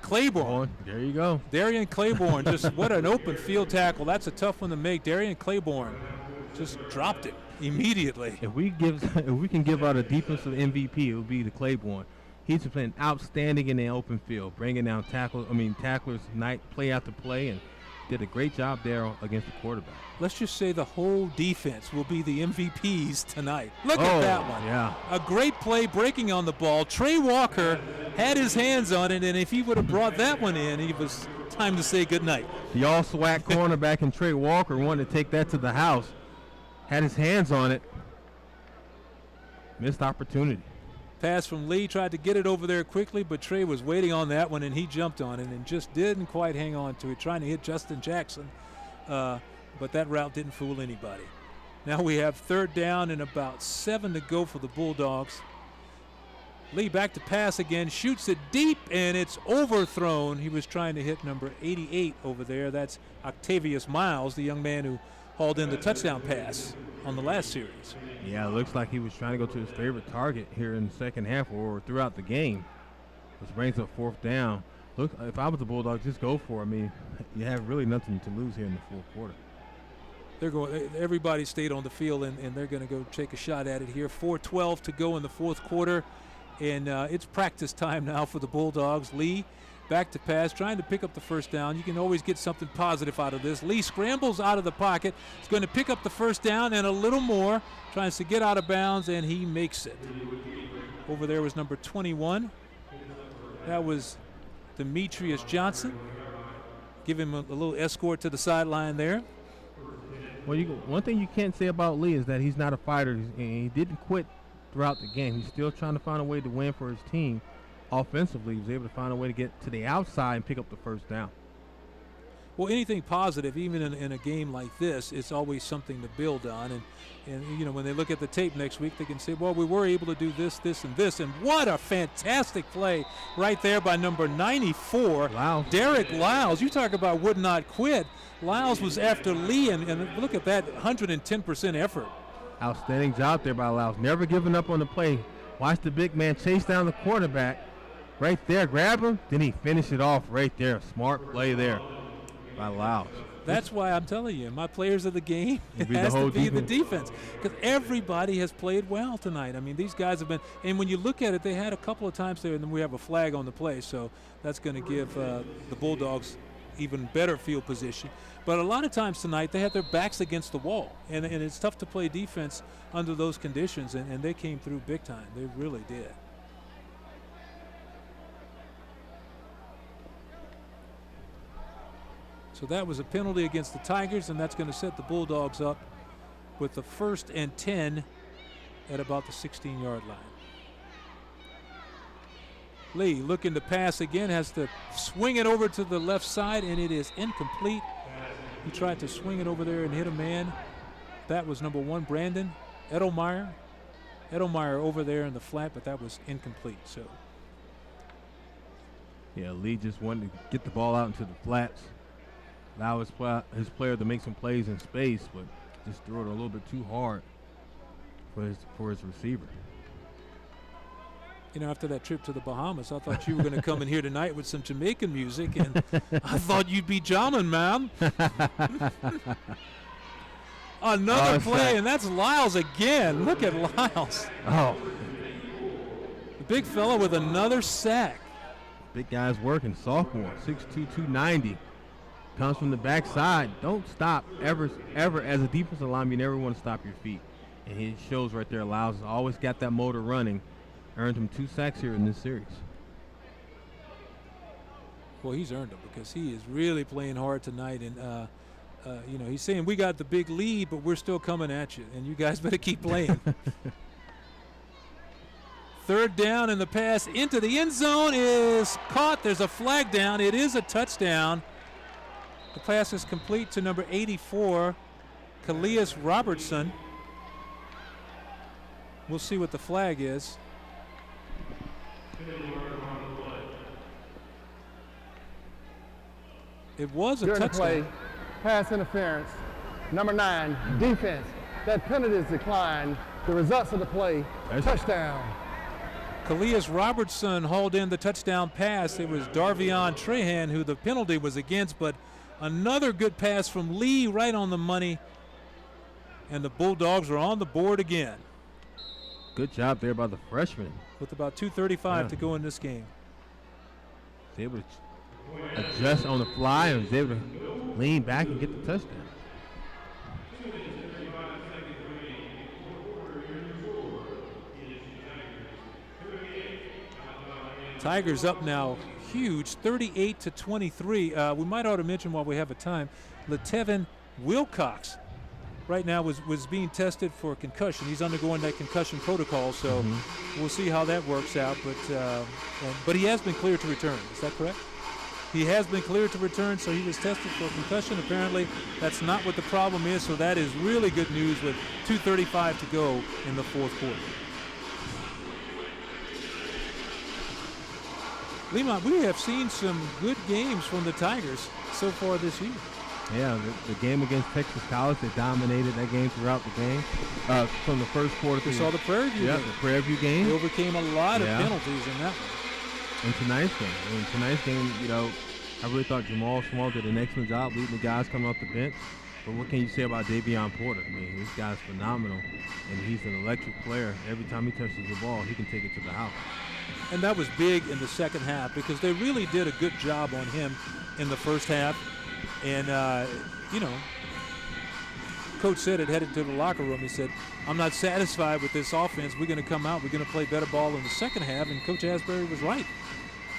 Speaker 2: Claiborne.
Speaker 3: There you go.
Speaker 2: Darian Claiborne, just what an open field tackle. That's a tough one to make. Darian Claiborne just dropped it immediately.
Speaker 3: If we can give out a defensive MVP, it would be the Claiborne. He's been outstanding in the open field, bringing down tacklers play after play, and did a great job there against the quarterback.
Speaker 2: Let's just say the whole defense will be the MVPs tonight. Look at that one.
Speaker 3: Yeah.
Speaker 2: A great play breaking on the ball. Trey Walker had his hands on it, and if he would have brought that one in, it was time to say goodnight.
Speaker 3: The all-SWAC cornerback and Trey Walker wanted to take that to the house. Had his hands on it. Missed opportunity.
Speaker 2: Pass from Lee, tried to get it over there quickly, but Trey was waiting on that one, and he jumped on it and just didn't quite hang on to it, trying to hit Justin Jackson. But that route didn't fool anybody. Now we have 3rd down and about 7 to go for the Bulldogs. Lee back to pass again, shoots it deep, and it's overthrown. He was trying to hit number 88 over there. That's Octavius Miles, the young man who hauled in the touchdown pass on the last series.
Speaker 3: Yeah, it looks like he was trying to go to his favorite target here in the second half or throughout the game, which brings up 4th down. Look, if I was the Bulldogs, just go for it. I mean, you have really nothing to lose here in the 4th quarter.
Speaker 2: Everybody stayed on the field, and they're going to go take a shot at it here. 4:12 to go in the 4th quarter, and it's practice time now for the Bulldogs. Lee back to pass, trying to pick up the 1st down. You can always get something positive out of this. Lee scrambles out of the pocket. He's going to pick up the 1st down and a little more, tries to get out of bounds, and he makes it. Over there was number 21. That was Demetrius Johnson. Give him a little escort to the sideline there.
Speaker 3: Well, one thing you can't say about Lee is that he's not a fighter. He didn't quit throughout the game. He's still trying to find a way to win for his team. Offensively, he was able to find a way to get to the outside and pick up the 1st down.
Speaker 2: Well, anything positive, even in a game like this, it's always something to build on. And you know, when they look at the tape next week, they can say, well, we were able to do this, this, and this. And what a fantastic play right there by number 94,
Speaker 3: Lyles.
Speaker 2: Derek Lyles. You talk about would not quit. Lyles was after Lee, and look at that 110% effort.
Speaker 3: Outstanding job there by Lyles. Never giving up on the play. Watch the big man chase down the quarterback. Right there, grab him, then he finished it off right there. Smart play there by Lyles.
Speaker 2: That's why I'm telling you, my players of the game, it has to be the defense. Because everybody has played well tonight. I mean, these guys have been, and when you look at it, they had a couple of times there, and then we have a flag on the play, so that's going to give the Bulldogs even better field position. But a lot of times tonight, they had their backs against the wall, and it's tough to play defense under those conditions, and they came through big time. They really did. So that was a penalty against the Tigers, and that's going to set the Bulldogs up with the 1st and 10 at about the 16-yard line. Lee looking to pass again, has to swing it over to the left side, and it is incomplete. He tried to swing it over there and hit a man. That was number 1, Brandon Edelmeyer. Edelmeyer over there in the flat, but that was incomplete. So,
Speaker 3: yeah, Lee just wanted to get the ball out into the flats. Allow his player to make some plays in space, but just threw it a little bit too hard for his receiver.
Speaker 2: You know, after that trip to the Bahamas, I thought you were going to come in here tonight with some Jamaican music, and I thought you'd be jamming, man. Another play, and that's Lyles again. Look at Lyles.
Speaker 3: Oh.
Speaker 2: The big fella with another sack.
Speaker 3: Big guy's working, sophomore, 6'2", 290. Comes from the backside. Don't stop ever. As a defensive lineman, you never want to stop your feet. And it shows right there. Lyles has always got that motor running. Earned him 2 sacks here in this series.
Speaker 2: Well, he's earned them because he is really playing hard tonight. And, you know, he's saying we got the big lead, but we're still coming at you. And you guys better keep playing. 3rd down, and the pass into the end zone is caught. There's a flag down. It is a touchdown. The pass is complete to number 84, Kalias Robertson. We'll see what the flag is. It was a
Speaker 11: During
Speaker 2: touchdown.
Speaker 11: the play, pass interference Number 9, defense. That penalty is declined. The results of the play, touchdown.
Speaker 2: Kalias Robertson hauled in the touchdown pass. It was Darvion Trahan who the penalty was against, but another good pass from Lee right on the money. And the Bulldogs are on the board again.
Speaker 3: Good job there by the freshman.
Speaker 2: With about 2:35 to go in this game.
Speaker 3: Was able to adjust on the fly and was able to lean back and get the touchdown.
Speaker 2: Tigers up now huge, 38-23. We might ought to mention while we have a time, Latevin Wilcox right now was being tested for concussion. He's undergoing that concussion protocol, so we'll see how that works out. But he has been cleared to return. Is that correct? He has been cleared to return, so he was tested for concussion. Apparently, that's not what the problem is, so that is really good news with 2:35 to go in the fourth quarter. Lemont, we have seen some good games from the Tigers so far this year.
Speaker 3: Yeah, the game against Texas College, they dominated that game throughout the game. From the first quarter.
Speaker 2: We saw the Prairie View game.
Speaker 3: The Prairie View game.
Speaker 2: They overcame a lot of penalties in that one.
Speaker 3: And tonight's game, I really thought Jamal Small did an excellent job leading the guys coming off the bench. But what can you say about Davion Porter? I mean, this guy's phenomenal, and he's an electric player. Every time he touches the ball, he can take it to the house.
Speaker 2: And that was big in the second half because they really did a good job on him in the first half. And, Coach said it headed to the locker room. He said, I'm not satisfied with this offense. We're going to come out. We're going to play better ball in the second half. And Coach Asbury was right.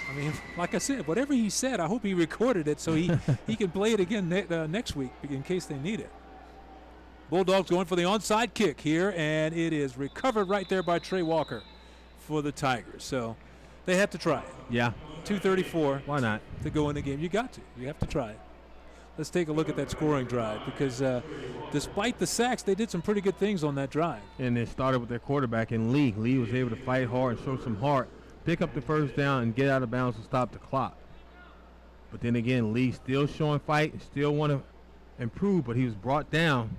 Speaker 2: I mean, like I said, whatever he said, I hope he recorded it so he can play it again next week in case they need it. Bulldogs going for the onside kick here, and it is recovered right there by Trey Walker for the Tigers. So they have to try it.
Speaker 3: Yeah.
Speaker 2: 2:34.
Speaker 3: Why not?
Speaker 2: To go in the game. You got to. You have to try it. Let's take a look at that scoring drive because despite the sacks, they did some pretty good things on that drive.
Speaker 3: And they started with their quarterback in Lee. Lee was able to fight hard and show some heart, pick up the first down, and get out of bounds to stop the clock. But then again, Lee still showing fight and still want to improve, but he was brought down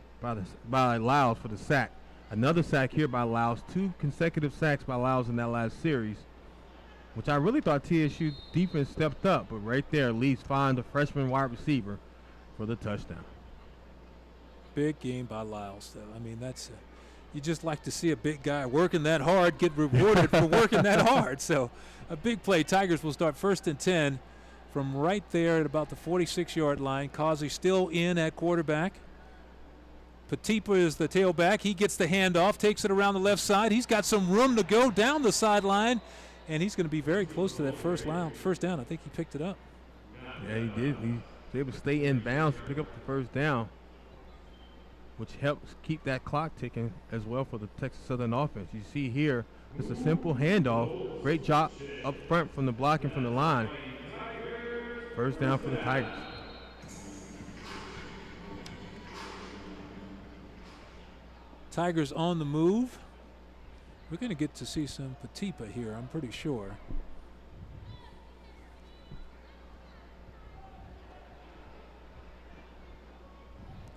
Speaker 3: by Lyles for the sack. Another sack here by Lyles, 2 consecutive sacks by Lyles in that last series, which I really thought TSU defense stepped up. But right there, Lee's find the freshman wide receiver for the touchdown.
Speaker 2: Big game by Lyles, though. I mean, that's you just like to see a big guy working that hard get rewarded for working that hard. So a big play. Tigers will start 1st and 10 from right there at about the 46-yard line. Causey still in at quarterback. Patipa is the tailback. He gets the handoff, takes it around the left side. He's got some room to go down the sideline, and he's going to be very close to that first down. I think he picked it up.
Speaker 3: Yeah, he did. He was able to stay in bounds to pick up the first down, which helps keep that clock ticking as well for the Texas Southern offense. You see here, it's a simple handoff. Great job up front from the blocking from the line. First down for the Tigers.
Speaker 2: Tigers on the move. We're going to get to see some Patipa here, I'm pretty sure.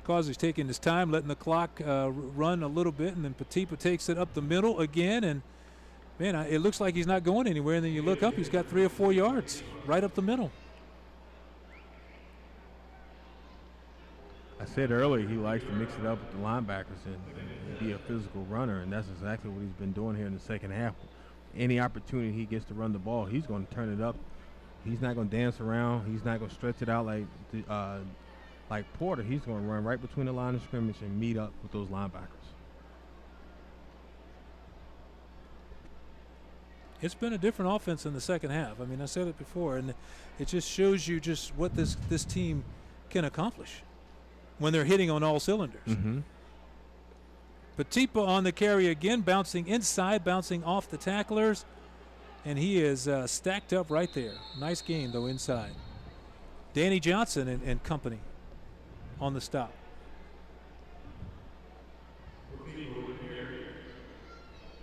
Speaker 2: Causey's taking his time, letting the clock run a little bit, and then Patipa takes it up the middle again, and man, it looks like he's not going anywhere, and then you look up, he's got 3 or 4 yards right up the middle.
Speaker 3: I said earlier he likes to mix it up with the linebackers and be a physical runner, and that's exactly what he's been doing here in the second half. Any opportunity he gets to run the ball, he's going to turn it up. He's not going to dance around. He's not going to stretch it out like Porter. He's going to run right between the line of scrimmage and meet up with those linebackers.
Speaker 2: It's been a different offense in the second half. I mean, I said it before, and it just shows you just what this team can accomplish when they're hitting on all cylinders.
Speaker 3: Mm-hmm.
Speaker 2: Patipa on the carry again, bouncing inside, bouncing off the tacklers, and he is stacked up right there. Nice game, though, inside. Danny Johnson and company on the stop.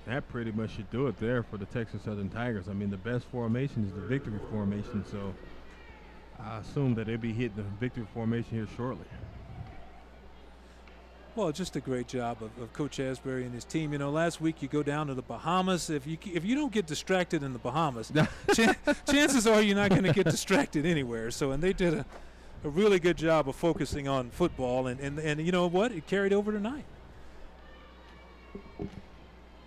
Speaker 3: That pretty much should do it there for the Texas Southern Tigers. I mean, the best formation is the victory formation, so I assume that they'll be hitting the victory formation here shortly.
Speaker 2: Well, just a great job of Coach Asbury and his team. You know, last week you go down to the Bahamas. If you don't get distracted in the Bahamas, chances are you're not going to get distracted anywhere. So, and they did a really good job of focusing on football, and you know what? It carried over tonight.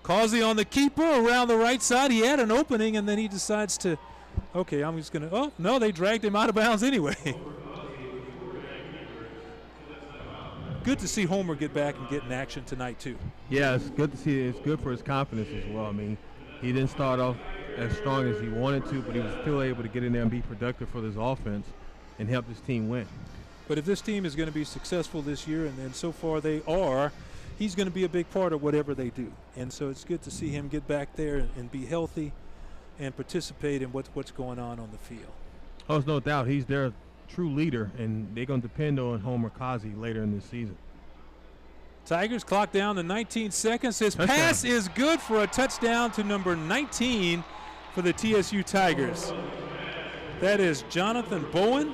Speaker 2: Causey on the keeper around the right side. He had an opening, and then he decides to, okay, I'm just going to, oh, no, they dragged him out of bounds anyway. Good to see Homer get back and get in action tonight, too.
Speaker 3: Yeah, it's good to see. It's good for his confidence as well. I mean, he didn't start off as strong as he wanted to, but he was still able to get in there and be productive for this offense and help his team win.
Speaker 2: But if this team is going to be successful this year, and so far they are, he's going to be a big part of whatever they do. And so it's good to see him get back there and be healthy and participate in what's going on the field.
Speaker 3: Oh, there's no doubt. He's their true leader, and they're going to depend on Homer Causey later in this season.
Speaker 2: Tigers clock down to 19 seconds. His pass is good for a touchdown to number 19 for the TSU Tigers. That is Jonathan Bowen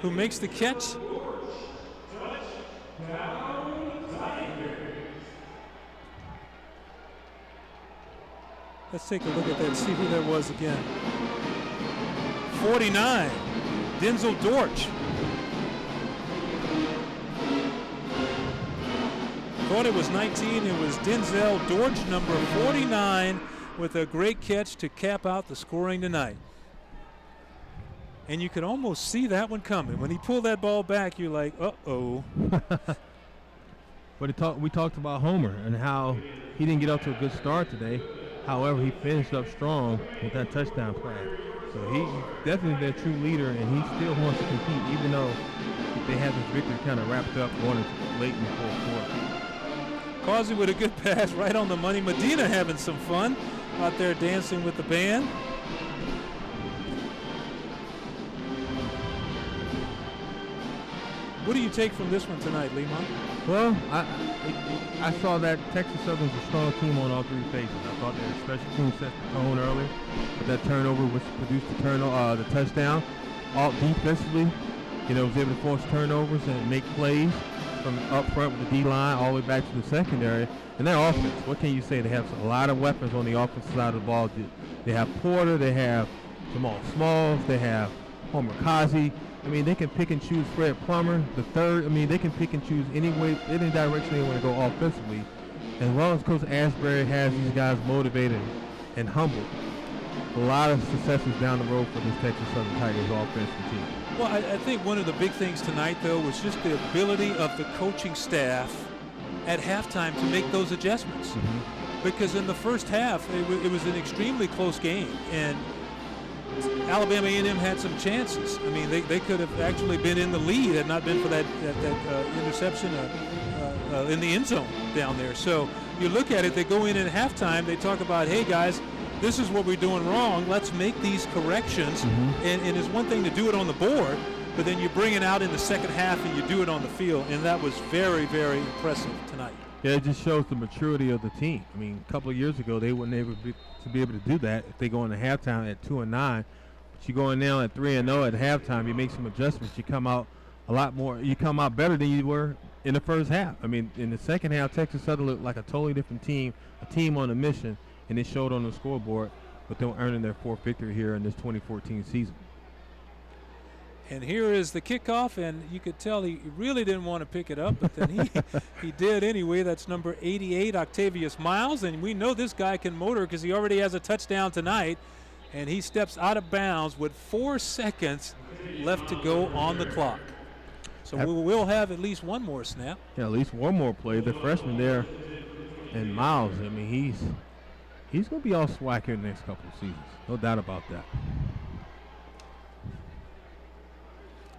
Speaker 2: who makes the catch. Let's take a look at that, see who that was again. 49, Denzel Dortch. Thought it was 19, it was Denzel Dortch, number 49, with a great catch to cap out the scoring tonight. And you could almost see that one coming. When he pulled that ball back, you're like, uh-oh.
Speaker 3: But we talked about Homer and how he didn't get off to a good start today. However, he finished up strong with that touchdown play. So he's definitely their true leader, and he still wants to compete, even though they have this victory kind of wrapped up going late in the fourth quarter.
Speaker 2: Causey with a good pass right on the money. Medina having some fun out there dancing with the band. What do you take from this one tonight, Lemon?
Speaker 3: Well, I saw that Texas Southern's a strong team on all three phases. I thought their special team set the tone earlier with that turnover, which produced the touchdown. All defensively, was able to force turnovers and make plays from up front with the D-line all the way back to the secondary. And their offense, what can you say? They have a lot of weapons on the offensive side of the ball. They have Porter, they have Jamal Smalls, they have Homer Causey. I mean, they can pick and choose Fred Plummer, the third. I mean, they can pick and choose any direction they want to go offensively. As long as Coach Asbury has these guys motivated and humbled, a lot of successes down the road for this Texas Southern Tigers offensive team.
Speaker 2: Well, I think one of the big things tonight, though, was just the ability of the coaching staff at halftime to make those adjustments. Mm-hmm. Because in the first half, it was an extremely close game, and Alabama A&M had some chances. I mean, they could have actually been in the lead had not been for that interception in the end zone down there. So you look at it, they go in at halftime, they talk about, hey, guys, this is what we're doing wrong. Let's make these corrections. Mm-hmm. And it's one thing to do it on the board, but then you bring it out in the second half and you do it on the field. And that was very, very impressive tonight.
Speaker 3: Yeah, it just shows the maturity of the team. I mean, a couple of years ago, they wouldn't be able to do that if they go into halftime at 2-9. But you go in now at 3-0 at halftime, you make some adjustments. You come out a lot more. You come out better than you were in the first half. I mean, in the second half, Texas Southern looked like a totally different team, a team on a mission. And it showed on the scoreboard with them earning their fourth victory here in this 2014 season.
Speaker 2: And here is the kickoff, and you could tell he really didn't want to pick it up, but then he did anyway. That's number 88, Octavius Miles, and we know this guy can motor because he already has a touchdown tonight, and he steps out of bounds with 4 seconds left to go on the clock. So we'll have at least one more snap.
Speaker 3: Yeah, at least one more play. The freshman there, and Miles, I mean, he's going to be all swag here in the next couple of seasons. No doubt about that.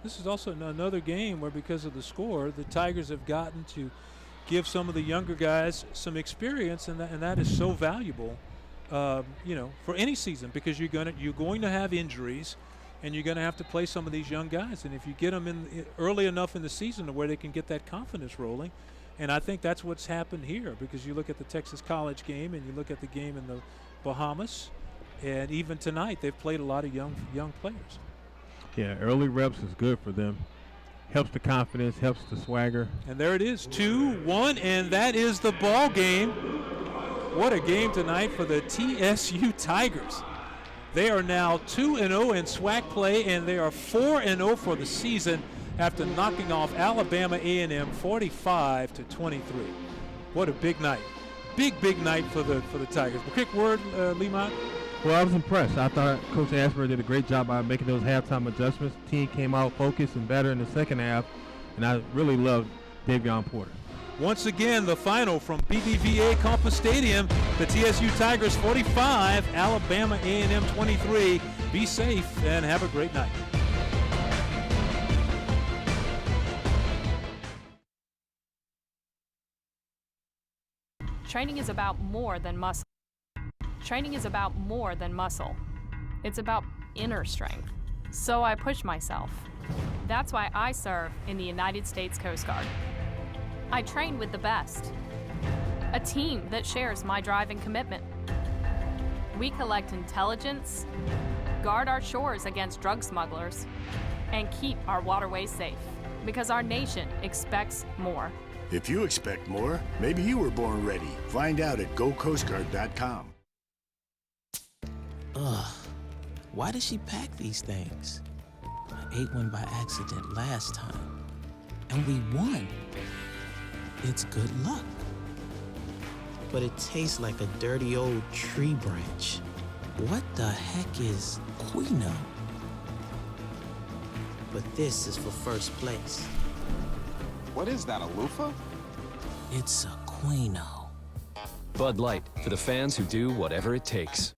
Speaker 2: This is also another game where, because of the score, the Tigers have gotten to give some of the younger guys some experience, and that is so valuable, for any season, because you're going to have injuries, and you're going to have to play some of these young guys. And if you get them in early enough in the season to where they can get that confidence rolling, and I think that's what's happened here, because you look at the Texas College game and you look at the game in the Bahamas, and even tonight they've played a lot of young players.
Speaker 3: Yeah, early reps is good for them. helps the confidence, helps the swagger.
Speaker 2: And there it is, 2-1, and that is the ball game. What a game tonight for the TSU Tigers. They are now 2-0 in SWAC play, and they are 4-0 for the season after knocking off Alabama A&M 45-23. What a big night. Big night for the Tigers. A quick word, Lemont?
Speaker 3: Well, I was impressed. I thought Coach Ashburn did a great job by making those halftime adjustments. The team came out focused and better in the second half, and I really loved Davion Porter.
Speaker 2: Once again, the final from BBVA Compass Stadium, the TSU Tigers 45, Alabama A&M 23. Be safe and have a great night.
Speaker 4: Training is about more than muscle. Training is about more than muscle. It's about inner strength. So I push myself. That's why I serve in the United States Coast Guard. I train with the best. A team that shares my drive and commitment. We collect intelligence, guard our shores against drug smugglers, and keep our waterways safe. Because our nation expects more.
Speaker 5: If you expect more, maybe you were born ready. Find out at GoCoastGuard.com.
Speaker 21: Ugh, why did she pack these things? I ate one by accident last time, and we won. It's good luck. But it tastes like a dirty old tree branch. What the heck is Quino? But this is for first place.
Speaker 15: What is that, a loofah?
Speaker 21: It's a Quino.
Speaker 8: Bud Light, for the fans who do whatever it takes.